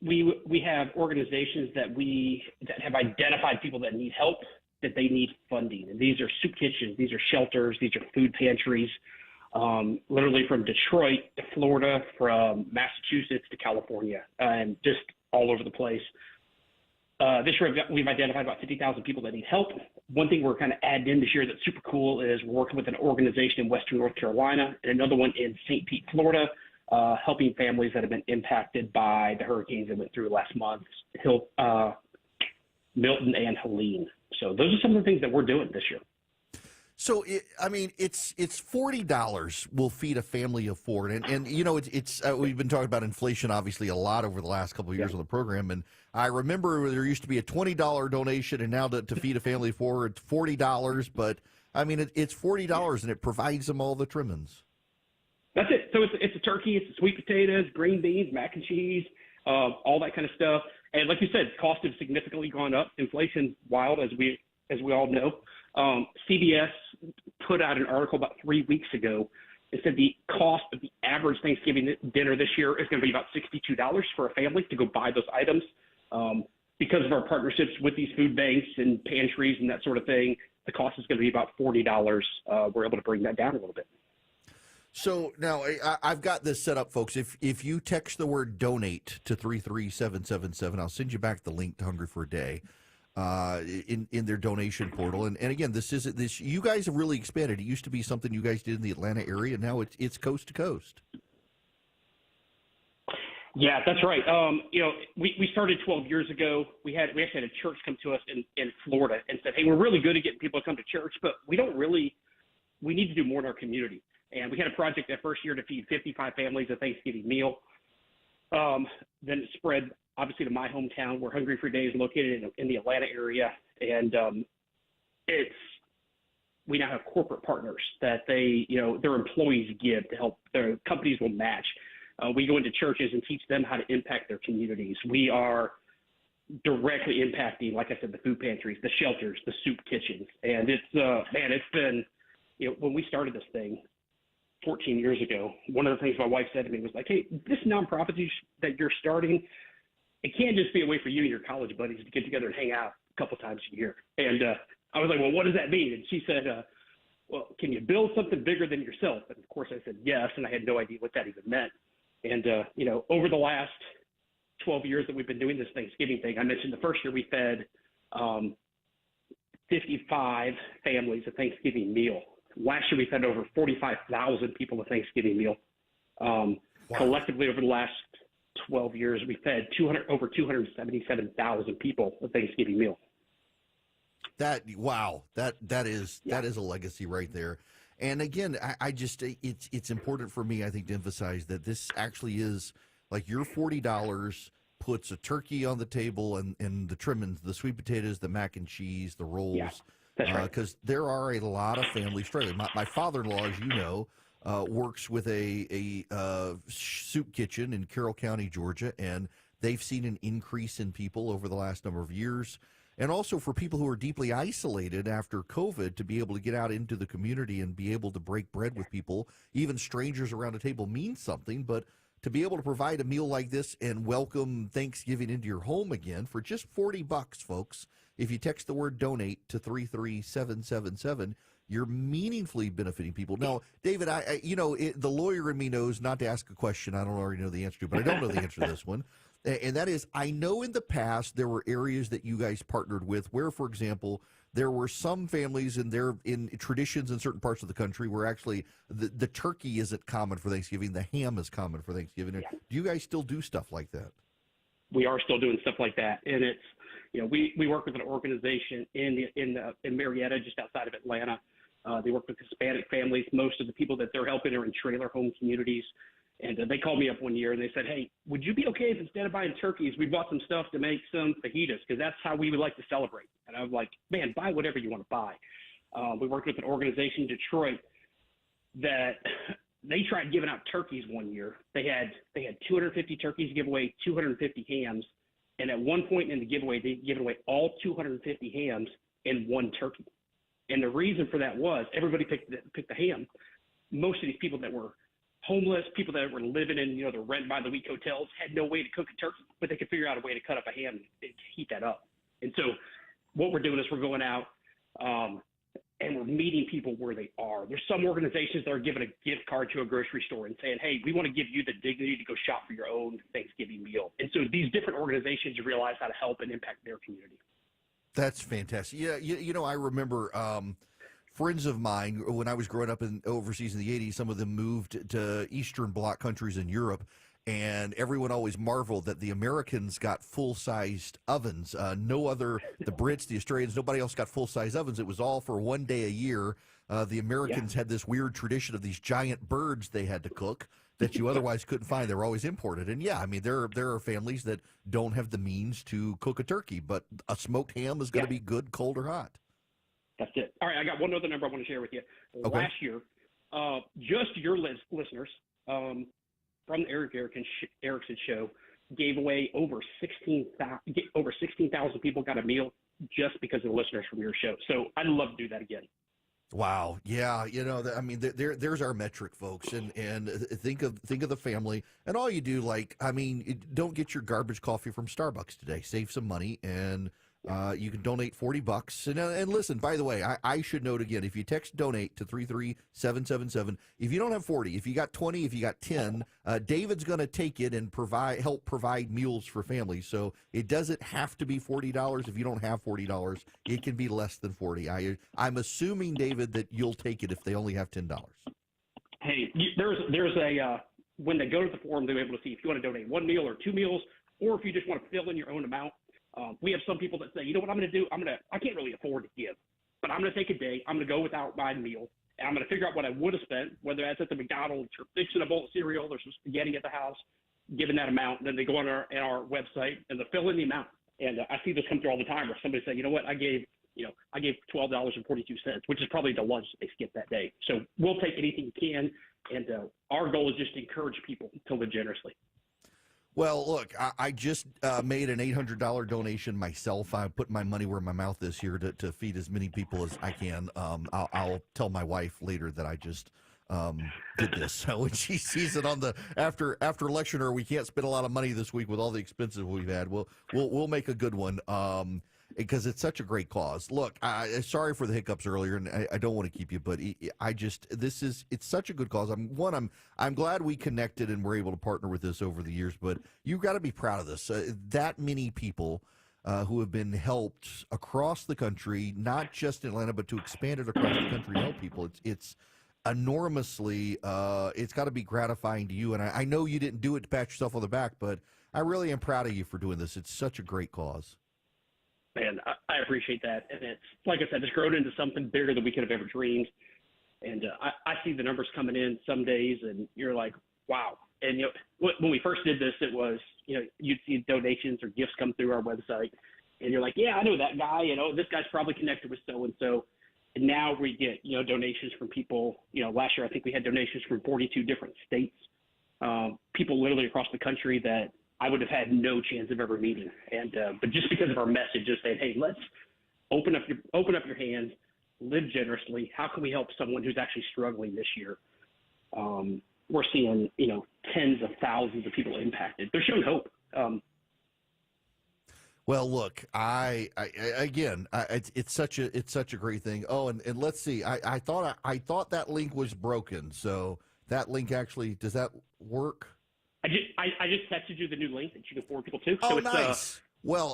We have organizations that have identified people that need help, that they need funding. And these are soup kitchens, these are shelters, these are food pantries, literally from Detroit to Florida, from Massachusetts to California, and just all over the place. This year we've identified about 50,000 people that need help. One thing we're kind of adding in this year that's super cool is we're working with an organization in Western North Carolina and another one in St. Pete, Florida, helping families that have been impacted by the hurricanes that went through last month, Milton and Helene. So those are some of the things that we're doing this year.
So, it's $40 will feed a family of four. And we've been talking about inflation, obviously, a lot over the last couple of years on the program. And I remember there used to be a $20 donation, and now to feed a family of four, it's $40. But, it's $40, and it provides them all the trimmings. That's it. So it's a turkey, it's sweet potatoes, green beans, mac and cheese, all that kind of stuff. And like you said, costs have significantly gone up. Inflation's wild, as we all know. CBS put out an article about 3 weeks ago. It said the cost of the average Thanksgiving dinner this year is going to be about $62 for a family to go buy those items. Because of our partnerships with these food banks and pantries and that sort of thing, the cost is going to be about $40. We're able to bring that down a little bit. So now I've got this set up, folks. If you text the word donate to 33777, I'll send you back the link to Hungry for a Day. In their donation portal. And again, this you guys have really expanded. It used to be something you guys did in the Atlanta area. Now it's coast to coast.
Yeah, that's right. We started 12 years ago. We actually had a church come to us in Florida and said, hey, we're really good at getting people to come to church, but we need to do more in our community. And we had a project that first year to feed 55 families a Thanksgiving meal. Then it spread obviously to my hometown, where Hungry for Day is located in the Atlanta area. And we now have corporate partners that their employees give to help. Their companies will match. We go into churches and teach them how to impact their communities. We are directly impacting, like I said, the food pantries, the shelters, the soup kitchens. And it's been, when we started this thing 14 years ago, one of the things my wife said to me was like, hey, this nonprofit that you're starting, it can't just be a way for you and your college buddies to get together and hang out a couple times a year. And I was like, well, what does that mean? And she said, well, can you build something bigger than yourself? And of course I said yes, and I had no idea what that even meant. And, over the last 12 years that we've been doing this Thanksgiving thing, I mentioned the first year we fed 55 families a Thanksgiving meal. Last year we fed over 45,000 people a Thanksgiving meal. Wow. Collectively over the last 12 years, we fed over 277,000 people a Thanksgiving meal.
That is a legacy right there. And again, I just it's important for me, I think, to emphasize that this actually is like your $40 puts a turkey on the table and the trimmings, the sweet potatoes, the mac and cheese, the rolls. Yeah, that's right. Because there are a lot of families struggling. My father-in-law, as you know, works with a soup kitchen in Carroll County, Georgia, and they've seen an increase in people over the last number of years. And also for people who are deeply isolated after COVID, to be able to get out into the community and be able to break bread with people, even strangers around a table, means something. But to be able to provide a meal like this and welcome Thanksgiving into your home again for just $40, folks, if you text the word donate to 33777, you're meaningfully benefiting people. Now, David, the lawyer in me knows not to ask a question I don't already know the answer to, but I don't know the answer to this one. And that is, I know in the past there were areas that you guys partnered with where, for example, there were some families in traditions in certain parts of the country where actually the turkey isn't common for Thanksgiving, the ham is common for Thanksgiving. Yeah. Do you guys still do stuff like that?
We are still doing stuff like that, and it's we work with an organization in Marietta, just outside of Atlanta. They work with Hispanic families. Most of the people that they're helping are in trailer home communities. And they called me up one year and they said, hey, would you be okay if instead of buying turkeys, we bought some stuff to make some fajitas? Because that's how we would like to celebrate. And I was like, man, buy whatever you want to buy. We worked with an organization in Detroit that they tried giving out turkeys one year. They had 250 turkeys to give away, 250 hams. And at one point in the giveaway, they gave away all 250 hams and one turkey. And the reason for that was everybody picked the ham. Most of these people that were homeless, people that were living in, the rent by the week hotels had no way to cook a turkey, but they could figure out a way to cut up a ham and heat that up. And so what we're doing is we're going out and we're meeting people where they are. There's some organizations that are giving a gift card to a grocery store and saying, hey, we want to give you the dignity to go shop for your own Thanksgiving meal. And so these different organizations realize how to help and impact their community.
That's fantastic. Yeah, I remember friends of mine, when I was growing up overseas in the 80s, some of them moved to Eastern Bloc countries in Europe, and everyone always marveled that the Americans got full-sized ovens. The Brits, the Australians, nobody else got full-size ovens. It was all for one day a year. The Americans had this weird tradition of these giant birds they had to cook that you otherwise couldn't find. They were always imported. And there are families that don't have the means to cook a turkey, but a smoked ham is going to be good, cold or hot.
That's it. All right, I got one other number I want to share with you.
Okay.
Last year, just your listeners from the Eric Erickson Show gave away over 16,000 people got a meal just because of the listeners from your show. So I'd love to do that again.
Wow. Yeah. There's our metric, folks. And think of the family and all you do. Don't get your garbage coffee from Starbucks today. Save some money and you can donate $40. And listen, by the way, I should note again, if you text donate to 33777, if you don't have 40, if you got 20, if you got 10, David's going to take it and help provide meals for families. So it doesn't have to be $40 if you don't have $40. It can be less than 40. I'm assuming, David, that you'll take it if they only have $10.
Hey, there's a when they go to the forum, they're able to see if you want to donate one meal or two meals, or if you just want to fill in your own amount. We have some people that say, you know what I'm going to do? I can't really afford to give, but I'm going to take a day. I'm going to go without buying a meal, and I'm going to figure out what I would have spent, whether that's at the McDonald's or fixing a bowl of cereal or some spaghetti at the house, giving that amount. And then they go on our website and they fill in the amount. And I see this come through all the time where somebody say, you know what, I gave $12.42, which is probably the lunch that they skipped that day. So we'll take anything you can, and our goal is just to encourage people to live generously.
Well, look, I just made an $800 donation myself. I put my money where my mouth is here to feed as many people as I can. I'll tell my wife later that I just did this. So when she sees it on the after election, or we can't spend a lot of money this week with all the expenses we've had, we'll make a good one. Because it's such a great cause. Look, sorry for the hiccups earlier, and I don't want to keep you, but it's such a good cause. I'm glad we connected and were able to partner with this over the years. But you've got to be proud of this. That many people who have been helped across the country, not just in Atlanta, but to expand it across the country to help people. It's enormously. It's got to be gratifying to you. And I know you didn't do it to pat yourself on the back, but I really am proud of you for doing this. It's such a great cause.
Man, I appreciate that. And it's, like I said, it's grown into something bigger than we could have ever dreamed. And I see the numbers coming in some days, and you're like, wow. And when we first did this, it was, you'd see donations or gifts come through our website, and you're like, yeah, I know that guy. This guy's probably connected with so-and-so. And now we get, donations from people. Last year I think we had donations from 42 different states, people literally across the country that I would have had no chance of ever meeting. And but just because of our message, just saying, hey, let's open up your hands, live generously. How can we help someone who's actually struggling this year? We're seeing, tens of thousands of people impacted. They're showing hope.
Well, look, it's such a great thing. Oh, and let's see. I thought that link was broken. So that link actually, does that work?
I just texted you the new link that you can forward people to.
Oh,
so it's,
nice.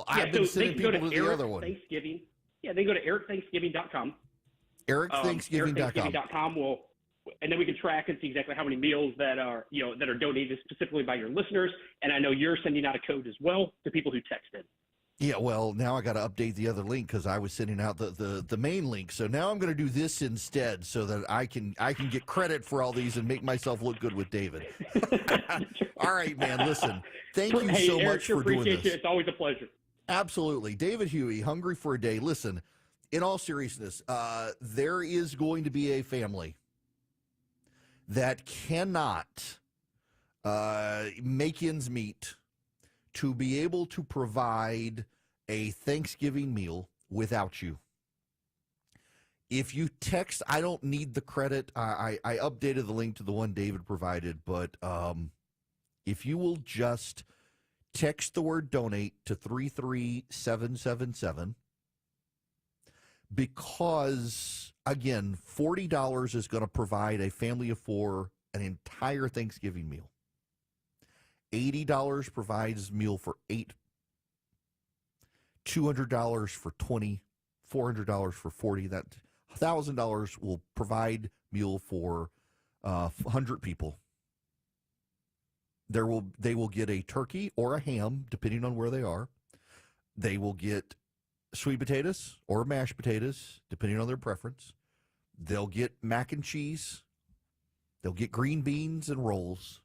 I've been sending people to the other one.
Thanksgiving. Yeah, they go to ericthanksgiving.com.
EricThanksgiving.com.
EricThanksgiving.com and then we can track and see exactly how many meals that are donated specifically by your listeners. And I know you're sending out a code as well to people who text in.
Yeah, well, now I got to update the other link because I was sending out the main link. So now I'm going to do this instead so that I can get credit for all these and make myself look good with David. All right, man. Listen, thank you so
Eric,
much for doing this.
It's always a pleasure.
Absolutely. David Huey, Hungry for a Day. Listen, in all seriousness, there is going to be a family that cannot make ends meet to be able to provide a Thanksgiving meal without you. If you text, I don't need the credit. I updated the link to the one David provided, but if you will just text the word donate to 33777, because, again, $40 is going to provide a family of four an entire Thanksgiving meal. $80 provides meal for 8, $200 for 20, $400 for 40. That $1,000 will provide meal for 100 people. They will get a turkey or a ham, depending on where they are. They will get sweet potatoes or mashed potatoes, depending on their preference. They'll get mac and cheese. They'll get green beans and rolls.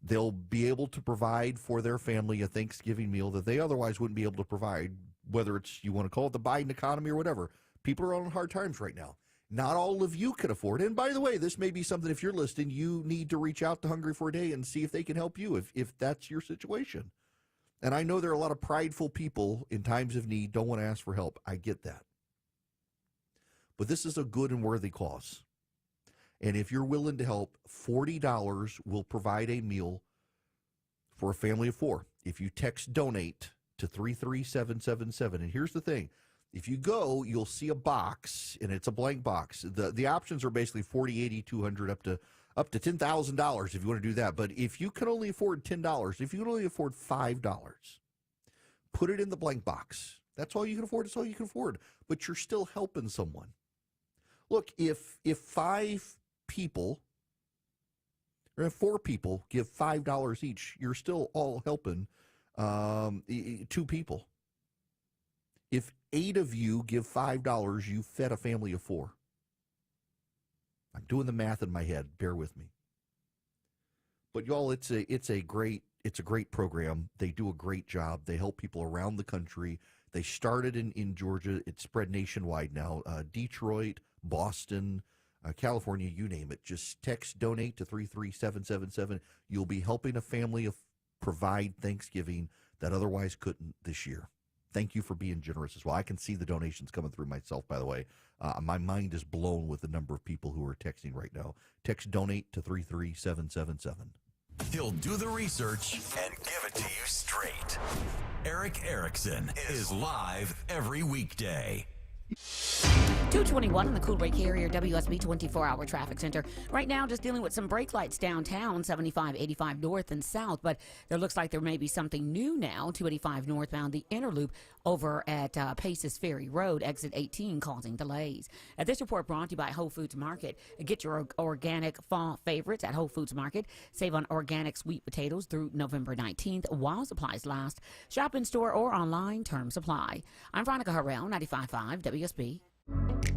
They'll be able to provide for their family a Thanksgiving meal that they otherwise wouldn't be able to provide, whether it's, you want to call it the Biden economy or whatever. People are on hard times right now. Not all of you can afford it. And by the way, this may be something, if you're listening, you need to reach out to Hungry for a Day and see if they can help you, if that's your situation. And I know there are a lot of prideful people in times of need, don't want to ask for help. I get that. But this is a good and worthy cause. And if you're willing to help, $40 will provide a meal for a family of four. If you text donate to 33777. And here's the thing. If you go, you'll see a box, and it's a blank box. The options are basically 40, 80, 200, up to $10,000 if you want to do that. But if you can only afford $10, if you can only afford $5, put it in the blank box. That's all you can afford. That's all you can afford. But you're still helping someone. Look, if 5 people or if 4 people give $5 each, you're still all helping 2 people. If 8 of you give $5, you fed a family of 4. I'm doing the math in my head. Bear with me. But y'all, it's a great program. They do a great job. They help people around the country. They started in Georgia. It's spread nationwide now. Detroit, Boston, California, you name it. Just text donate to 33777. You'll be helping a family provide Thanksgiving that otherwise couldn't this year. Thank you for being generous as well. I can see the donations coming through myself, by the way. My mind is blown with the number of people who are texting right now. Text donate to 33777.
He'll do the research and give it to you straight. Eric Erickson is live every weekday.
221 in the Cool Ray Carrier WSB 24-hour traffic center. Right now, just dealing with some brake lights downtown, 75, 85 north and south, but there looks like there may be something new now, 285 northbound, the inner loop over at Paces Ferry Road, exit 18, causing delays. This report brought to you by Whole Foods Market. Get your organic fall favorites at Whole Foods Market. Save on organic sweet potatoes through November 19th while supplies last. Shop in store or online, terms apply. I'm Veronica Harrell, 95.5 WSB.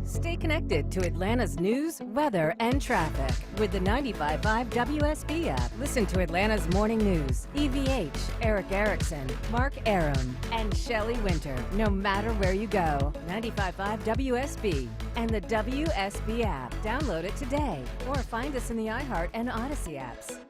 Stay connected to Atlanta's news, weather, and traffic with the 95.5 WSB app. Listen to Atlanta's morning news. EVH, Eric Erickson, Mark Aram, and Shelley Winter. No matter where you go. 95.5 WSB and the WSB app. Download it today or find us in the iHeart and Odyssey apps.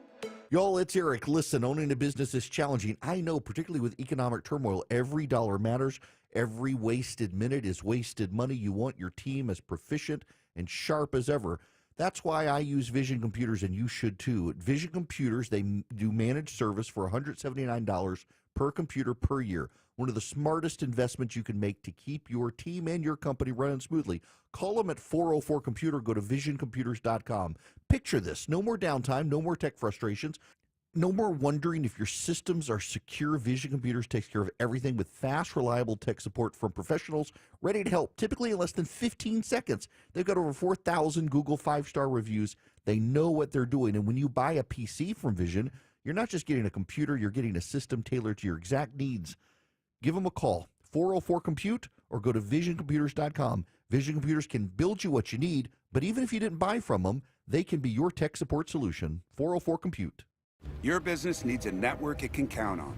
Y'all, it's Eric. Listen, owning a business is challenging. I know, particularly with economic turmoil, every dollar matters. Every wasted minute is wasted money. You want your team as proficient and sharp as ever. That's why I use Vision Computers, and you should too. At Vision Computers, they do managed service for $179 per computer per year. One of the smartest investments you can make to keep your team and your company running smoothly. Call them at 404-COMPUTER. Go to visioncomputers.com. Picture this. No more downtime, no more tech frustrations. No more wondering if your systems are secure. Vision Computers takes care of everything with fast, reliable tech support from professionals ready to help, typically in less than 15 seconds. They've got over 4,000 Google 5-star reviews. They know what they're doing. And when you buy a PC from Vision, you're not just getting a computer, you're getting a system tailored to your exact needs. Give them a call, 404-COMPUTE, or go to visioncomputers.com. Vision Computers can build you what you need, but even if you didn't buy from them, they can be your tech support solution. 404-COMPUTE.
Your business needs a network it can count on.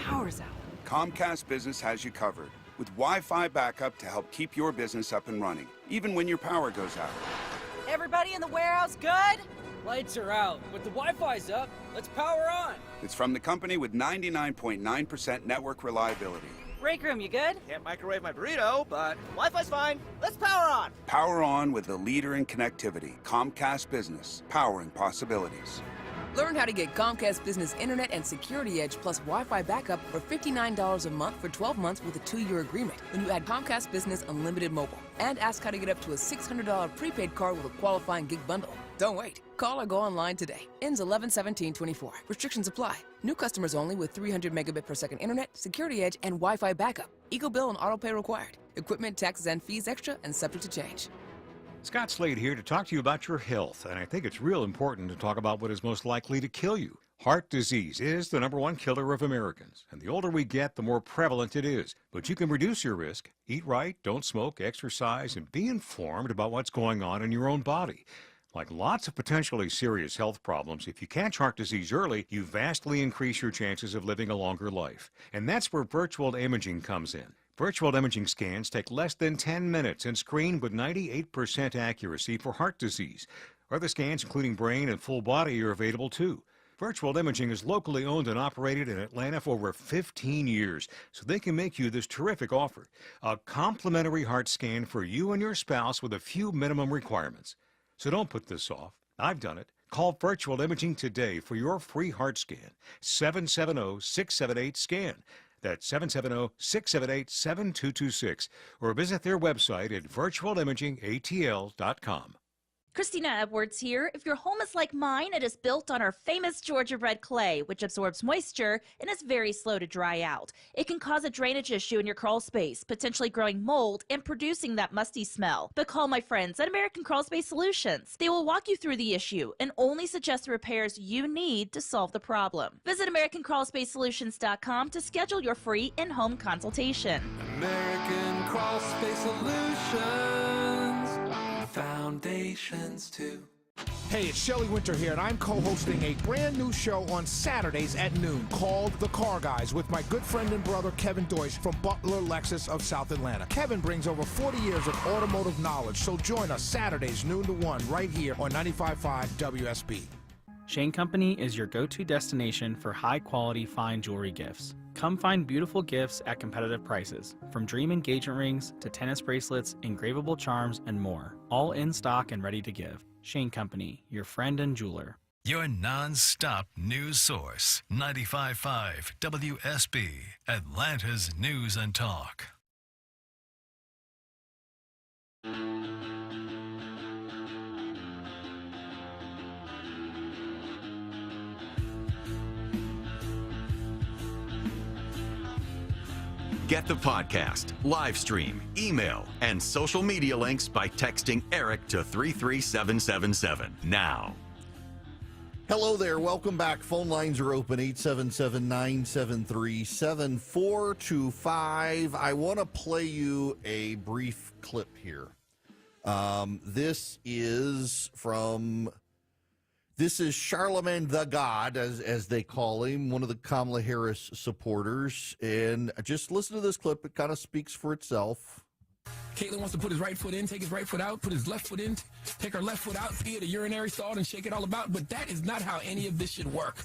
Power's out.
Comcast Business has you covered with Wi-Fi backup to help keep your business up and running, even when your power goes out.
Everybody in the warehouse good?
Lights are out, but the Wi-Fi's up. Let's power on.
It's from the company with 99.9% network reliability.
Break room, you good?
Can't microwave my burrito, but Wi-Fi's fine. Let's power on.
Power on with the leader in connectivity, Comcast Business, powering possibilities.
Learn how to get Comcast Business Internet and Security Edge plus Wi-Fi backup for $59 a month for 12 months with a 2-year agreement when you add Comcast Business Unlimited Mobile. And ask how to get up to a $600 prepaid card with a qualifying gig bundle. Don't wait. Call or go online today. Ends 11/17/24. Restrictions apply. New customers only with 300 megabit per second internet, Security Edge, and Wi-Fi backup. Eco bill and auto pay required. Equipment, taxes, and fees extra and subject to change.
Scott Slade here to talk to you about your health, and I think it's real important to talk about what is most likely to kill you. Heart disease is the #1 killer of Americans, and the older we get, the more prevalent it is. But you can reduce your risk. Eat right, don't smoke, exercise, and be informed about what's going on in your own body. Like lots of potentially serious health problems, if you catch heart disease early, you vastly increase your chances of living a longer life. And that's where virtual imaging comes in. Virtual imaging scans take less than 10 minutes and screen with 98% accuracy for heart disease. Other scans, including brain and full body, are available too. Virtual Imaging is locally owned and operated in Atlanta for over 15 years, so they can make you this terrific offer. A complimentary heart scan for you and your spouse with a few minimum requirements. So don't put this off. I've done it. Call Virtual Imaging today for your free heart scan. 770-678-SCAN. That's 770-678-7226. Or visit their website at virtualimagingatl.com.
Christina Edwards here. If your home is like mine, it is built on our famous Georgia red clay, which absorbs moisture and is very slow to dry out. It can cause a drainage issue in your crawl space, potentially growing mold and producing that musty smell. But call my friends at American Crawl Space Solutions. They will walk you through the issue and only suggest the repairs you need to solve the problem. Visit AmericanCrawlSpaceSolutions.com to schedule your free in-home consultation.
American Crawl Space Solutions. Foundations too.
Hey, it's Shelley Winter here, and I'm co-hosting a brand new show on Saturdays at noon called The Car Guys with my good friend and brother Kevin Deutsch from Butler Lexus of South Atlanta. Kevin brings over 40 years of automotive knowledge, so join us Saturdays noon to 1 right here on 95.5 WSB.
Shane Company is your go-to destination for high-quality fine jewelry gifts. Come find beautiful gifts at competitive prices, from dream engagement rings to tennis bracelets, engravable charms, and more. All in stock and ready to give. Shane Company, your friend and jeweler.
Your non-stop news source, 95.5 WSB, Atlanta's News and Talk.
Get the podcast, live stream, email, and social media links by texting Eric to 33777 now.
Hello there. Welcome back. Phone lines are open, 877-973-7425. I want to play you a brief clip here. This is Charlemagne the God, as they call him, one of the Kamala Harris supporters. And just listen to this clip. It kind of speaks for itself.
Caitlyn wants to put his right foot in, take his right foot out, put his left foot in, take her left foot out, be at a urinary stall and shake it all about. But that is not how any of this should work.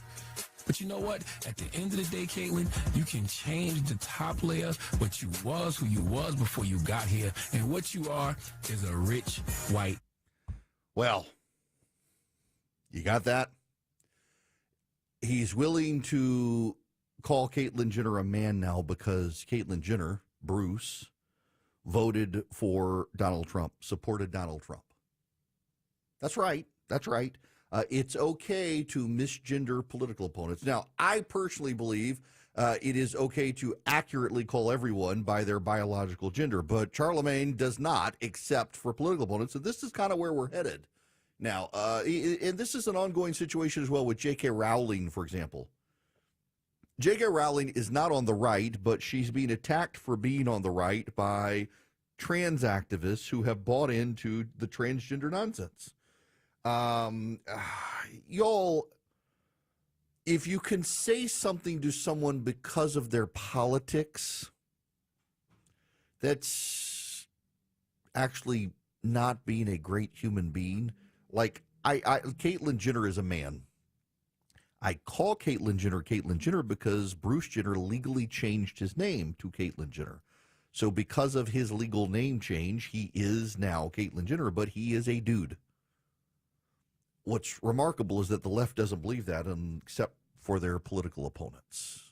But you know what? At the end of the day, Caitlyn, you can change the top layer, what you was, who you was before you got here. And what you are is a rich white.
Well, you got that? He's willing to call Caitlyn Jenner a man now because Caitlyn Jenner, Bruce, voted for Donald Trump, supported Donald Trump. That's right. That's right. It's okay to misgender political opponents. Now, I personally believe it is okay to accurately call everyone by their biological gender, but Charlemagne does not, except for political opponents. So this is kind of where we're headed. Now, and this is an ongoing situation as well with J.K. Rowling, for example. J.K. Rowling is not on the right, but she's being attacked for being on the right by trans activists who have bought into the transgender nonsense. Y'all, if you can say something to someone because of their politics, that's actually not being a great human being. Like, Caitlyn Jenner is a man. I call Caitlyn Jenner because Bruce Jenner legally changed his name to Caitlyn Jenner. So because of his legal name change, he is now Caitlyn Jenner, but he is a dude. What's remarkable is that the left doesn't believe that, except for their political opponents.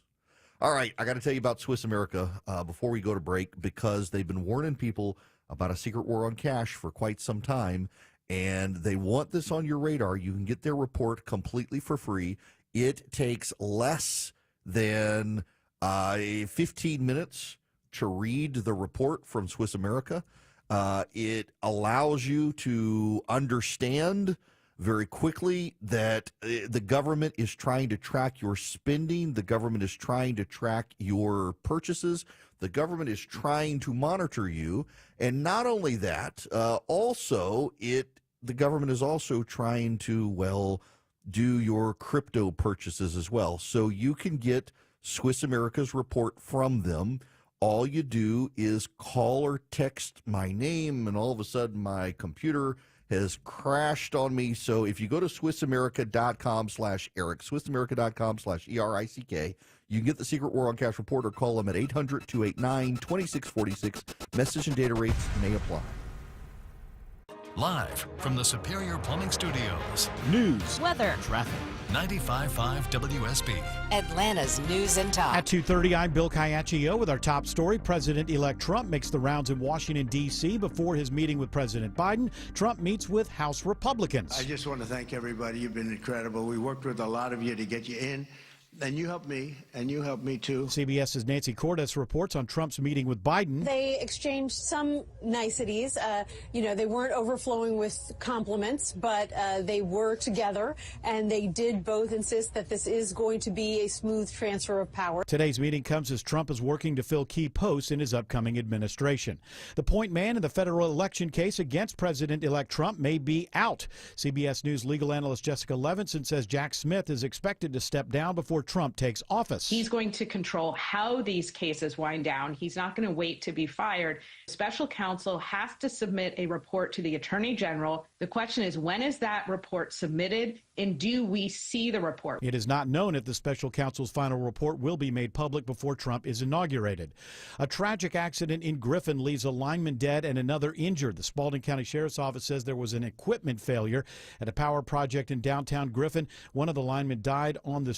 All right, I got to tell you about Swiss America before we go to break, because they've been warning people about a secret war on cash for quite some time, and they want this on your radar. You can get their report completely for free. It takes less than 15 minutes to read the report from Swiss America. It allows you to understand very quickly that the government is trying to track your spending. The government is trying to track your purchases. The government is trying to monitor you. And not only that, the government is also trying to, do your crypto purchases as well. So you can get Swiss America's report from them. All you do is call or text my name, and all of a sudden my computer has crashed on me. So if you go to SwissAmerica.com/Eric, SwissAmerica.com/ERICK, you can get the Secret War on Cash report or call them at 800-289-2646. Message and data rates may apply.
Live from the Superior Plumbing Studios.
News,
weather, traffic. 95.5 WSB.
Atlanta's news and talk.
At 2:30, I'm Bill Caiaccio with our top story. President-elect Trump makes the rounds in Washington, D.C. Before his meeting with President Biden, Trump meets with House Republicans.
I just want to thank everybody. You've been incredible. We worked with a lot of you to get you in. And you helped me, and you helped me too.
CBS's Nancy Cordes reports on Trump's meeting with Biden.
They exchanged some niceties. They weren't overflowing with compliments, but they were together, and they did both insist that this is going to be a smooth transfer of power.
Today's meeting comes as Trump is working to fill key posts in his upcoming administration. The point man in the federal election case against President-elect Trump may be out. CBS News legal analyst Jessica Levinson says Jack Smith is expected to step down before Trump takes office.
He's going to control how these cases wind down. He's not going to wait to be fired. Special counsel has to submit a report to the Attorney General. The question is, when is that report submitted, and do we see the report?
It is not known if the special counsel's final report will be made public before Trump is inaugurated. A tragic accident in Griffin leaves a lineman dead and another injured. The Spalding County Sheriff's Office says there was an equipment failure at a power project in downtown Griffin. One of the linemen died on the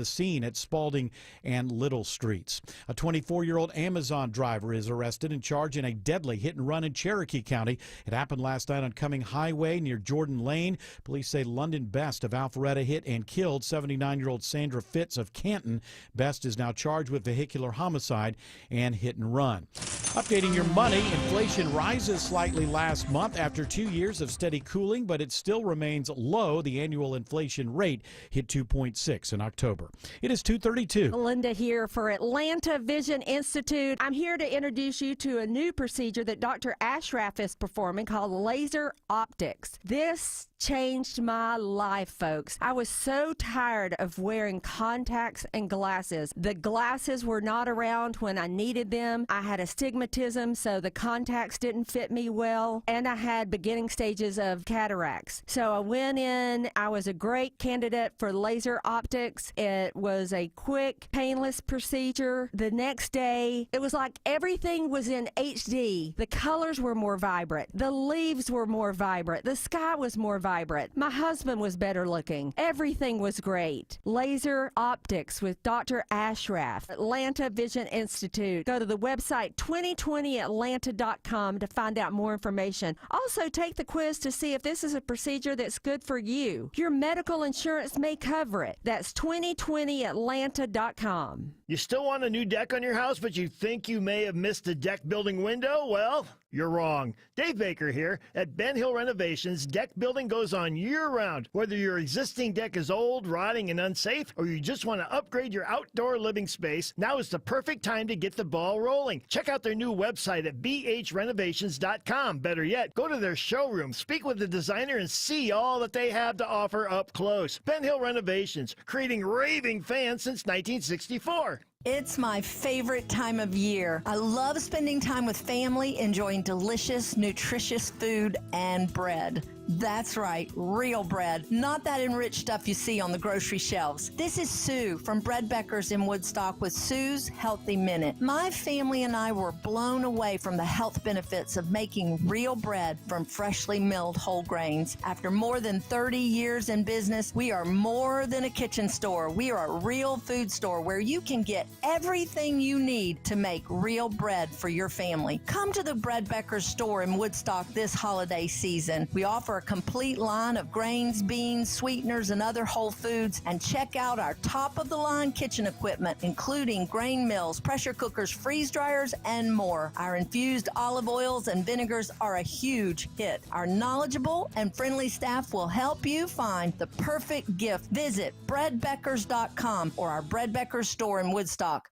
scene at Spalding and Little Streets. A 24-year-old Amazon driver is arrested and charged in a deadly hit and run in Cherokee County. It happened last night on Cumming Highway near Jordan Lane. Police say London Best of Alpharetta hit and killed 79-year-old Sandra Fitz of Canton. Best is now charged with vehicular homicide and hit and run. Updating your money, inflation rises slightly last month after 2 years of steady cooling, but it still remains low. The annual inflation rate hit 2.6 in October. It is 2:32.
Linda here for Atlanta Vision Institute. I'm here to introduce you to a new procedure that Dr. Ashraf is performing called laser optics. This changed my life, folks. I was so tired of wearing contacts and glasses. The glasses were not around when I needed them. I had astigmatism, so the contacts didn't fit me well, and I had beginning stages of cataracts. So I went in. I was a great candidate for laser optics. It was a quick, painless procedure. The next day, it was like everything was in HD. The colors were more vibrant. The leaves were more vibrant. The sky was more vibrant. vibrant. My husband was better looking. Everything was great. Laser Optics with Dr. Ashraf, Atlanta Vision Institute. Go to the website 2020atlanta.com to find out more information. Also, take the quiz to see if this is a procedure that's good for you. Your medical insurance may cover it. That's 2020atlanta.com.
You still want a new deck on your house, but you think you may have missed a deck building window? Well, you're wrong. Dave Baker here. At Ben Hill Renovations, deck building goes on year-round. Whether your existing deck is old, rotting, and unsafe, or you just want to upgrade your outdoor living space, now is the perfect time to get the ball rolling. Check out their new website at bhrenovations.com. Better yet, go to their showroom, speak with the designer, and see all that they have to offer up close. Ben Hill Renovations, creating raving fans since 1964.
It's my favorite time of year. I love spending time with family, enjoying delicious, nutritious food and bread. That's right, real bread, not that enriched stuff you see on the grocery shelves. This is Sue from Bread Beckers in Woodstock with Sue's Healthy Minute. My family and I were blown away from the health benefits of making real bread from freshly milled whole grains. After more than 30 years in business, we are more than a kitchen store. We are a real food store where you can get everything you need to make real bread for your family. Come to the Bread Beckers store in Woodstock this holiday season. We offer a complete line of grains, beans, sweeteners, and other whole foods, and check out our top-of-the-line kitchen equipment, including grain mills, pressure cookers, freeze dryers, and more. Our infused olive oils and vinegars are a huge hit. Our knowledgeable and friendly staff will help you find the perfect gift. Visit breadbeckers.com or our Bread Beckers store in Woodstock.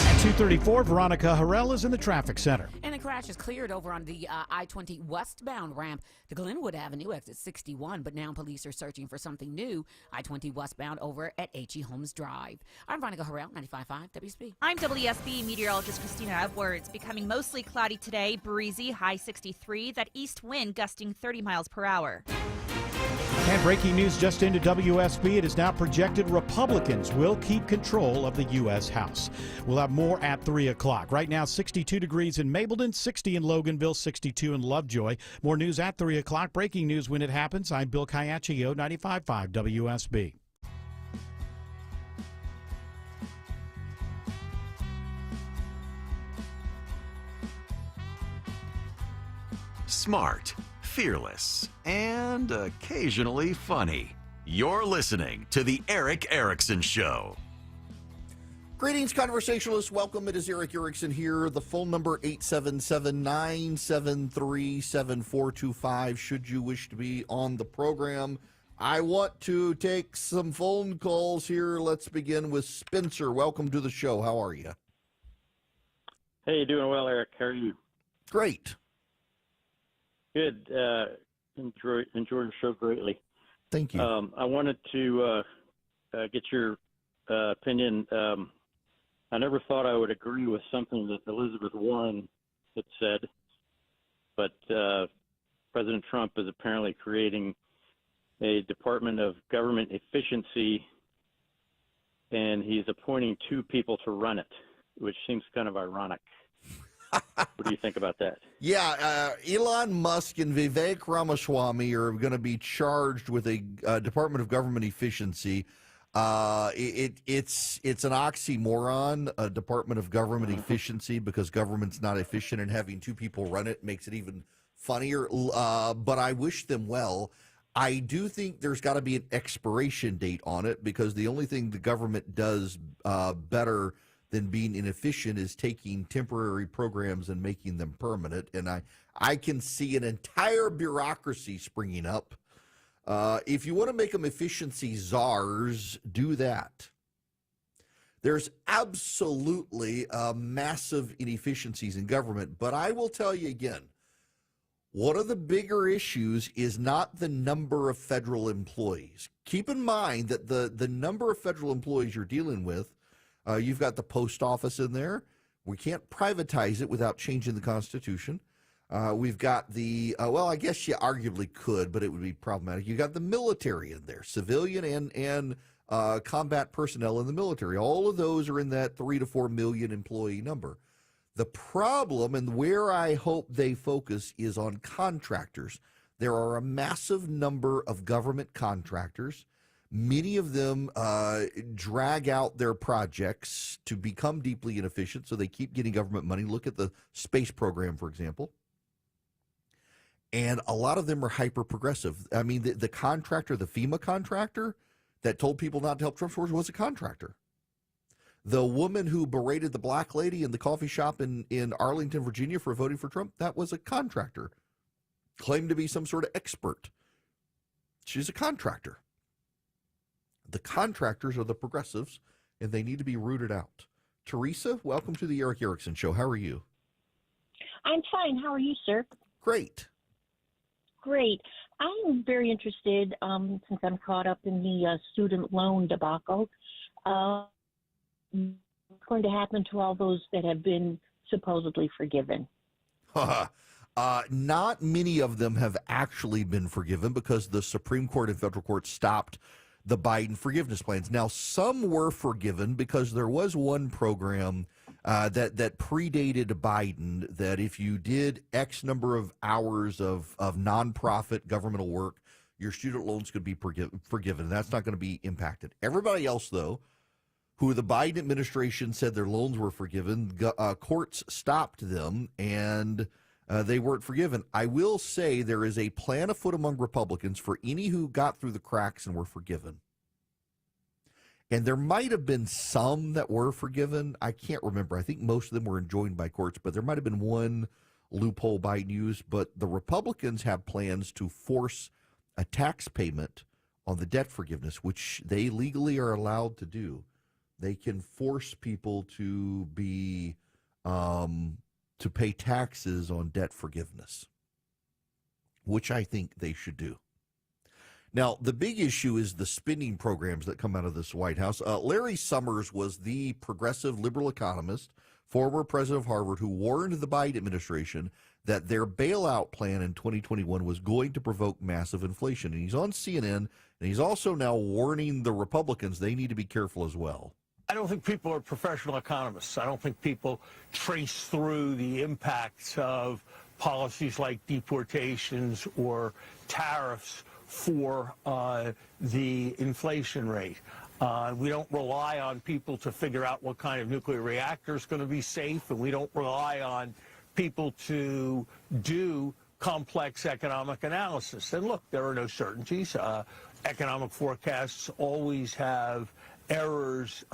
At 2:34, Veronica Harrell is in the traffic center.
And the crash is cleared over on the I-20 westbound ramp to Glenwood Avenue, exit 61. But now police are searching for something new. I-20 westbound over at H.E. Holmes Drive. I'm Veronica Harrell, 95.5 WSB.
I'm WSB meteorologist Christina Edwards. Becoming mostly cloudy today, breezy, high 63. That east wind gusting 30 miles per hour.
And breaking news just into WSB, it is now projected Republicans will keep control of the U.S. House. We'll have more at 3 o'clock. Right now, 62 degrees in Mableton, 60 in Loganville, 62 in Lovejoy. More news at 3 o'clock. Breaking news when it happens. I'm Bill Caiaccio, 95.5 WSB.
Smart, fearless, and occasionally funny. You're listening to The Erick Erickson Show.
Greetings, conversationalists. Welcome. It is Erick Erickson here. The phone number 877-973-7425 should you wish to be on the program. I want to take some phone calls here. Let's begin with Spencer. Welcome to the show. How are you?
Hey, doing well, Eric. How are you?
Great.
Good. Enjoy the show greatly.
Thank you.
I wanted to get your opinion. I never thought I would agree with something that Elizabeth Warren had said, but President Trump is apparently creating a Department of Government Efficiency, and he's appointing 2 people to run it, which seems kind of ironic. What do you think about that?
Yeah, Elon Musk and Vivek Ramaswamy are going to be charged with a Department of Government Efficiency. It's an oxymoron, a Department of Government Efficiency, because government's not efficient, and having 2 people run it makes it even funnier. But I wish them well. I do think there's got to be an expiration date on it, because the only thing the government does better than being inefficient is taking temporary programs and making them permanent. And I can see an entire bureaucracy springing up. If you want to make them efficiency czars, do that. There's absolutely massive inefficiencies in government, but I will tell you again, one of the bigger issues is not the number of federal employees. Keep in mind that the number of federal employees you're dealing with, you've got the post office in there. We can't privatize it without changing the Constitution. We've got the, well, I guess you arguably could, but it would be problematic. You got the military in there, civilian and combat personnel in the military. All of those are in that 3 to 4 million employee number. The problem, and where I hope they focus, is on contractors. There are a massive number of government contractors. Many of them drag out their projects to become deeply inefficient, so they keep getting government money. Look at the space program, for example. And a lot of them are hyper-progressive. I mean, the contractor, the FEMA contractor that told people not to help Trump supporters was a contractor. The woman who berated the black lady in the coffee shop in Arlington, Virginia for voting for Trump, that was a contractor. Claimed to be some sort of expert. She's a contractor. The contractors are the progressives, and they need to be rooted out. Teresa, welcome to the Erick Erickson Show. How are you?
I'm fine. How are you, sir?
Great.
Great. I'm very interested, since I'm caught up in the student loan debacle, what's going to happen to all those that have been supposedly forgiven?
Not many of them have actually been forgiven because the Supreme Court and federal court stopped the Biden forgiveness plans. Now, some were forgiven because there was one program that predated Biden that if you did X number of hours of nonprofit governmental work, your student loans could be forgiven. That's not going to be impacted. Everybody else, though, who the Biden administration said their loans were forgiven, courts stopped them, and they weren't forgiven. I will say there is a plan afoot among Republicans for any who got through the cracks and were forgiven. And there might have been some that were forgiven. I can't remember. I think most of them were enjoined by courts, but there might have been one loophole Biden used. But the Republicans have plans to force a tax payment on the debt forgiveness, which they legally are allowed to do. They can force people to be to pay taxes on debt forgiveness, which I think they should do. Now, the big issue is the spending programs that come out of this White House. Larry Summers was the progressive liberal economist, former president of Harvard, who warned the Biden administration that their bailout plan in 2021 was going to provoke massive inflation. And he's on CNN, and he's also now warning the Republicans they need to be careful as well.
I don't think people are professional economists. I don't think people trace through the impacts of policies like deportations or tariffs for the inflation rate. We don't rely on people to figure out what kind of nuclear reactor is going to be safe, and we don't rely on people to do complex economic analysis. And look, there are no certainties. Economic forecasts always have errors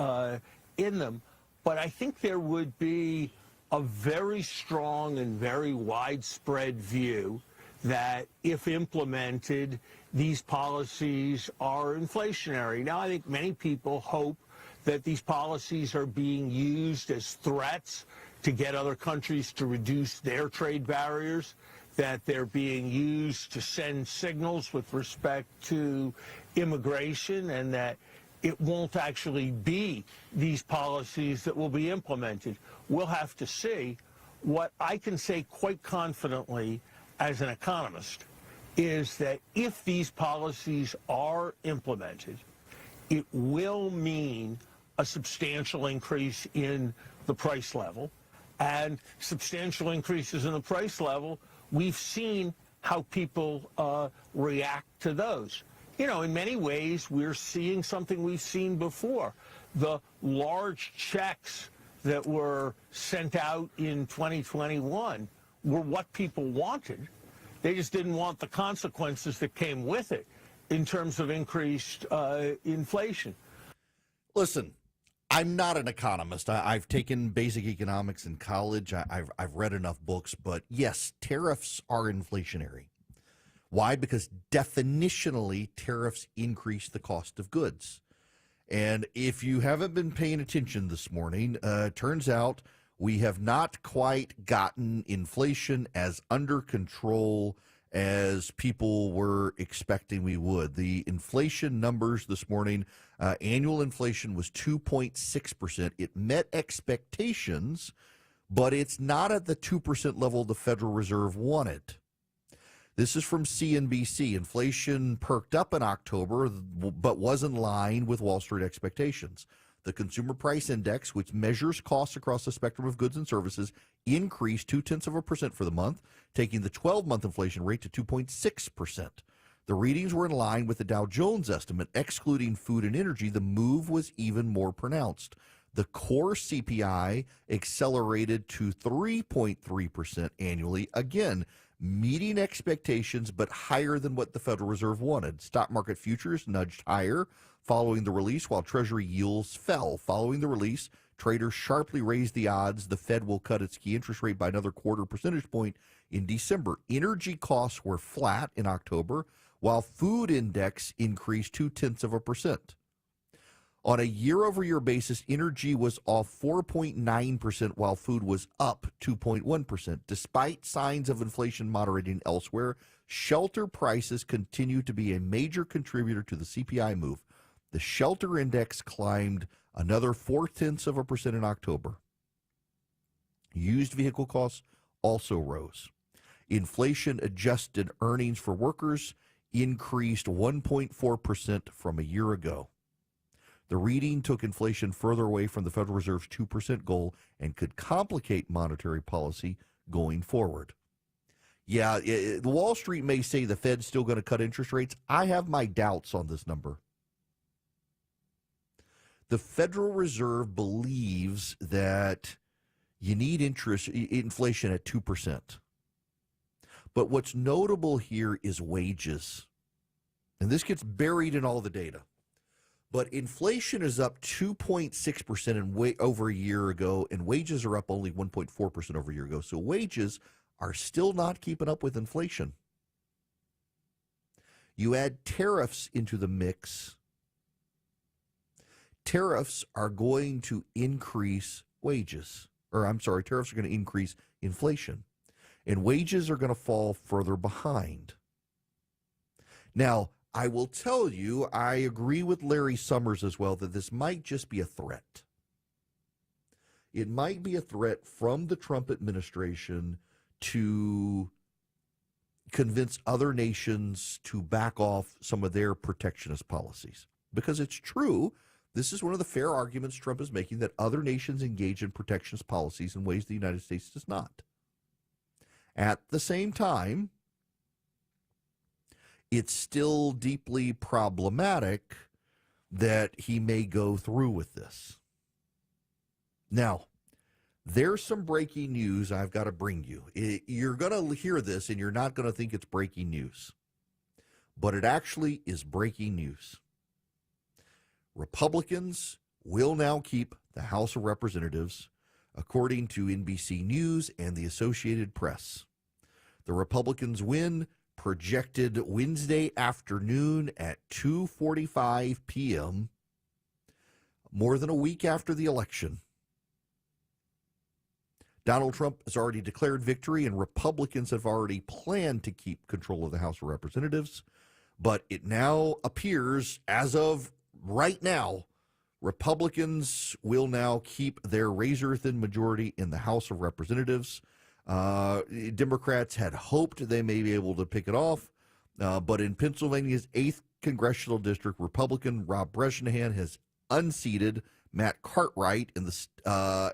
in them, but I think there would be a very strong and very widespread view that if implemented, these policies are inflationary. Now, I think many people hope that these policies are being used as threats to get other countries to reduce their trade barriers, that they're being used to send signals with respect to immigration, and that it won't actually be these policies that will be implemented. We'll have to see. What I can say quite confidently as an economist is that if these policies are implemented, it will mean a substantial increase in the price level. And substantial increases in the price level, we've seen how people react to those. You know, in many ways, we're seeing something we've seen before. The large checks that were sent out in 2021 were what people wanted. They just didn't want the consequences that came with it in terms of increased inflation.
Listen, I'm not an economist. I've taken basic economics in college. I've read enough books. But yes, tariffs are inflationary. Why? Because definitionally, tariffs increase the cost of goods. And if you haven't been paying attention this morning, turns out we have not quite gotten inflation as under control as people were expecting we would. The inflation numbers this morning, annual inflation was 2.6%. It met expectations, but it's not at the 2% level the Federal Reserve wanted. This is from CNBC. Inflation perked up in October, but was in line with Wall Street expectations. the Consumer Price Index, which measures costs across the spectrum of goods and services, increased 0.2% for the month, taking the 12-month inflation rate to 2.6%. The readings were in line with the Dow Jones estimate. Excluding food and energy, the move was even more pronounced. The core CPI accelerated to 3.3% annually, again, meeting expectations but higher than what the Federal Reserve wanted. Stock market futures nudged higher following the release, while Treasury yields fell. Following the release, traders sharply raised the odds the Fed will cut its key interest rate by another 0.25 percentage point in December. Energy costs were flat in October, while food index increased 0.2%. On a year-over-year basis, energy was off 4.9%, while food was up 2.1%. Despite signs of inflation moderating elsewhere, shelter prices continue to be a major contributor to the CPI move. The shelter index climbed another 0.4% in October. Used vehicle costs also rose. Inflation-adjusted earnings for workers increased 1.4% from a year ago. The reading took inflation further away from the Federal Reserve's 2% goal and could complicate monetary policy going forward. Yeah, Wall Street may say the Fed's still going to cut interest rates. I have my doubts on this number. The Federal Reserve believes that you need inflation at 2%. But what's notable here is wages. And this gets buried in all the data. But inflation is up 2.6% over a year ago, and wages are up only 1.4% over a year ago. So wages are still not keeping up with inflation. You add tariffs into the mix. Tariffs are going to increase wages. Tariffs are going to increase inflation. And wages are going to fall further behind. Now, I will tell you, I agree with Larry Summers as well that this might just be a threat. It might be a threat from the Trump administration to convince other nations to back off some of their protectionist policies. Because it's true, this is one of the fair arguments Trump is making, that other nations engage in protectionist policies in ways the United States does not. At the same time, it's still deeply problematic that he may go through with this. Now, there's some breaking news I've got to bring you. You're going to hear this and you're not going to think it's breaking news. But it actually is breaking news. Republicans will now keep the House of Representatives, according to NBC News and the Associated Press. The Republicans win projected Wednesday afternoon at 2:45 p.m., more than a week after the election. Donald Trump has already declared victory, and Republicans have already planned to keep control of the House of Representatives. But it now appears, as of right now, Republicans will now keep their razor-thin majority in the House of Representatives. Democrats had hoped they may be able to pick it off, but in Pennsylvania's 8th congressional district, Republican Rob Bresnahan has unseated Matt Cartwright and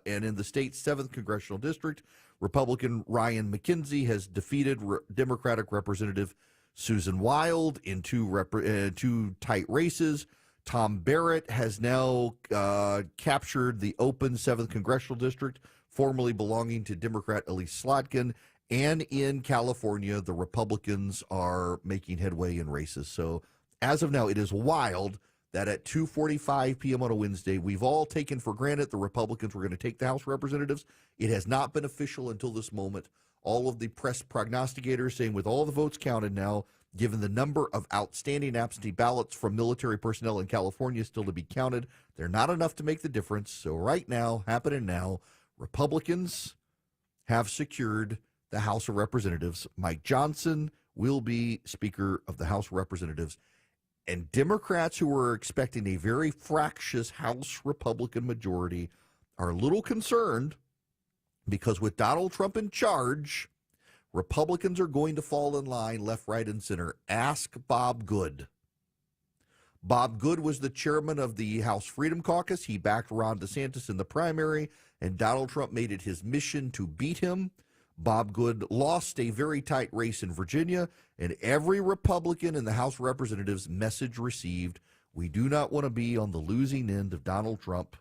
in the state's 7th congressional district, Republican Ryan McKenzie has defeated Democratic Representative Susan Wild in two tight races. Tom Barrett has now captured the open 7th congressional district, formerly belonging to Democrat Elise Slotkin. And in California, the Republicans are making headway in races. So as of now, it is wild that at 2:45 p.m. on a Wednesday, we've all taken for granted the Republicans were going to take the House of Representatives. It has not been official until this moment. All of the press prognosticators saying with all the votes counted now, given the number of outstanding absentee ballots from military personnel in California still to be counted, they're not enough to make the difference. So right now, happening now, Republicans have secured the House of Representatives. Mike Johnson will be Speaker of the House of Representatives. And Democrats who were expecting a very fractious House Republican majority are a little concerned because with Donald Trump in charge, Republicans are going to fall in line left, right, and center. Ask Bob Good. Bob Good was the chairman of the House Freedom Caucus. He backed Ron DeSantis in the primary, and Donald Trump made it his mission to beat him. Bob Good lost a very tight race in Virginia, and every Republican in the House of Representatives message received, we do not want to be on the losing end of Donald Trump,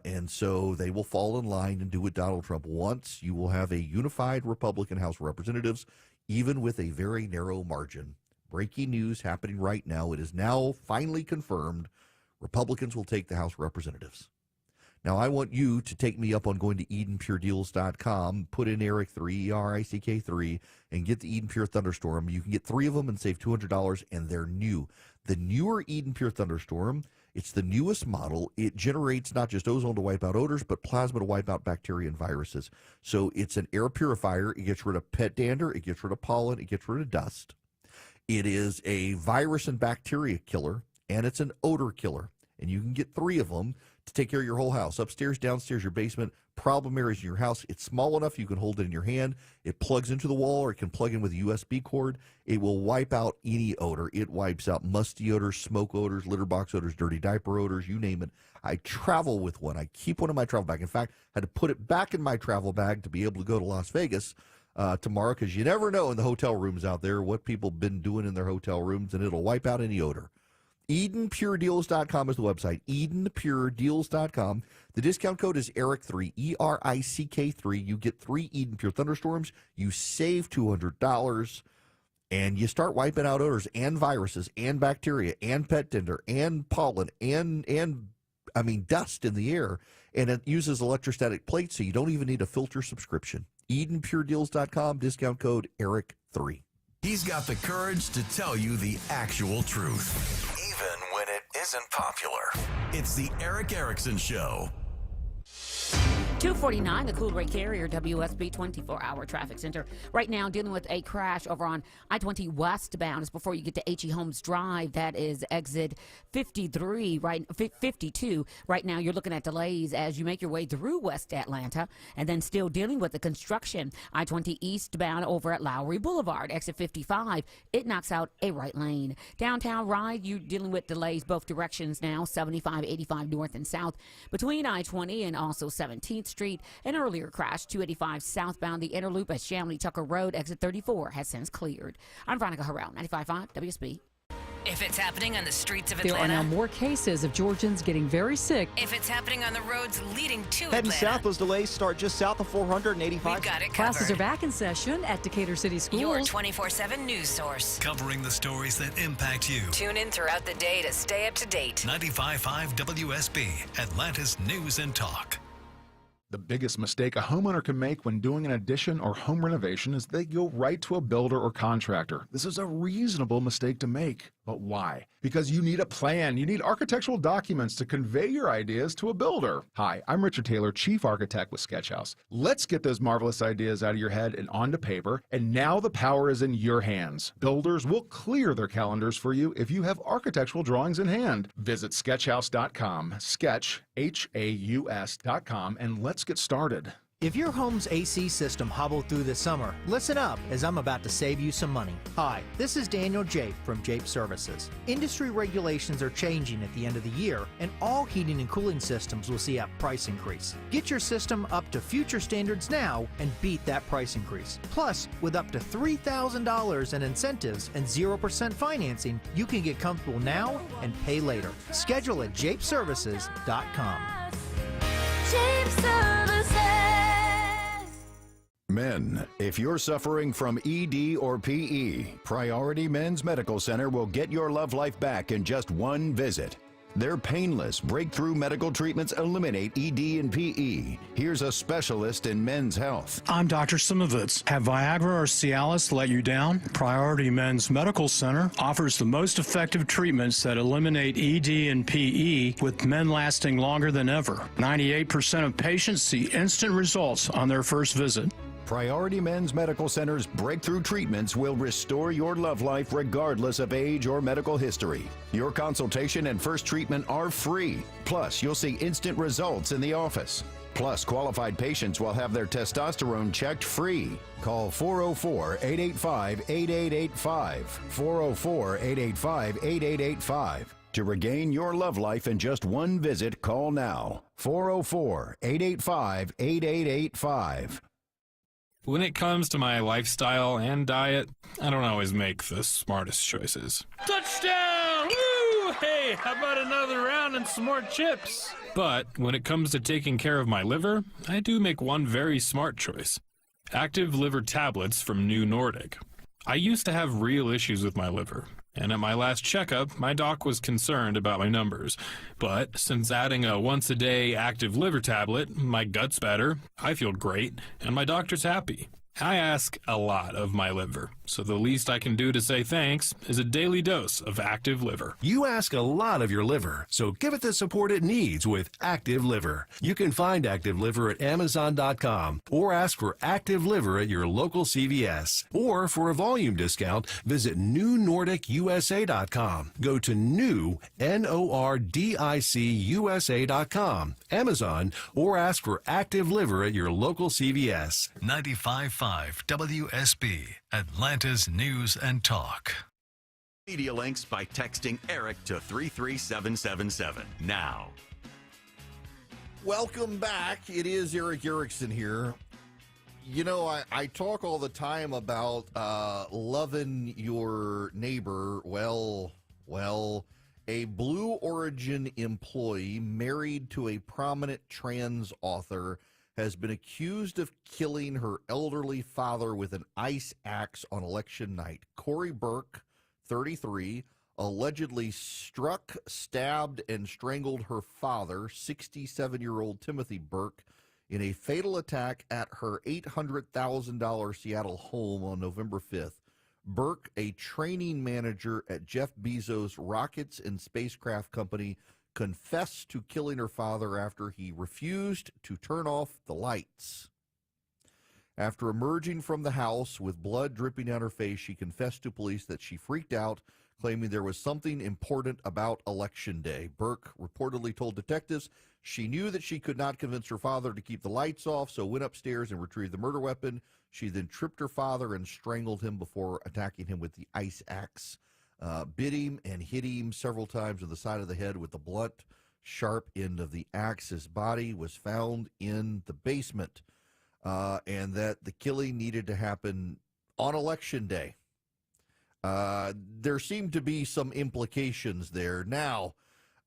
and so they will fall in line and do what Donald Trump wants. You will have a unified Republican House of Representatives, even with a very narrow margin. Breaking news happening right now. It is now finally confirmed. Republicans will take the House of Representatives. Now, I want you to take me up on going to EdenPureDeals.com, put in Eric3, ERICK3, and get the Eden Pure Thunderstorm. You can get 3 of them and save $200, and they're new. The newer Eden Pure Thunderstorm, it's the newest model. It generates not just ozone to wipe out odors, but plasma to wipe out bacteria and viruses. So it's an air purifier. It gets rid of pet dander. It gets rid of pollen. It gets rid of dust. It is a virus and bacteria killer, and it's an odor killer. And you can get 3 of them to take care of your whole house, upstairs, downstairs, your basement, problem areas in your house. It's small enough you can hold it in your hand. It plugs into the wall, or it can plug in with a USB cord. It will wipe out any odor. It wipes out musty odors, smoke odors, litter box odors, dirty diaper odors, you name it. I travel with one. I keep one in my travel bag. In fact, I had to put it back in my travel bag to be able to go to Las Vegas tomorrow, because you never know in the hotel rooms out there what people have been doing in their hotel rooms, and it'll wipe out any odor. EdenPureDeals.com is the website. EdenPureDeals.com. The discount code is ERICK3, ERICK3. You get 3 Eden Pure Thunderstorms. You save $200, and you start wiping out odors and viruses and bacteria and pet dander and pollen and dust in the air. And it uses electrostatic plates, so you don't even need a filter subscription. EdenPureDeals.com, discount code ERICK3.
He's got the courage to tell you the actual truth, even when it isn't popular. It's the Erick Erickson Show.
249, the Cool Rate Carrier WSB 24-hour traffic center. Right now, dealing with a crash over on I-20 westbound. It's before you get to H.E. Holmes Drive. That is exit 52. Right now, you're looking at delays as you make your way through West Atlanta, and then still dealing with the construction. I-20 eastbound over at Lowry Boulevard, exit 55. It knocks out a right lane. Downtown Ride, you're dealing with delays both directions now, 75, 85 north and south, between I-20 and also 17th Street. An earlier crash, 285 southbound, the inner loop at Shamley Tucker Road, exit 34, has since cleared. I'm Veronica Harrell, 95.5 WSB.
If it's happening on the streets of
There
Atlanta,
are now more cases of Georgians getting very sick.
if it's happening on the roads leading to
Heading
Atlanta,
south, those delays start just south of 485.
we've got it covered.
Classes are back in session at Decatur City Schools.
Your 24/7 news source.
Covering the stories that impact you.
Tune in throughout the day to stay up to date.
95.5 WSB, Atlanta's News and Talk.
The biggest mistake a homeowner can make when doing an addition or home renovation is they go right to a builder or contractor. This is a reasonable mistake to make. But why? Because you need a plan. You need architectural documents to convey your ideas to a builder. Hi, I'm Richard Taylor, Chief Architect with Sketchhouse. Let's get those marvelous ideas out of your head and onto paper, and now the power is in your hands. Builders will clear their calendars for you if you have architectural drawings in hand. Visit sketchhouse.com, sketch.com, and let's get started.
If your home's AC system hobbled through the summer, listen up, as I'm about to save you some money. Hi, this is Daniel Jape from Jape Services. Industry regulations are changing at the end of the year, and all heating and cooling systems will see a price increase. Get your system up to future standards now and beat that price increase. Plus, with up to $3,000 in incentives and 0% financing, you can get comfortable now and pay later. Schedule at japeservices.com.
Jape Services.
Men, if you're suffering from ED or PE, Priority Men's Medical Center will get your love life back in just one visit. Their painless, breakthrough medical treatments eliminate ED and PE. Here's a specialist in men's health.
I'm Dr. Simovitz. Have Viagra or Cialis let you down? Priority Men's Medical Center offers the most effective treatments that eliminate ED and PE, with men lasting longer than ever. 98% of patients see instant results on their first visit.
Priority Men's Medical Center's breakthrough treatments will restore your love life regardless of age or medical history. Your consultation and first treatment are free. Plus, you'll see instant results in the office. Plus, qualified patients will have their testosterone checked free. Call 404-885-8885. 404-885-8885. To regain your love life in just one visit, call now. 404-885-8885.
When it comes to my lifestyle and diet, I don't always make the smartest choices.
Touchdown! Woo! Hey, how about another round and some more chips?
But when it comes to taking care of my liver, I do make one very smart choice. Active liver tablets from New Nordic. I used to have real issues with my liver, and at my last checkup, my doc was concerned about my numbers. But since adding a once-a-day active liver tablet, my gut's better, I feel great, and my doctor's happy. I ask a lot of my liver, so the least I can do to say thanks is a daily dose of Active Liver.
You ask a lot of your liver, so give it the support it needs with Active Liver. You can find Active Liver at Amazon.com or ask for Active Liver at your local CVS. Or for a volume discount, visit NewNordicUSA.com. Go to new, NORDICUSA.com, Amazon, or ask for Active Liver at your local CVS.
95.5 WSB, Atlanta's News and Talk.
Media links by texting Eric to 33777 now.
Welcome back. It is Eric Erickson here. You know, I talk all the time about loving your neighbor. Well, a Blue Origin employee married to a prominent trans author has been accused of killing her elderly father with an ice axe on election night. Corey Burke, 33, allegedly struck, stabbed, and strangled her father, 67-year-old Timothy Burke, in a fatal attack at her $800,000 Seattle home on November 5th. Burke, a training manager at Jeff Bezos' rockets and spacecraft company, confessed to killing her father after he refused to turn off the lights. After emerging from the house with blood dripping down her face, she confessed to police that she freaked out, claiming there was something important about Election Day. Burke reportedly told detectives she knew that she could not convince her father to keep the lights off, so went upstairs and retrieved the murder weapon. She then tripped her father and strangled him before attacking him with the ice axe. Bit him and hit him several times on the side of the head with the blunt, sharp end of the axe. His body was found in the basement, and that the killing needed to happen on Election Day. There seemed to be some implications there. Now,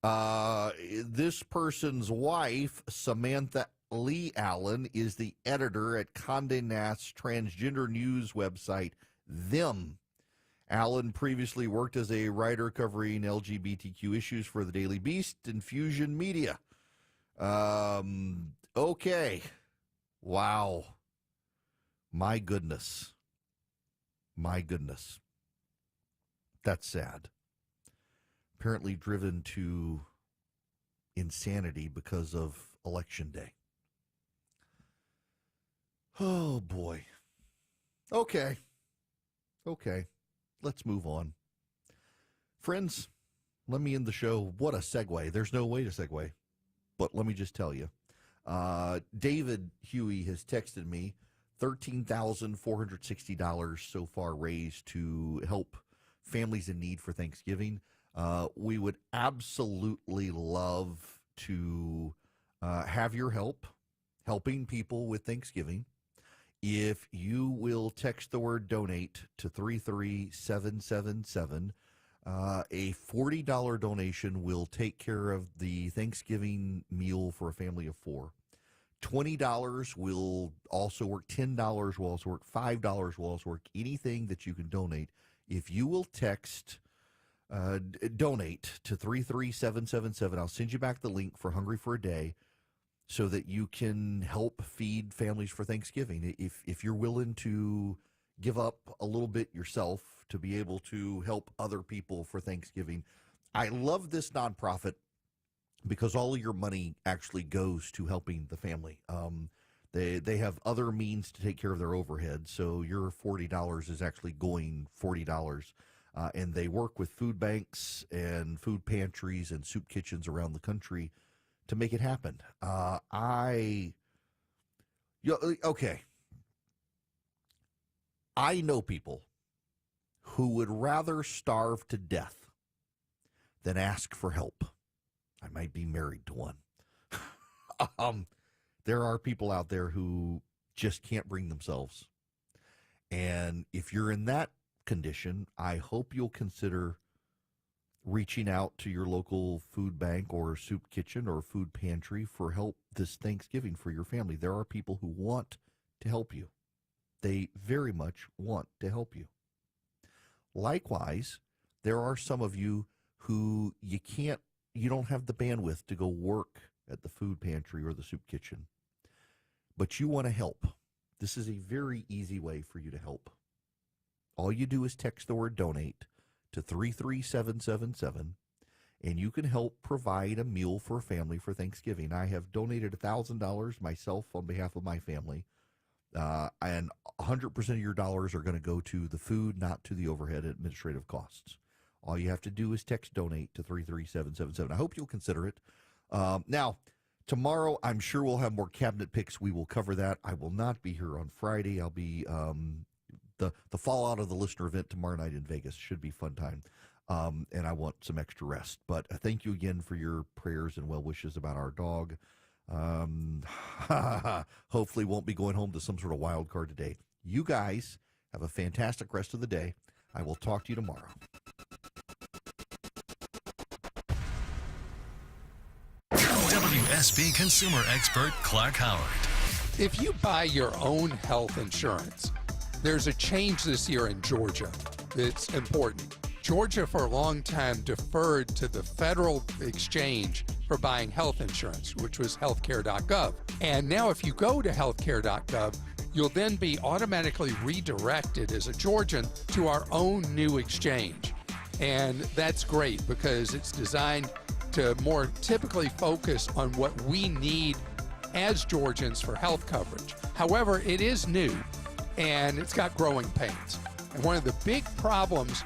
this person's wife, Samantha Lee Allen, is the editor at Condé Nast's transgender news website, Them. Allen previously worked as a writer covering LGBTQ issues for the Daily Beast and Fusion Media. Okay. Wow. My goodness. That's sad. Apparently driven to insanity because of Election Day. Oh, boy. Okay. Let's move on. Friends, let me end the show. What a segue. There's no way to segue. But let me just tell you. David Huey has texted me $13,460 so far raised to help families in need for Thanksgiving. We would absolutely love to have your help helping people with Thanksgiving. If you will text the word donate to 33777, a $40 donation will take care of the Thanksgiving meal for a family of four. $20 will also work. $10 will also work. $5 will also work. Anything that you can donate. If you will text donate to 33777, I'll send you back the link for Hungry for a Day, so that you can help feed families for Thanksgiving. If you're willing to give up a little bit yourself to be able to help other people for Thanksgiving. I love this nonprofit because all of your money actually goes to helping the family. They have other means to take care of their overhead, so your $40 is actually going $40. And they work with food banks and food pantries and soup kitchens around the country to make it happen. Okay. I know people who would rather starve to death then ask for help. I might be married to one. There are people out there who just can't bring themselves. And if you're in that condition, I hope you'll consider reaching out to your local food bank or soup kitchen or food pantry for help this Thanksgiving for your family. There are people who want to help you. They very much want to help you. Likewise, there are some of you who you don't have the bandwidth to go work at the food pantry or the soup kitchen, but you want to help. This is a very easy way for you to help. All you do is text the word donate to 33777, and you can help provide a meal for a family for Thanksgiving. I have donated $1,000 myself on behalf of my family, and 100% of your dollars are going to go to the food, not to the overhead administrative costs. All you have to do is text donate to 33777. I hope you'll consider it. Now, tomorrow, I'm sure we'll have more cabinet picks. We will cover that. I will not be here on Friday. I'll be the fallout of the listener event tomorrow night in Vegas. Should be a fun time. And I want some extra rest. But thank you again for your prayers and well wishes about our dog. Hopefully won't be going home to some sort of wild card today. You guys have a fantastic rest of the day. I will talk to you tomorrow.
WSB consumer expert Clark Howard.
If you buy your own health insurance, there's a change this year in Georgia that's important. Georgia, for a long time, deferred to the federal exchange for buying health insurance, which was healthcare.gov. And now if you go to healthcare.gov, you'll then be automatically redirected as a Georgian to our own new exchange. And that's great because it's designed to more typically focus on what we need as Georgians for health coverage. However, it is new and it's got growing pains. And one of the big problems